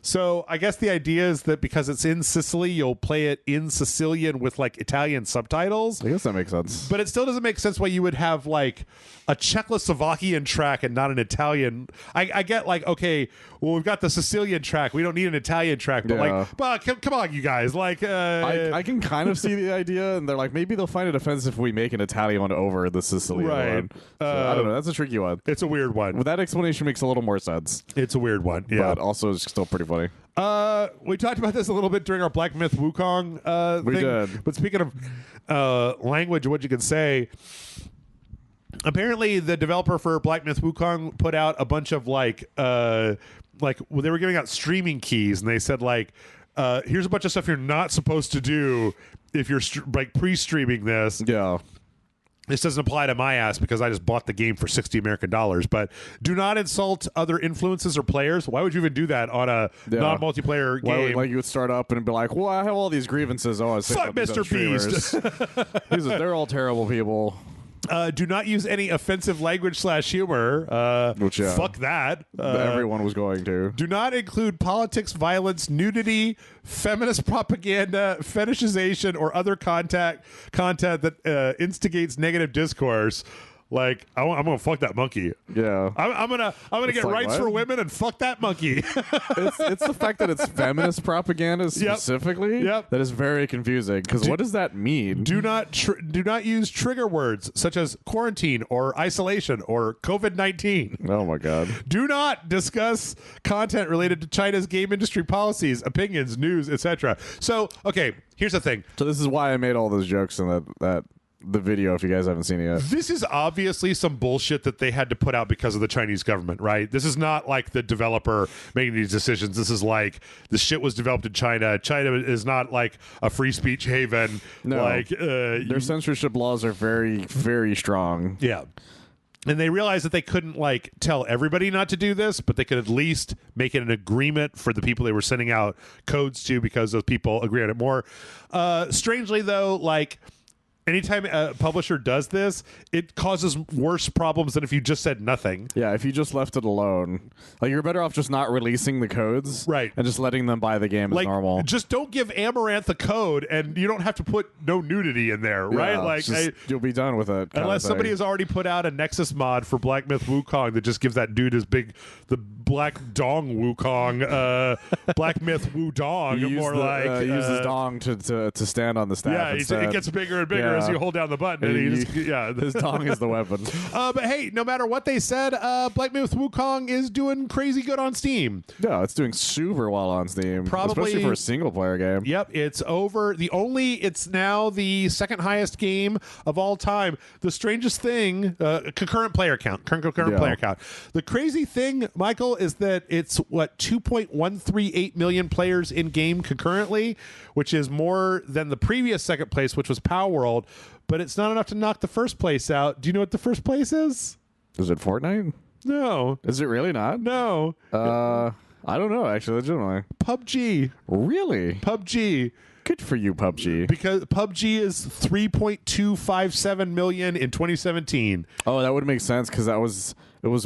So I guess the idea is that because it's in Sicily, you'll play it in Sicilian with like Italian subtitles. I guess that makes sense. But it still doesn't make sense why you would have like a Czechoslovakian track and not an Italian. I get like, okay, well, we've got the Sicilian track. We don't need an Italian track. But come on, you guys. Like, I can kind of see the idea, and they're like, maybe they'll find it offensive if we make an Italian one over the Sicilian one. So, I don't know. That's a tricky one. It's a weird one. But that explanation makes a little more sense. It's a weird one, yeah. But also, it's still pretty funny. We talked about this a little bit during our Black Myth Wukong we thing. did. But speaking of language, what you can say, apparently the developer for Black Myth Wukong put out a bunch of like they were giving out streaming keys, and they said like, here's a bunch of stuff you're not supposed to do if you're like pre-streaming this. Yeah. This doesn't apply to my ass because I just bought the game for $60 American. But do not insult other influences or players. Why would you even do that on a non-multiplayer game? Like you would start up and be like, "Well, I have all these grievances. Oh, I fuck Mr. Beast. They're all terrible people." Do not use any offensive language / humor. Fuck that. Everyone was going to. Do not include politics, violence, nudity, feminist propaganda, fetishization, or other content that instigates negative discourse. Like, I'm gonna fuck that monkey. Yeah, I'm gonna get like, rights what? for women and fuck that monkey. it's the fact that it's feminist propaganda specifically that is very confusing. Because what does that mean? Do not use trigger words such as quarantine or isolation or COVID-19. Oh my god. Do not discuss content related to China's game industry policies, opinions, news, etc. So, okay, here's the thing. So this is why I made all those jokes in that the video, if you guys haven't seen it yet. This is obviously some bullshit that they had to put out because of the Chinese government, right? This is not like the developer making these decisions. This is like the shit was developed in China. China is not like a free speech haven. No, like their censorship laws are very, very strong. Yeah. And they realized that they couldn't like tell everybody not to do this, but they could at least make it an agreement for the people they were sending out codes to, because those people agree on it more. Strangely though, like, anytime a publisher does this, it causes worse problems than if you just said nothing. Yeah, if you just left it alone. Like, you're better off just not releasing the codes. Right. And just letting them buy the game as normal. Just don't give Amaranth a code, and you don't have to put no nudity in there, right? Yeah, Like, you'll be done with it. Unless somebody has already put out a Nexus mod for Black Myth Wukong that just gives that dude his big, the Black Dong Wukong, Black Myth Wudong, use his dong to stand on the staff. Yeah, it gets bigger and bigger as you hold down the button, and his dong is the weapon. But hey, no matter what they said, Black Myth Wukong is doing crazy good on Steam. Yeah, it's doing super well on Steam, especially for a single player game. Yep, it's over. It's now the second highest game of all time. The strangest thing, concurrent player count. The crazy thing, Michael, is that it's 2.138 million players in game concurrently, which is more than the previous second place, which was Power World. But it's not enough to knock the first place out. Do you know what the first place is? Is it Fortnite? No. Is it really not? No. I don't know, actually, legitimately. PUBG. Really? PUBG. Good for you, PUBG. Because PUBG is 3.257 million in 2017. Oh, that would make sense, because it was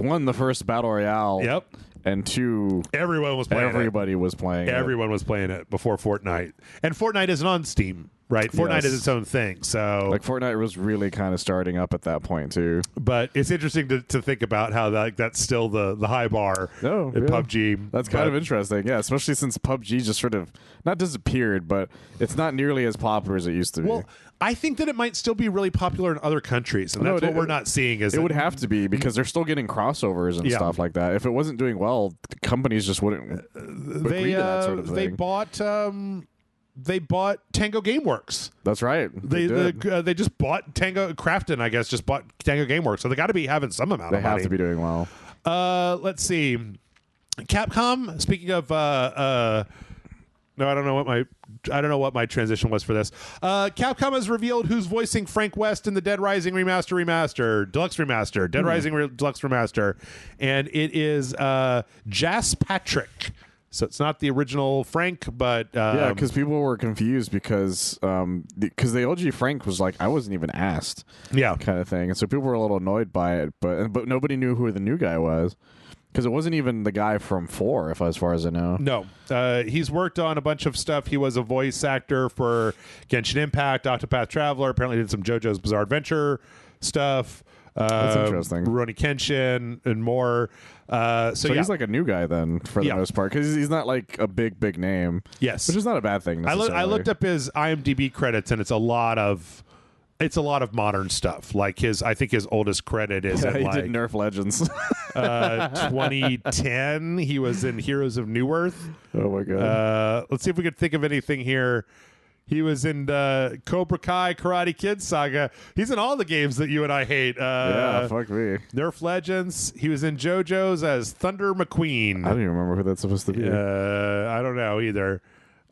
one, the first Battle Royale. Yep. And two, everybody was playing it. Everyone was playing it before Fortnite. And Fortnite isn't on Steam. right? Fortnite Yes. is its own thing. So, Like Fortnite was really kind of starting up at that point too. but it's interesting to think about how that's still the high bar No, in yeah. PUBG. That's kind of interesting, yeah. Especially since PUBG just sort of not disappeared, but it's not nearly as popular as it used to be. Well, I think that it might still be really popular in other countries, and that's what we're not seeing. Is it would have to be because they're still getting crossovers and stuff like that. If it wasn't doing well, companies just wouldn't agree to that sort of thing. They bought Tango GameWorks. That's right. They just bought Tango Crafton. I guess just bought Tango GameWorks, so they got to be having some amount of money. They have to be doing well. Let's see, Capcom. Speaking of, no, I don't know what my transition was for this. Capcom has revealed who's voicing Frank West in the Dead Rising Deluxe Remaster, Dead Rising Deluxe Remaster, and it is Jas Patrick. So it's not the original Frank, but yeah, because people were confused because the OG Frank was like, I wasn't even asked, kind of thing, and so people were a little annoyed by it, but nobody knew who the new guy was. Because it wasn't even the guy from 4, as far as I know. No. He's worked on a bunch of stuff. He was a voice actor for Genshin Impact, Octopath Traveler. Apparently did some JoJo's Bizarre Adventure stuff. That's interesting. Rurouni Kenshin and more. So he's like a new guy then, for the most part. Because he's not like a big name. Yes. Which is not a bad thing, necessarily. I looked up his IMDb credits, and it's a lot of modern stuff. Like I think his oldest credit is he like did Nerf Legends. 2010. He was in Heroes of New Earth. Oh my god. Let's see if we could think of anything here. He was in the Cobra Kai Karate Kid saga. He's in all the games that you and I hate. Yeah, fuck me. Nerf Legends. He was in JoJo's as Thunder McQueen. I don't even remember who that's supposed to be. I don't know either.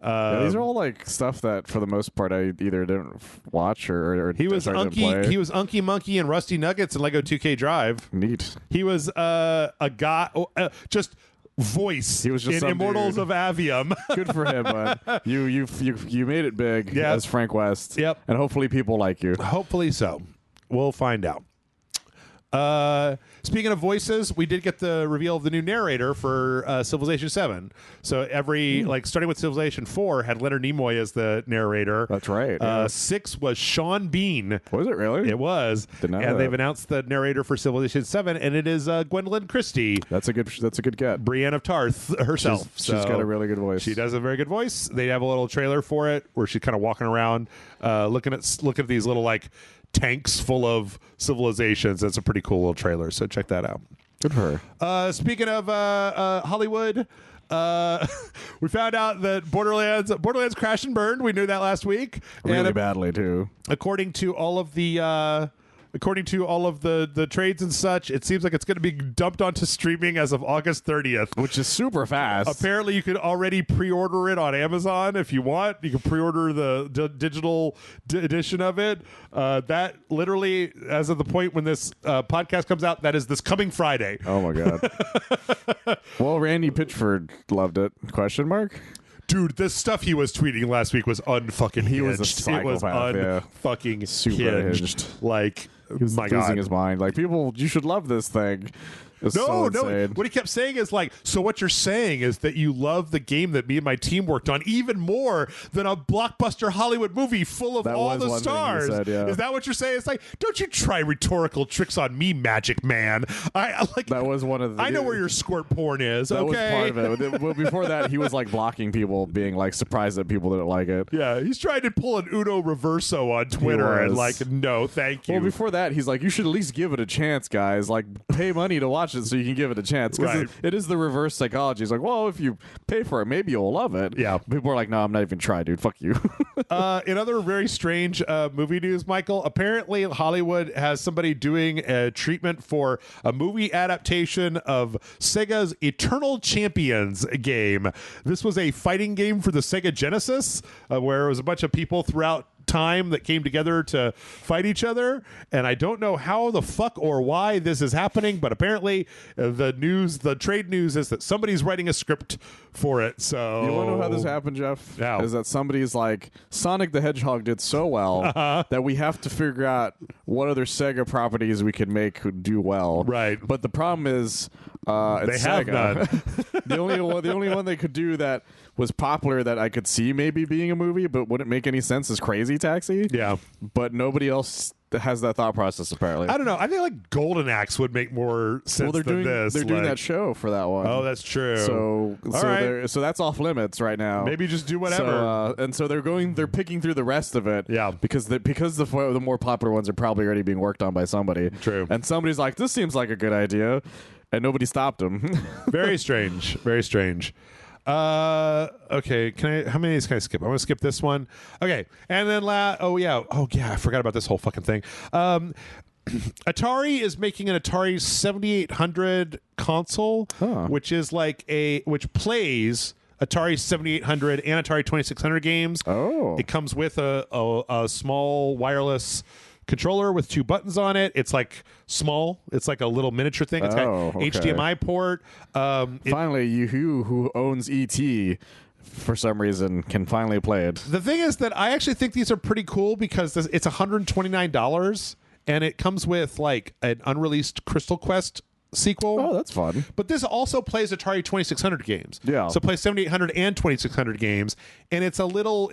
These are all like stuff that, for the most part, I either didn't watch or he was didn't play. He was Unky Monkey and Rusty Nuggets in Lego 2K Drive. Neat. He was a guy, just voice. He was just in Immortals dude. of Avium. Good for him, man. You made it big as Frank West. Yep. And hopefully people like you. Hopefully so. We'll find out. Speaking of voices, we did get the reveal of the new narrator for Civilization 7. So starting with Civilization 4 had Leonard Nimoy as the narrator. That's right. 6 was Sean Bean. Was it really? It was. And they've announced the narrator for Civilization 7, and it is Gwendolyn Christie. That's a good get. Brienne of Tarth herself. She's got a really good voice. She does a very good voice. They have a little trailer for it where she's kind of walking around, looking at these little like tanks full of civilizations. That's a pretty cool little trailer. So check that out. Good for her. Speaking of Hollywood, we found out that Borderlands crashed and burned. We knew that last week, really badly too. According to all of the trades and such, it seems like it's going to be dumped onto streaming as of August 30th, which is super fast. Apparently, you can already pre-order it on Amazon if you want. You can pre-order the digital edition of it. That literally, as of the point when this podcast comes out, that is this coming Friday. Oh my god! Well, Randy Pitchford loved it. Question mark. Dude, the stuff he was tweeting last week was unfucking hinged. He was a psychopath. It was unfucking super hinged. Like, he was my losing God. his mind. Like, people, you should love this thing. No. What he kept saying is like, so what you're saying is that you love the game that me and my team worked on even more than a blockbuster Hollywood movie full of all the stars. Said, yeah. Is that what you're saying? It's like, don't you try rhetorical tricks on me, Magic Man. I like. That was one of the. I know where your squirt porn is. That okay? was part of it. Well, before that, he was like blocking people, being like surprised that people didn't like it. Yeah, he's trying to pull an Uno Reverso on Twitter and like, no, thank you. Well, before that, he's like, you should at least give it a chance, guys. Like, pay money to watch it so you can give it a chance. Because it is the reverse psychology. It's like, well, if you pay for it, maybe you'll love it. Yeah. People are like, no, I'm not even trying, dude. Fuck you. In other very strange movie news, Michael, apparently Hollywood has somebody doing a treatment for a movie adaptation of Sega's Eternal Champions game. This was a fighting game for the Sega Genesis where it was a bunch of people throughout time that came together to fight each other, and I don't know how the fuck or why this is happening, but apparently the trade news is that somebody's writing a script for it. So you want to know how this happened, Jeff? How? Is that somebody's like, Sonic the Hedgehog did so well that we have to figure out what other Sega properties we can make do well. Right. But the problem is it's they have Sega. none. The only one they could do that was popular that I could see maybe being a movie, but wouldn't make any sense as Crazy Taxi. Yeah. But nobody else has that thought process apparently. I don't know. I think like Golden Axe would make more sense they're than doing this. they're doing that show for that one. Oh, that's true. So right. so that's off limits right now. Maybe just do whatever. So they're picking through the rest of it. Yeah. Because the more popular ones are probably already being worked on by somebody. True. And somebody's like, this seems like a good idea, and nobody stopped them. Very strange. Very strange. Okay. How many of these can I skip? I'm gonna skip this one. Okay. And then I forgot about this whole fucking thing. Atari is making an Atari 7800 console, which is which plays Atari 7800 and Atari 2600 games. Oh. It comes with a small wireless controller with 2 buttons on it. It's like small. It's like a little miniature thing. It's got HDMI port. Finally, you who owns ET for some reason can finally play it. The thing is that I actually think these are pretty cool because it's $129 and it comes with like an unreleased Crystal Quest sequel. Oh, that's fun. But this also plays Atari 2600 games. Yeah. So it plays 7800 and 2600 games, and he's a little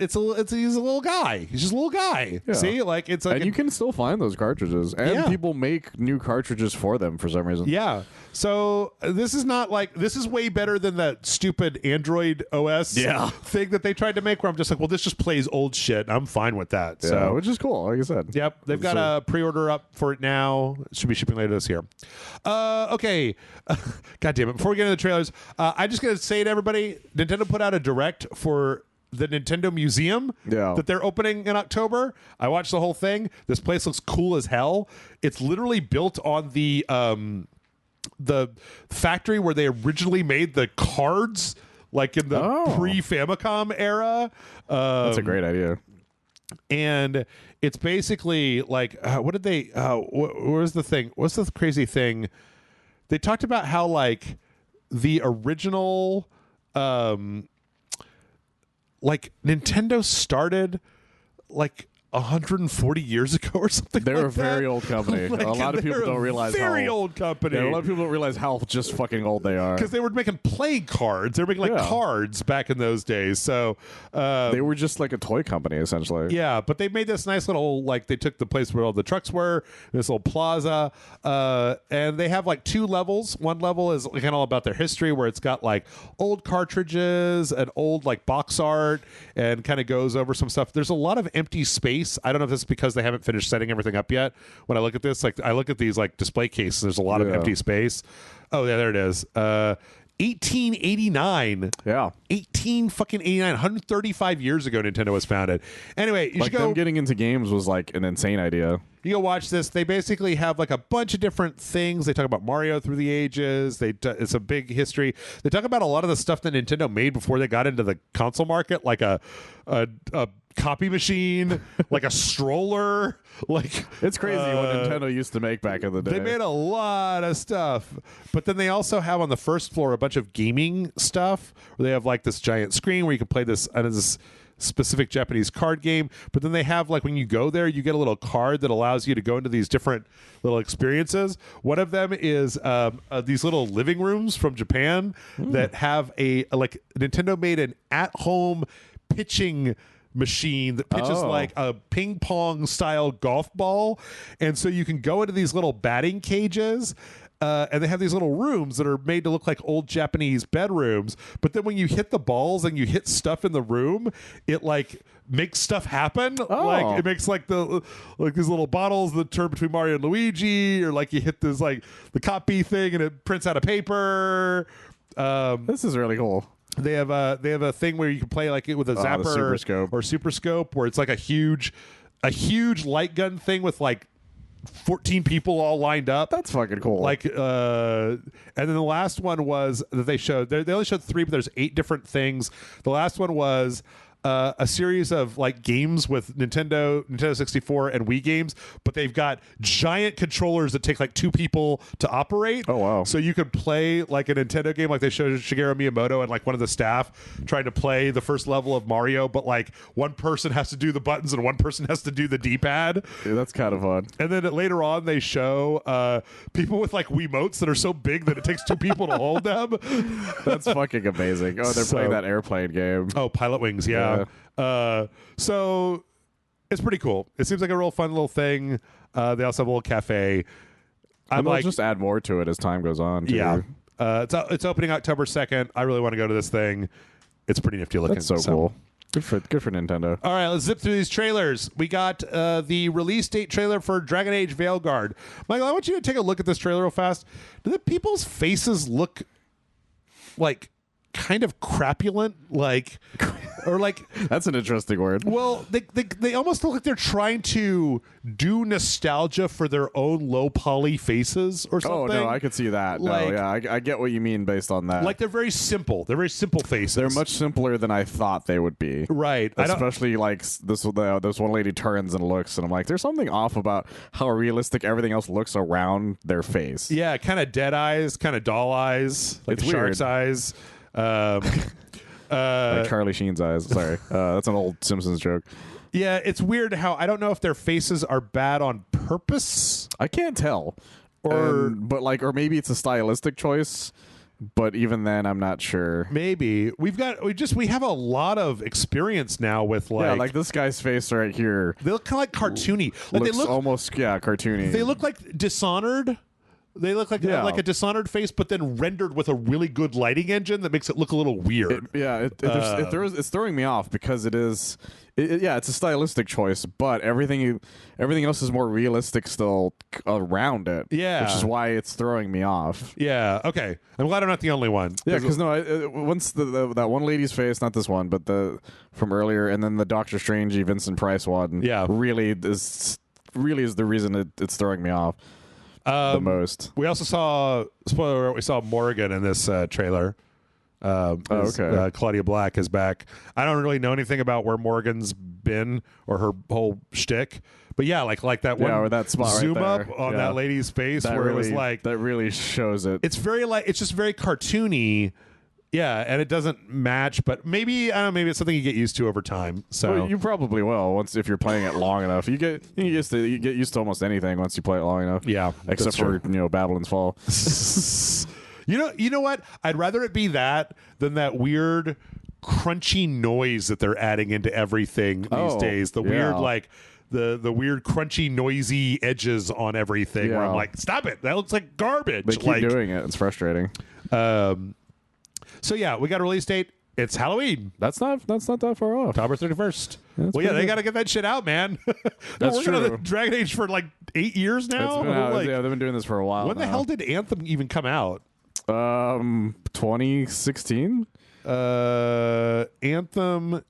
guy. He's just a little guy. Yeah. See, like it's like and you can still find those cartridges, and people make new cartridges for them for some reason. Yeah. So this is way better than that stupid Android OS thing that they tried to make, where I'm just like, well, this just plays old shit. I'm fine with that. Yeah, so which is cool, like I said. Yep, they've got a pre-order up for it now. It should be shipping later this year. Okay. God damn it. Before we get into the trailers, I just got to say to everybody, Nintendo put out a direct for the Nintendo Museum that they're opening in October. I watched the whole thing. This place looks cool as hell. It's literally built on the factory where they originally made the cards, like in the pre-Famicom era. That's a great idea. And it's basically like, what did they? Where's the thing? What's the crazy thing? They talked about how like the original, like Nintendo started like 140 years ago or something. They're like a very old company. Like, a lot of people don't realize very old company. Yeah, a lot of people don't realize how just fucking old they are. Because they were making playing cards. They were making like cards back in those days. So they were just like a toy company essentially. Yeah, but they made this nice little, like, they took the place where all the trucks were, this little plaza, and they have like 2 levels. One level is kind of all about their history, where it's got like old cartridges and old like box art, and kind of goes over some stuff. There's a lot of empty space. I don't know if this is because they haven't finished setting everything up yet. When I look at this, like I look at these like display cases, there's a lot of empty space. Oh yeah, there it is. 1889. Yeah. 1889. 135 years ago Nintendo was founded. Anyway, you should go. Them getting into games was like an insane idea. You go watch this. They basically have like a bunch of different things. They talk about Mario through the ages. It's a big history. They talk about a lot of the stuff that Nintendo made before they got into the console market, like a copy machine, like a stroller. Like, it's crazy what Nintendo used to make back in the day. They made a lot of stuff. But then they also have on the first floor a bunch of gaming stuff, where they have like this giant screen where you can play this specific Japanese card game. But then they have, like, when you go there, you get a little card that allows you to go into these different little experiences. One of them is these little living rooms from Japan that have like Nintendo made an at-home pitching machine that pitches like a ping pong style golf ball, and so you can go into these little batting cages, and they have these little rooms that are made to look like old Japanese bedrooms, but then when you hit the balls and you hit stuff in the room, it like makes stuff happen. Like it makes like these little bottles that turn between Mario and Luigi, or like you hit this like the copy thing and it prints out a paper. This is really cool. They have a thing where you can play like it with a zapper or super scope, where it's like a huge light gun thing with like 14 people all lined up. That's fucking cool. Like, and then the last one was that they showed. They only showed 3, but there's 8 different things. The last one was a series of like games with Nintendo 64 and Wii games, but they've got giant controllers that take like 2 people to operate. Oh, wow. So you could play like a Nintendo game, like they showed Shigeru Miyamoto and like one of the staff trying to play the first level of Mario, but like one person has to do the buttons and one person has to do the D-pad. Yeah, that's kind of fun. And then later on they show people with like Wiimotes that are so big that it takes 2 people to hold them. That's fucking amazing. Oh, they're playing that airplane game. Oh, Pilot Wings, yeah. So it's pretty cool. It seems like a real fun little thing. They also have a little cafe. I'm like, just add more to it as time goes on, too. Yeah. It's opening October 2nd. I really want to go to this thing. It's pretty nifty looking. That's so cool. Good for Nintendo. All right, let's zip through these trailers. We got the release date trailer for Dragon Age Veilguard. Michael, I want you to take a look at this trailer real fast. Do the people's faces look like kind of crapulent, like, or like that's an interesting word. Well, they almost look like they're trying to do nostalgia for their own low poly faces or something. Oh no, I could see that. Like, no, yeah, I get what you mean based on that. Like they're very simple. They're very simple faces. They're much simpler than I thought they would be. Right. Especially like this one lady turns and looks, and I'm like, there's something off about how realistic everything else looks around their face. Yeah, kind of dead eyes, kind of doll eyes, like it's shark's eyes. Like Charlie Sheen's eyes. Sorry, that's an old Simpsons joke. Yeah, it's weird how I don't know if their faces are bad on purpose. I can't tell, or maybe it's a stylistic choice. But even then, I'm not sure. Maybe we have a lot of experience now with like this guy's face right here. They look kind of like cartoony. Like looks they look almost cartoony. They look like Dishonored. They look like like a Dishonored face, but then rendered with a really good lighting engine that makes it look a little weird. It's throwing me off because it is. It's a stylistic choice, but everything else is more realistic still around it. Yeah, which is why it's throwing me off. Yeah. Okay. I'm glad I'm not the only one. Yeah, because once that one lady's face, not this one, but the from earlier, and then the Doctor Strange Vincent Price one. Yeah, really is the reason it's throwing me off. The most. We also saw spoiler alert, we saw Morrigan in this trailer. Okay. Claudia Black is back. I don't really know anything about where Morrigan's been or her whole shtick, but yeah, like that one. Or that spot zoom right up on that lady's face that where really, it was like that really shows it. It's just very cartoony. Yeah, and it doesn't match, but maybe it's something you get used to over time. So well, you probably will if you're playing it long enough. You get used to almost anything once you play it long enough. Yeah, except for Babylon's Fall. You know what? I'd rather it be that than that weird crunchy noise that they're adding into everything these days. The weird like the weird crunchy noisy edges on everything. Where I'm like, stop it! That looks like garbage. They keep doing it. It's frustrating. So yeah, we got a release date. It's Halloween. That's not that far off. October 31st. Well, yeah, they got to get that shit out, man. That's working true. on the Dragon Age for like 8 years now. They've been doing this for a while. When the hell did Anthem even come out? 2016. Anthem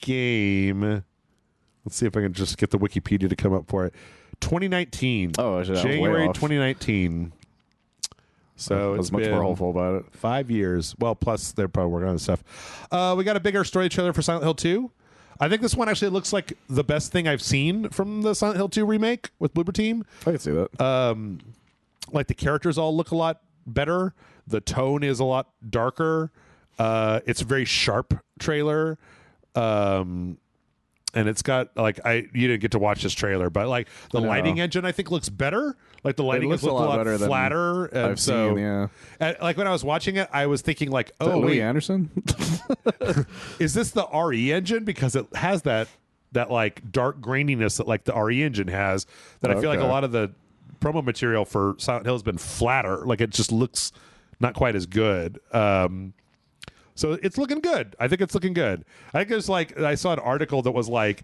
game. Let's see if I can just get the Wikipedia to come up for it. 2019. Oh, January 2019. So I was much more hopeful about it. 5 years. Well, plus they're probably working on stuff. We got a bigger story trailer for Silent Hill 2. I think this one actually looks like the best thing I've seen from the Silent Hill 2 remake with Bloober Team. I can see that. Like the characters all look a lot better. The tone is a lot darker. It's a very sharp trailer. And it's got you didn't get to watch this trailer, but like the lighting engine I think looks better. Like the lighting is a lot flatter. And I've seen, yeah. Like when I was watching it, I was thinking like, oh, wait, Louis Anderson? Is this the RE engine? Because it has that like dark graininess that like the RE engine has. That I feel like a lot of the promo material for Silent Hill has been flatter. Like it just looks not quite as good. So it's looking good. I think it's looking good. I think there's I saw an article that was like,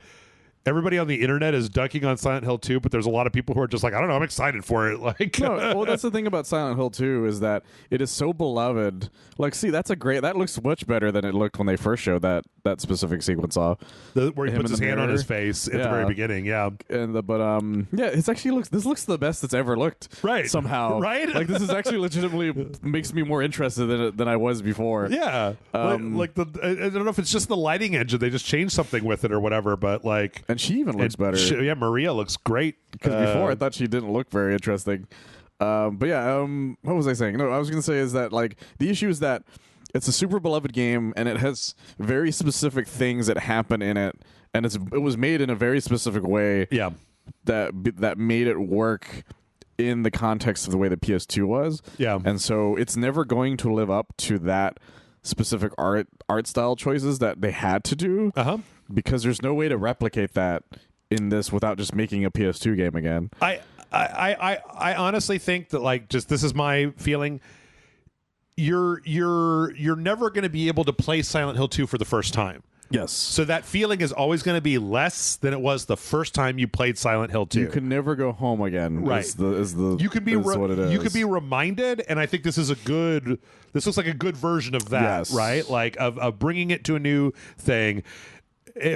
everybody on the internet is dunking on Silent Hill 2, but there's a lot of people who are just like, I don't know, I'm excited for it. Like, No, well, that's the thing about Silent Hill 2 is that it is so beloved. Like, see, that looks much better than it looked when they first showed that specific sequence off. Where he puts his hand on his face at the very beginning, yeah. And this looks the best it's ever looked, right? Somehow, right? Like, this is actually legitimately makes me more interested than I was before. Yeah, I don't know if it's just the lighting engine; they just changed something with it or whatever. But like, and she even looks better. Maria looks great. Because before I thought she didn't look very interesting. But yeah, what was I saying? No, I was going to say is that like the issue is that it's a super beloved game and it has very specific things that happen in it, and it was made in a very specific way. Yeah, that made it work in the context of the way the PS2 was. Yeah, and so it's never going to live up to that specific art style choices that they had to do. Because there's no way to replicate that in this without just making a PS2 game again. I honestly think that like just this is my feeling. You're never going to be able to play Silent Hill 2 for the first time. Yes. So that feeling is always going to be less than it was the first time you played Silent Hill 2. You can never go home again. Right. You can be what it is. You can be reminded, and I think this looks like a good version of that, yes. Right? Like of bringing it to a new thing.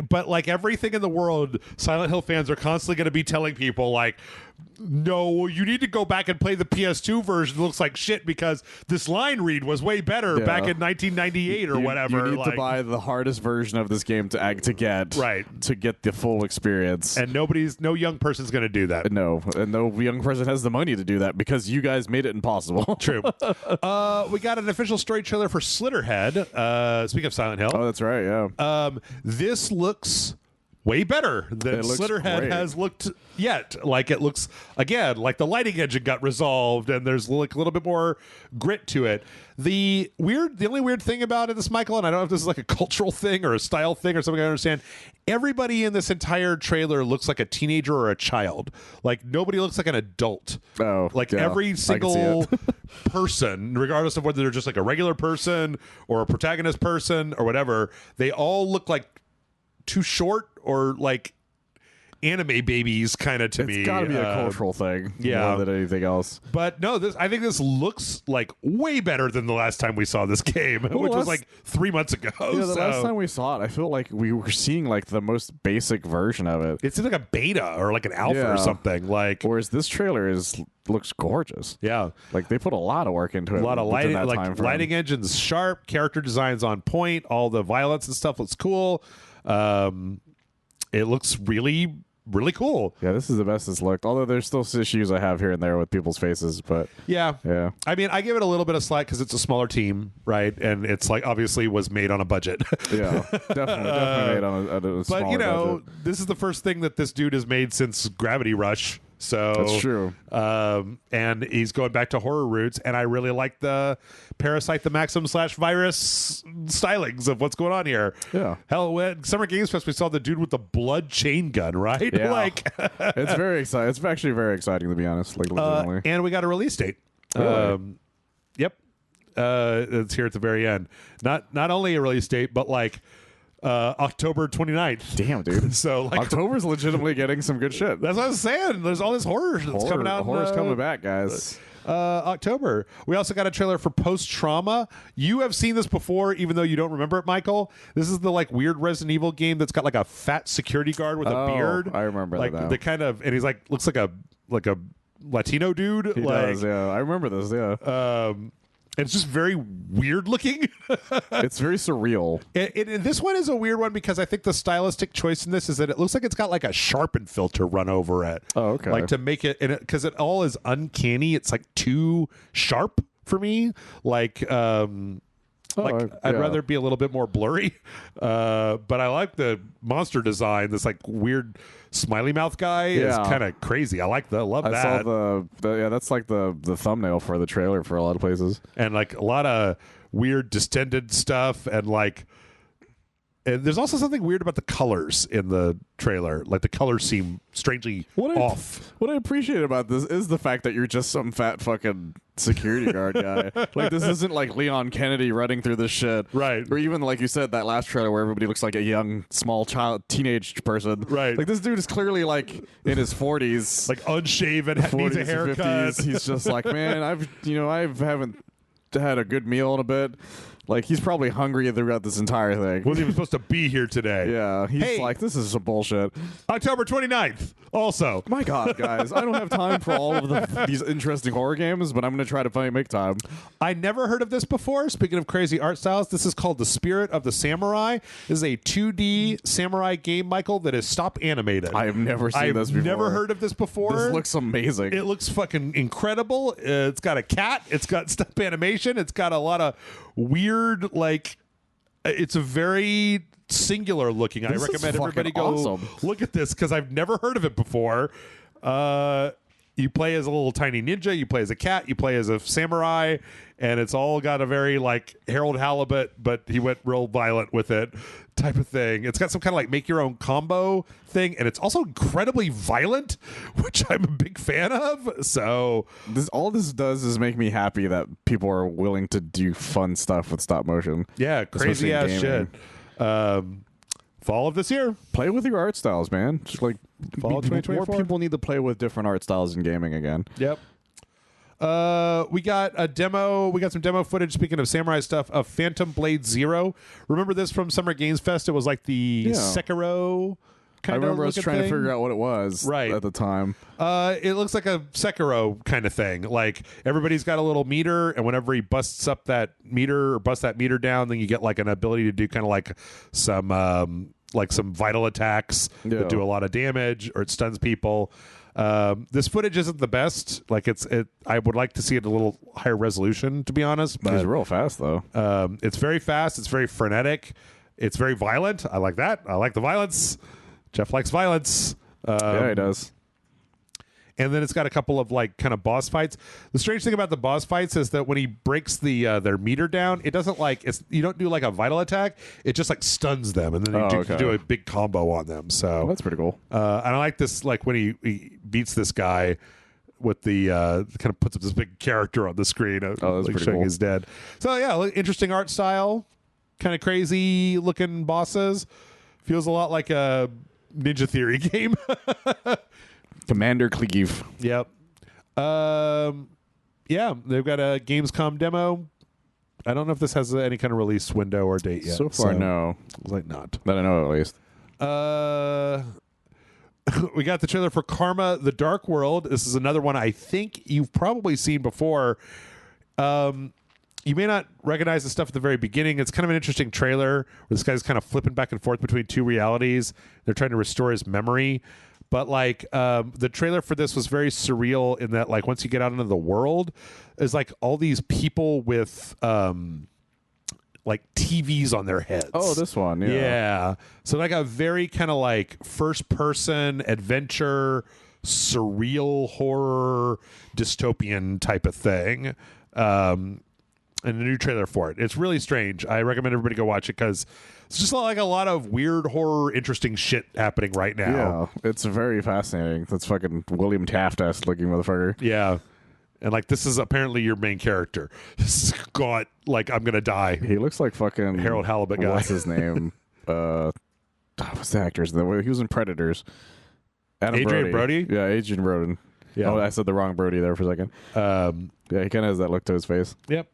But like everything in the world, Silent Hill fans are constantly going to be telling people like, no, you need to go back and play the PS2 version. It looks like shit because this line read was way better back in 1998 or whatever. You need to buy the hardest version of this game to get the full experience. And no young person's going to do that. No, and no young person has the money to do that because you guys made it impossible. True. We got an official story trailer for Slitterhead. Speaking of Silent Hill. Oh, that's right, yeah. This looks way better than Slitterhead has looked yet. Like it looks, again, like the lighting engine got resolved and there's like a little bit more grit to it. The only weird thing about it is, Michael, and I don't know if this is like a cultural thing or a style thing or something I understand, everybody in this entire trailer looks like a teenager or a child. Like nobody looks like an adult. Oh, like yeah, every single person, regardless of whether they're just like a regular person or a protagonist person or whatever, they all look like too short or like anime babies kind of to me. It's got to be a cultural thing more than anything else. But no, I think this looks like way better than the last time we saw this game, which was like 3 months ago. Yeah, the last time we saw it, I feel like we were seeing like the most basic version of it. It seems like a beta or like an alpha or something. Like, whereas this trailer looks gorgeous. Yeah, like they put a lot of work into it. A lot of lighting, like lighting engines sharp, character designs on point, all the violence and stuff looks cool. It looks really, really cool. Yeah, this is the best it's looked. Although there's still issues I have here and there with people's faces, but yeah. I mean, I give it a little bit of slack because it's a smaller team, right? And it's like obviously was made on a budget. Yeah, definitely made on a smaller but you know, budget. This is the first thing that this dude has made since Gravity Rush. So that's true. And he's going back to horror roots, and I really like the Parasite the Maxim /Virus stylings of what's going on here. Yeah. Hell, at Summer Games Fest, we saw the dude with the blood chain gun, right? Yeah. Like, it's very exciting. It's actually very exciting, to be honest. Like, legitimately. And we got a release date. Really? Yep. It's here at the very end. Not only a release date, but like October 29th. Damn, dude. So like, October's legitimately getting some good shit. That's what I was saying. There's all this horror that's coming out. Horror's coming back, guys. October. We also got a trailer for Post Trauma. You have seen this before, even though you don't remember it, Michael. This is the like weird Resident Evil game that's got like a fat security guard with a beard. I remember like that. The kind of, and he's like looks like a Latino dude. He does, yeah. I remember this, yeah. It's just very weird looking. It's very surreal. And this one is a weird one because I think the stylistic choice in this is that it looks like it's got like a sharpen filter run over it. Oh, okay. Like to make it, because it all is uncanny. It's like too sharp for me. Like, I'd rather it be a little bit more blurry. But I like the monster design. This like weird smiley mouth guy is kind of crazy. I love that. I saw that's like the thumbnail for the trailer for a lot of places. And like a lot of weird distended stuff and like And there's also something weird about the colors in the trailer. Like the colors seem strangely off. What I appreciate about this is the fact that you're just some fat fucking security guard guy. Like, this isn't like Leon Kennedy running through this shit. Right. Or even, like you said, that last trailer where everybody looks like a young, small child, teenage person. Right. Like, this dude is clearly, like, in his 40s. Like unshaven, needs a haircut. 50s. He's just like, man, I haven't had a good meal in a bit. Like, he's probably hungry throughout this entire thing. Wasn't even supposed to be here today. Yeah, he's like, this is some bullshit. October 29th, also. My God, guys, I don't have time for all of these interesting horror games, but I'm going to try to make time. I never heard of this before. Speaking of crazy art styles, this is called The Spirit of the Samurai. This is a 2D samurai game, Michael, that is stop animated. I have never seen this before. I've never heard of this before. This looks amazing. It looks fucking incredible. It's got a cat. It's got stop animation. It's got a lot of weird, like, it's a very singular looking. I recommend everybody go look at this because I've never heard of it before. You play as a little tiny ninja, you play as a cat, you play as a samurai, and it's all got a very like Harold Halibut, but he went real violent with it type of thing. It's got some kind of like make your own combo thing, and it's also incredibly violent, which I'm a big fan of. So all this does is make me happy that people are willing to do fun stuff with stop motion. Yeah, crazy ass shit. Fall of this year. Play with your art styles, man. Just like fall of 2024. More people need to play with different art styles in gaming again. Yep. We got a demo. We got some demo footage, speaking of samurai stuff, of Phantom Blade Zero. Remember this from Summer Games Fest? It was like the Sekiro kind of. I remember I was trying to figure out what it was at the time. It looks like a Sekiro kind of thing. Like everybody's got a little meter, and whenever he busts up that meter or busts that meter down, then you get like an ability to do kind of like some vital attacks that do a lot of damage, or it stuns people. This footage isn't the best. Like I would like to see it a little higher resolution, to be honest. But it's real fast though. It's very fast. It's very frenetic. It's very violent. I like that. I like the violence. Jeff likes violence. Yeah, he does. And then it's got a couple of like kind of boss fights. The strange thing about the boss fights is that when he breaks their meter down, it doesn't like you don't do like a vital attack. It just like stuns them, and then you do a big combo on them. So that's pretty cool. And I like this, like when he beats this guy with the kind of puts up this big character on the screen. That's like pretty showing cool. he's dead. So yeah, interesting art style, kind of crazy looking bosses. Feels a lot like a Ninja Theory game. Commander Cleave. Yep. Yeah, they've got a Gamescom demo. I don't know if this has any kind of release window or date yet. So far, no. Like not. That I know at least. We got the trailer for Karma: The Dark World. This is another one I think you've probably seen before. You may not recognize the stuff at the very beginning. It's kind of an interesting trailer where this guy's kind of flipping back and forth between two realities. They're trying to restore his memory. But like the trailer for this was very surreal in that like once you get out into the world, there's like all these people with like TVs on their heads. Oh, this one, yeah. Yeah. So like a very kind of like first person adventure, surreal horror, dystopian type of thing. And a new trailer for it. It's really strange. I recommend everybody go watch it because it's just like a lot of weird horror, interesting shit happening right now. Yeah, it's very fascinating. That's fucking William Taft-esque looking motherfucker. Yeah. And like this is apparently your main character. This is got like I'm gonna die. He looks like fucking Harold Halibut guy. What's his name? What's the actor's name? He was in Predators. Adrian Brody? Yeah, Adrian Brody. Yeah. Oh, I said the wrong Brody there for a second. Yeah, he kind of has that look to his face. Yep.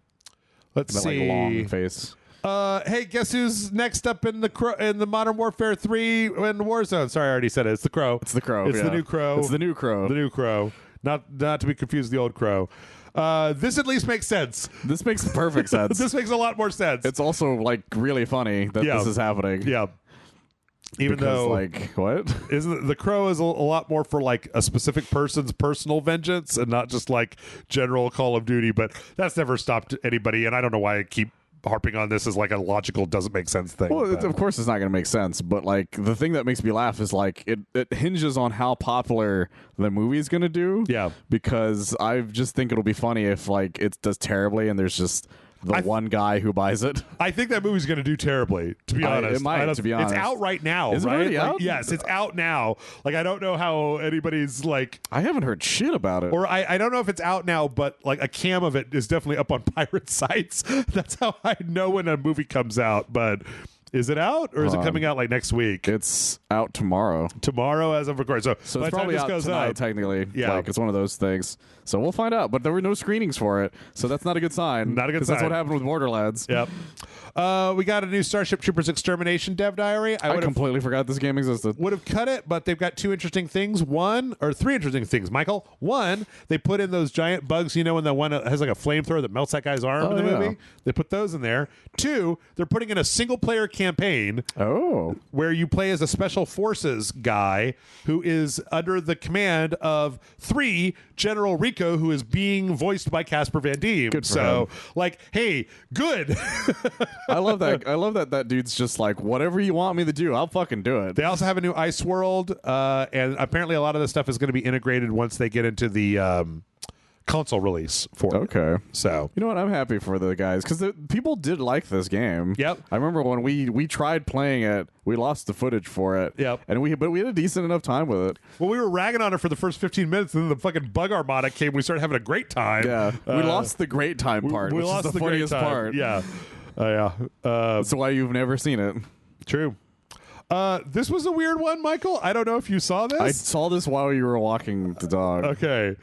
Let's see. Like long face. Hey, guess who's next up in the Modern Warfare 3 in Warzone? Sorry, I already said it. It's the Crow. It's the Crow. It's the new Crow. It's the new Crow. The new Crow. Not to be confused with the old Crow. This at least makes sense. This makes perfect sense. This makes a lot more sense. It's also like really funny that this is happening. Yeah. Even though, like, what? Isn't the Crow is a lot more for like a specific person's personal vengeance and not just like general Call of Duty, but that's never stopped anybody. And I don't know why I keep harping on this as like a logical doesn't make sense thing. Well, of course it's not going to make sense, but like the thing that makes me laugh is like it hinges on how popular the movie is going to do. Yeah. Because I just think it'll be funny if like it does terribly and there's just the one guy who buys it. I think that movie's going to do terribly, to be honest. It might, to be honest. It's out right now, Is it right? already out? Yes, it's out now. Like, I don't know how anybody's like... I haven't heard shit about it. Or I don't know if it's out now, but like a cam of it is definitely up on pirate sites. That's how I know when a movie comes out, but... Is it out, or is it coming out like next week? It's out tomorrow. Tomorrow, as of recording. So it's probably out tonight, technically. Yeah. Like, it's one of those things. So we'll find out. But there were no screenings for it, so that's not a good sign. Not a good sign. That's what happened with Borderlands. Yep. We got a new Starship Troopers Extermination dev diary. I completely forgot this game existed. Would have cut it, but they've got three interesting things, Michael. One, they put in those giant bugs, when the one has like a flamethrower that melts that guy's arm in the movie. They put those in there. Two, they're putting in a single-player campaign where you play as a special forces guy who is under the command of 3, General Rico, who is being voiced by Casper Van Diem. Good for him. Like, hey, good. I love that. I love that dude's just like, whatever you want me to do, I'll fucking do it. They also have a new Ice World, and apparently a lot of this stuff is going to be integrated once they get into the console release for it. Okay. So, you know what? I'm happy for the guys because people did like this game. Yep. I remember when we tried playing it, we lost the footage for it. Yep. And we had a decent enough time with it. Well, we were ragging on it for the first 15 minutes, and then the fucking bug armada came. We started having a great time. Yeah. We lost the great time part, we which lost is the great funniest time. part. Yeah. Yeah. That's why you've never seen it. True. This was a weird one, Michael. I don't know if you saw this. I saw this while you were walking the dog. Okay.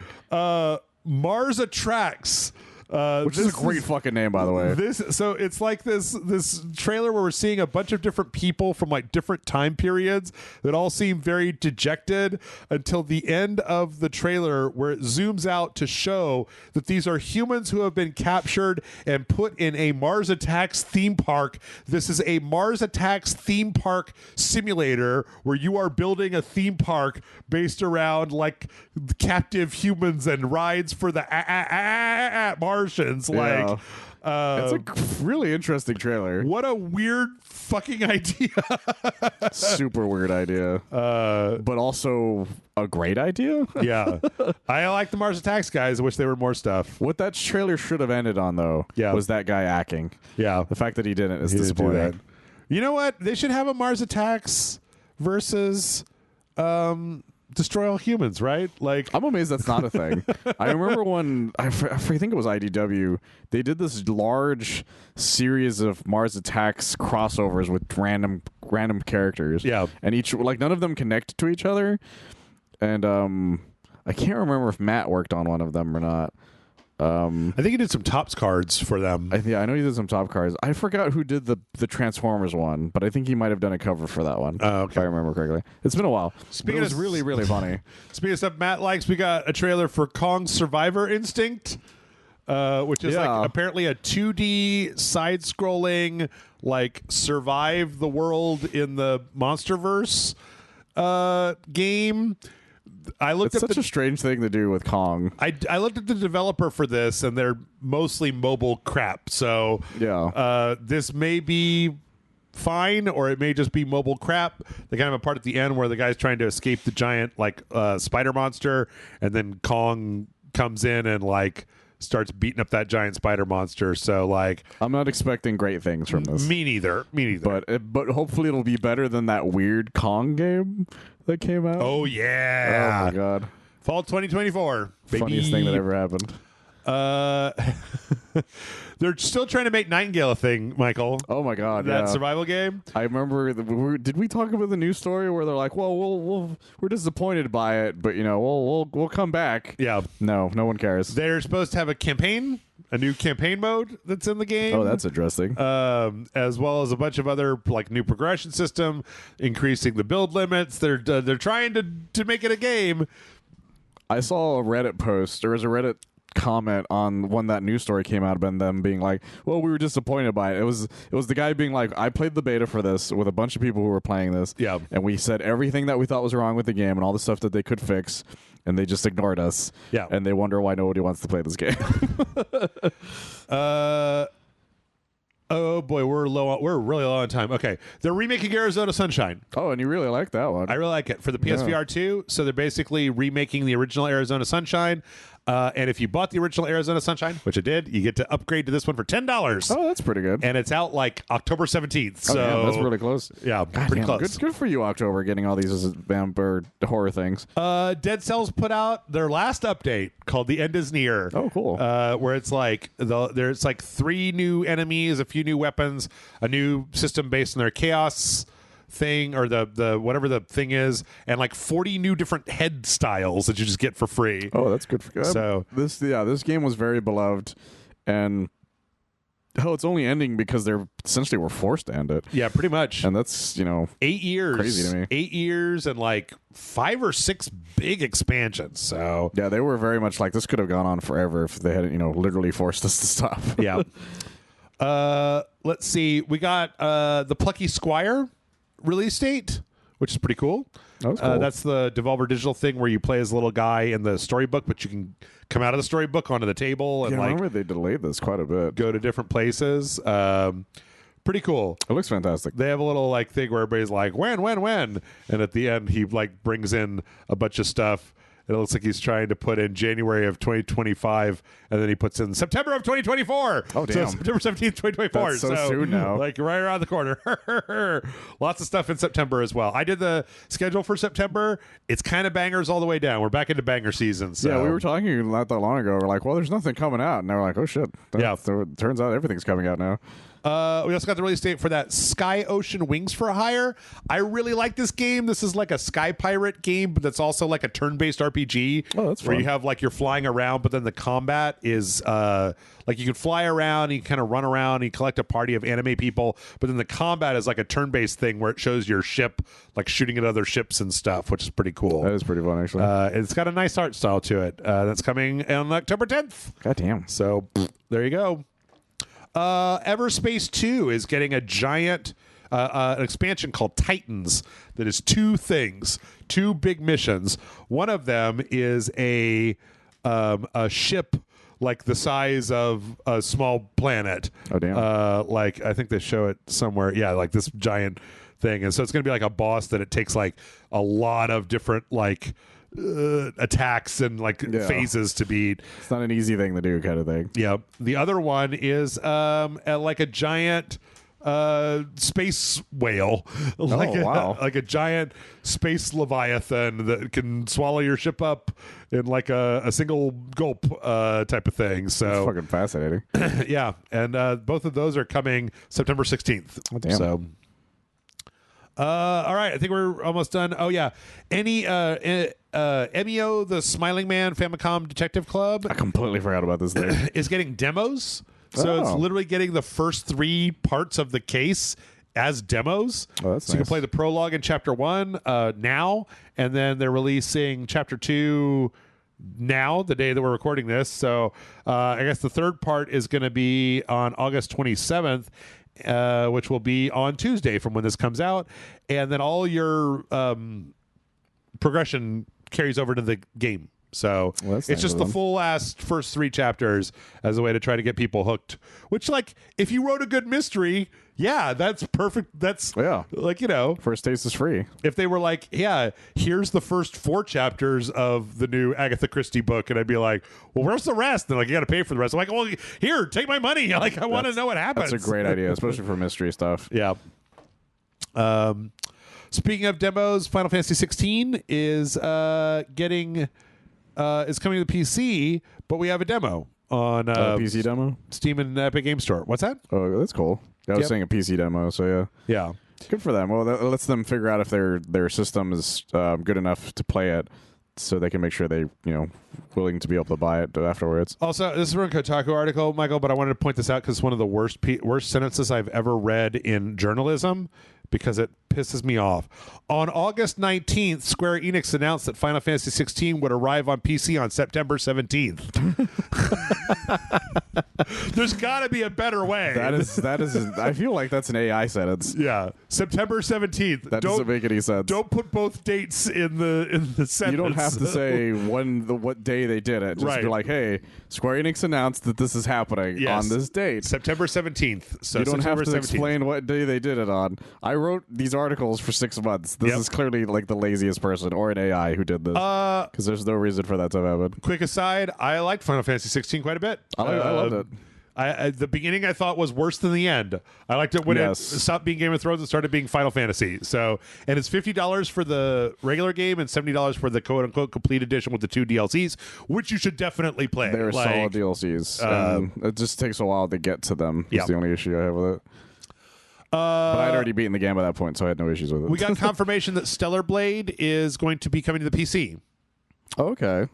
Mars Attracts. Which is a great fucking name, by the way. So it's like this trailer where we're seeing a bunch of different people from like different time periods that all seem very dejected until the end of the trailer, where it zooms out to show that these are humans who have been captured and put in a Mars Attacks theme park. This is a Mars Attacks theme park simulator where you are building a theme park based around like captive humans and rides for the Martians. Yeah. Like, it's a really interesting trailer. what a weird fucking idea. Super weird idea. But also a great idea. Yeah. I like the Mars Attacks guys. I wish they were more stuff. What that trailer should have ended on, though, was that guy acting. Yeah. The fact that he didn't is He didn't do disappointing. that. You know what? They should have a Mars Attacks versus Destroy All Humans, right? Like, I'm amazed that's not a thing. I remember when I think it was IDW. They did this large series of Mars Attacks crossovers with random characters. Yeah, and each none of them connect to each other. And I can't remember if Matt worked on one of them or not. I think he did some tops cards for them. I know he did some top cards. I forgot who did the Transformers one, but I think he might have done a cover for that one. Oh, okay. If I remember correctly. It's been a while. It was really, really funny. Speaking of stuff Matt likes, we got a trailer for Kong Survivor Instinct, which is like apparently a 2D side-scrolling, like survive the world in the Monsterverse game. It's such a strange thing to do with Kong. I looked at the developer for this, and they're mostly mobile crap. So this may be fine, or it may just be mobile crap. They kind of have a part at the end where the guy's trying to escape the giant spider monster, and then Kong comes in and starts beating up that giant spider monster. So I'm not expecting great things from this. Me neither. But hopefully it'll be better than that weird Kong game that came out. Oh yeah. Oh my god. Fall 2024. Baby. Funniest thing that ever happened. They're still trying to make Nightingale a thing, Michael. Oh my god, that survival game. I remember. Did we talk about the news story where they're like, "Well, we're disappointed by it, but we'll come back." Yeah. No one cares. They're supposed to have a new campaign mode that's in the game. Oh, that's interesting. As well as a bunch of other new progression system, increasing the build limits. They're trying to make it a game. I saw a Reddit post. There was a Reddit comment on when that news story came out about them being like, well, we were disappointed by it. It was the guy being like, I played the beta for this with a bunch of people who were playing this. Yeah. And we said everything that we thought was wrong with the game and all the stuff that they could fix, and they just ignored us. Yeah. And they wonder why nobody wants to play this game. Oh boy, we're really low on time. Okay, they're remaking Arizona Sunshine. Oh, and you really like that one. I really like it for the PSVR 2. So they're basically remaking the original Arizona Sunshine. And if you bought the original Arizona Sunshine, which I did, you get to upgrade to this one for $10. Oh, that's pretty good. And it's out like October 17th. So damn, that's really close. Yeah, God pretty damn, close. Good for you, October, getting all these vampire horror things. Dead Cells put out their last update called The End Is Near. Oh, cool. Where it's like there's like 3 new enemies, a few new weapons, a new system based on their chaos thing or the whatever the thing is, and like 40 new different head styles that you just get for free. Oh, that's good for So this game was very beloved, and hell, it's only ending because they're essentially were forced to end it. Yeah, pretty much. And that's 8 years, crazy to me. 8 years and like 5 or 6 big expansions. So yeah, they were very much like this could have gone on forever if they had literally forced us to stop. Yeah. Let's see. We got the Plucky Squire release date, which is pretty cool. That's cool. That's the Devolver Digital thing where you play as a little guy in the storybook, but you can come out of the storybook onto the table and I remember they delayed this quite a bit. Go to different places. Pretty cool. It looks fantastic. They have a little like thing where everybody's like, when? And at the end, he like brings in a bunch of stuff. It looks like he's trying to put in January of 2025, and then he puts in September of 2024. Oh, damn. So September 17th, 2024. That's so soon now. Like right around the corner. Lots of stuff in September as well. I did the schedule for September. It's kind of bangers all the way down. We're back into banger season. So. Yeah, we were talking not that long ago. We're like, well, there's nothing coming out. And now we're like, oh, shit. So it turns out everything's coming out now. We also got the release date for that Sky Ocean Wings for Hire. I really like this game. This is like a Sky Pirate game, but that's also like a turn-based RPG. Oh, that's fun. Where you have like you're flying around, but then the combat is like you can fly around, you kind of run around, and you collect a party of anime people, but then the combat is like a turn-based thing where it shows your ship like shooting at other ships and stuff, which is pretty cool. That is pretty fun, actually. It's got a nice art style to it. That's coming on October 10th. God damn. So there you go. Everspace 2 is getting a giant an expansion called Titans that is 2 things, 2 big missions. One of them is a ship like the size of a small planet. Oh, damn. Like I think they show it somewhere. Yeah, like this giant thing. And so it's going to be like a boss that it takes like a lot of different like attacks and like phases to beat. It's not an easy thing to do, kind of thing. Yeah. The other one is like a giant space whale, like a giant space leviathan that can swallow your ship up in like a single gulp type of thing. So that's fucking fascinating. Yeah, and both of those are coming September 16th. Oh, damn. So. All right, I think we're almost done. Oh yeah, Emio, the Smiling Man Famicom Detective Club, I completely forgot about this thing. is getting demos. So it's literally getting the first 3 parts of the case as demos. Oh, that's so you nice. can play the prologue in Chapter 1 now, and then they're releasing Chapter 2 now, the day that we're recording this. So I guess the third part is going to be on August 27th. Which will be on Tuesday from when this comes out, and then all your progression carries over to the game. So it's nice just the full ass first 3 chapters as a way to try to get people hooked. Which, like, if you wrote a good mystery, yeah, that's perfect. That's like, first taste is free. If they were like, yeah, here's the first 4 chapters of the new Agatha Christie book, and I'd be like, well, where's the rest? And like, you got to pay for the rest. I'm like, well, here, take my money. Like, I want to know what happens. That's a great idea, especially for mystery stuff. Yeah. Speaking of demos, Final Fantasy 16 is getting is coming to the PC, but we have a demo on PC demo, Steam and Epic Game Store. What's that? Oh, that's cool. I was saying a PC demo, so yeah. Good for them. Well, that lets them figure out if their system is good enough to play it, so they can make sure they willing to be able to buy it afterwards. Also, this is from a Kotaku article, Michael, but I wanted to point this out because it's one of the worst sentences I've ever read in journalism because it pisses me off. On August 19th, Square Enix announced that Final Fantasy 16 would arrive on PC on September 17th. There's got to be a better way. That is. I feel like that's an AI sentence. Yeah, September 17th. That doesn't make any sense. Don't put both dates in the sentence. You don't have to say what day they did it. Just be like, hey, Square Enix announced that this is happening on this date. September 17th. So you don't September have to 17th. explain what day they did it on. I wrote these articles for 6 months. This is clearly like the laziest person or an AI who did this. Because there's no reason for that to happen. Quick aside, I liked Final Fantasy 16 quite a bit. I loved it. The beginning I thought was worse than the end. I liked it when it stopped being Game of Thrones and started being Final Fantasy. So, and it's $50 for the regular game and $70 for the quote unquote complete edition with the 2 DLCs, which you should definitely play. They're solid DLCs. It just takes a while to get to them. That's the only issue I have with it. But I'd already beaten the game by that point, so I had no issues with it. We got confirmation that Stellar Blade is going to be coming to the PC. Okay.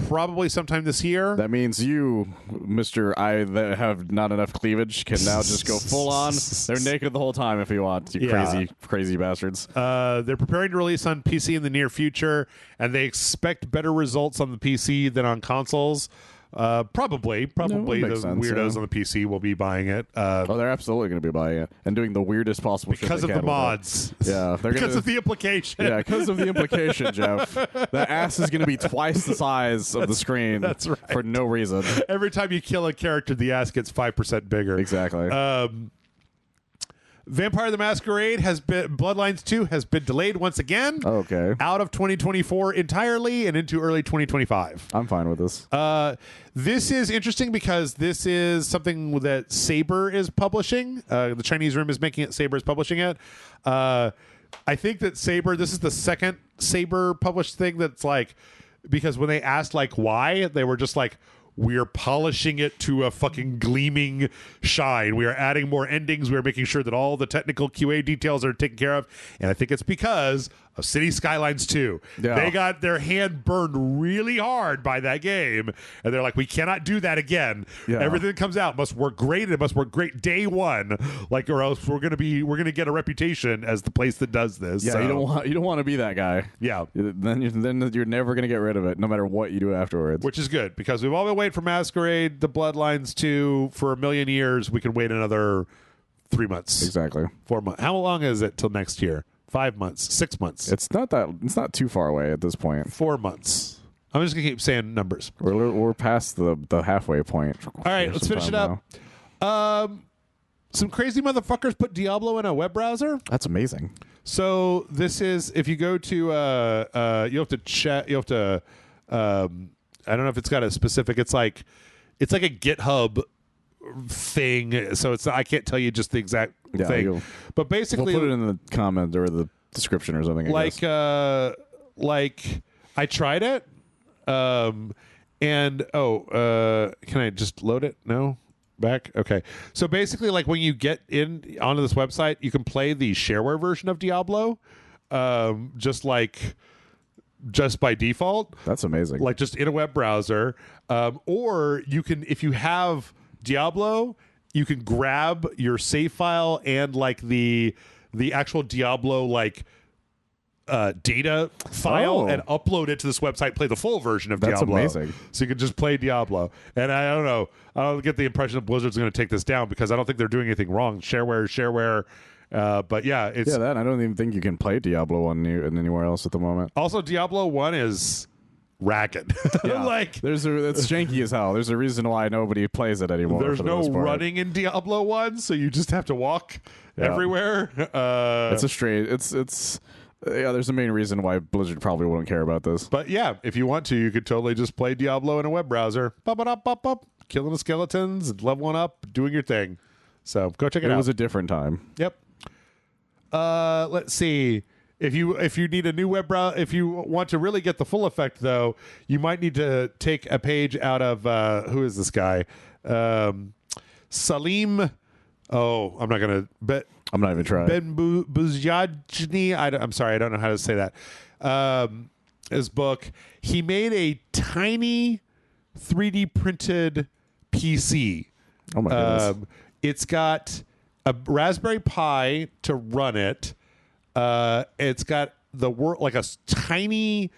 Probably sometime this year. That means you, Mr. I that have not enough cleavage, can now just go full on. They're naked the whole time if you want, you crazy bastards. They're preparing to release on PC in the near future, and they expect better results on the PC than on consoles. Probably the weirdos on the PC will be buying it. They're absolutely going to be buying it and doing the weirdest possible shit because of the mods. Yeah, because of the implication. Yeah, because of the implication, Jeff. The ass is going to be twice the size of the screen. That's right. For no reason. Every time you kill a character, the ass gets 5% bigger. Exactly. Vampire the Masquerade Bloodlines 2 has been delayed once again. Okay. Out of 2024 entirely and into early 2025. I'm fine with this. This is interesting because this is something that Saber is publishing. The Chinese room is making it. Saber is publishing it. I think that Saber, this is the second Saber published thing that's like, because when they asked like why, they were just like, we're polishing it to a fucking gleaming shine. We are adding more endings. We're making sure that all the technical QA details are taken care of. And I think it's because of City Skylines 2. Yeah. They got their hand burned really hard by that game. And they're like, we cannot do that again. Yeah. Everything that comes out must work great. It must work great day one. Like, or else we're gonna get a reputation as the place that does this. Yeah, so, you don't want to be that guy. Yeah. Then you're never gonna get rid of it, no matter what you do afterwards. Which is good, because we've all been waiting for Masquerade, the Bloodlines 2 for 1 million years. We can wait another 3 months. Exactly. 4 months. How long is it till next year? 5 months, 6 months. It's not too far away at this point. 4 months. I'm just gonna keep saying numbers. We're past the halfway point. All right, let's finish it up. Some crazy motherfuckers put Diablo in a web browser. That's amazing. So this is, if you go to you have to chat. You have to. I don't know if it's got a specific. It's like a GitHub thing. So I can't tell you just the exact thing. But basically, we'll put it in the comment or the description or something. Like I tried it. Can I just load it? No. Back? Okay. So basically, like when you get onto this website, you can play the shareware version of Diablo, just by default. That's amazing. Like just in a web browser. Or you can, if you have Diablo, you can grab your save file and like the actual Diablo data file and upload it to this website, play the full version of Diablo. That's amazing. So you can just play Diablo. And I don't know. I don't get the impression that Blizzard's going to take this down, because I don't think they're doing anything wrong. Shareware. But yeah, it's... Yeah, I don't even think you can play Diablo 1 anywhere else at the moment. Also, Diablo 1 is ragged. Yeah. It's janky as hell. There's a reason why nobody plays it anymore. There's no running in Diablo 1, so you just have to walk everywhere. It's a straight... It's there's a main reason why Blizzard probably wouldn't care about this. But yeah, if you want to, you could totally just play Diablo in a web browser. Killing the skeletons, leveling up, doing your thing. So go check it out. It was a different time. Yep. Let's see. If you need a new web browser, if you want to really get the full effect, though, you might need to take a page out of who is this guy? Salim. Oh, I'm not gonna bet. I'm not even trying. Ben Buzjajni. I'm sorry, I don't know how to say that. His book. He made a tiny 3D printed PC. Oh my goodness! It's got a Raspberry Pi to run it. It's got like a tiny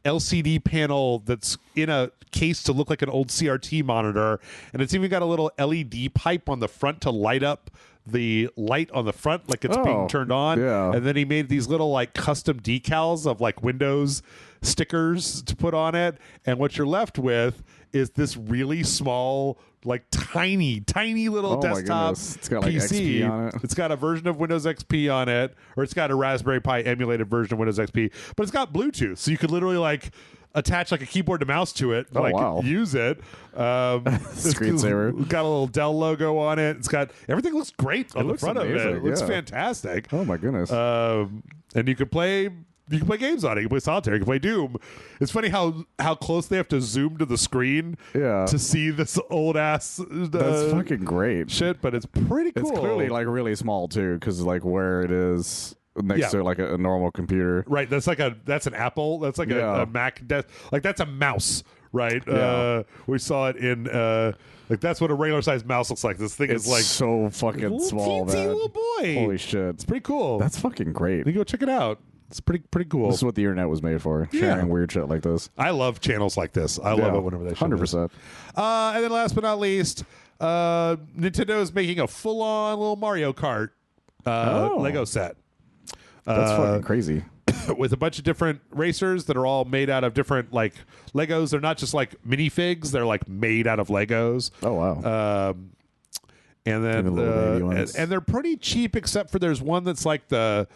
LCD panel that's in a case to look like an old CRT monitor, and it's even got a little LED pipe on the front to light up the light on the front like it's being turned on. Yeah. And then he made these little like custom decals of like Windows stickers to put on it, and what you're left with is this really small, like tiny little desktop It's got like PC. XP on it. It's got a version of Windows XP on it, or it's got a Raspberry Pi emulated version of Windows XP, but it's got Bluetooth, so you could literally like attach like a keyboard to mouse to it, use it. Screensaver. It's got a little Dell logo on it. It's got everything looks great on the front of it. amazing, It looks yeah. fantastic. Oh my goodness. And you can play games on it. You can play Solitaire. You can play Doom. It's funny how close they have to zoom to the screen to see this old ass. That's fucking great. Shit, but it's pretty cool. It's clearly like really small too, because like where it is next to like a normal computer. Right. That's an Apple. That's like a Mac desk. Like that's a mouse. Right. Yeah. We saw it in. Like that's what a regular sized mouse looks like. This thing is like so fucking small, teensy man. little boy. Holy shit. It's pretty cool. That's fucking great. You go check it out. It's pretty cool. This is what the internet was made for. Sharing weird shit like this. I love channels like this. I love it whenever they show 100%. And then last but not least, Nintendo is making a full-on little Mario Kart Lego set. That's fucking crazy. With a bunch of different racers that are all made out of different like Legos. They're not just like minifigs. They're like made out of Legos. Oh wow. And then and they're pretty cheap, except for there's one that's like the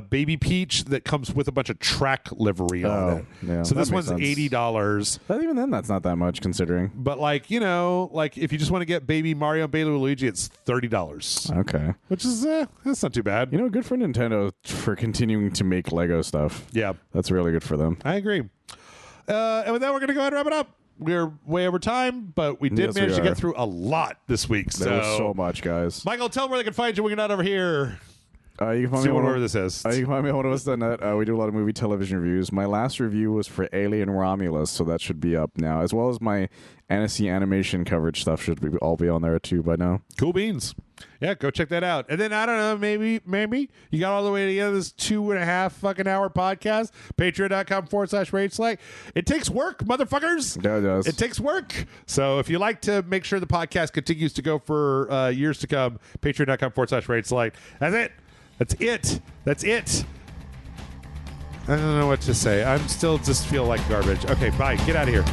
Baby Peach that comes with a bunch of track livery on it. Yeah, so this that one's makes sense. $80. But even then, that's not that much considering. But like like if you just want to get Baby Mario, and Baby Luigi, it's $30. Okay, which is that's not too bad. Good for Nintendo for continuing to make Lego stuff. Yeah, that's really good for them. I agree. And with that, we're gonna go ahead and wrap it up. We're way over time, but we did manage to get through a lot this week. There was so much, guys. Michael, tell them where they can find you when you're not over here. You can find me whatever this is. You can find me on OneOfUs.net. We do a lot of movie television reviews. My last review was for Alien Romulus, so that should be up now, as well as my NSC animation coverage stuff should all be on there too by now. Cool beans. Yeah, go check that out. And then I don't know, maybe you got all the way to the end of this 2.5 fucking hour podcast. Patreon.com/RageSelect. It takes work, motherfuckers. Yeah, it does. It takes work. So if you like to make sure the podcast continues to go for years to come, Patreon.com/RageSelect. That's it. That's it. I don't know what to say. I'm still just feel like garbage. Okay, bye. Get out of here.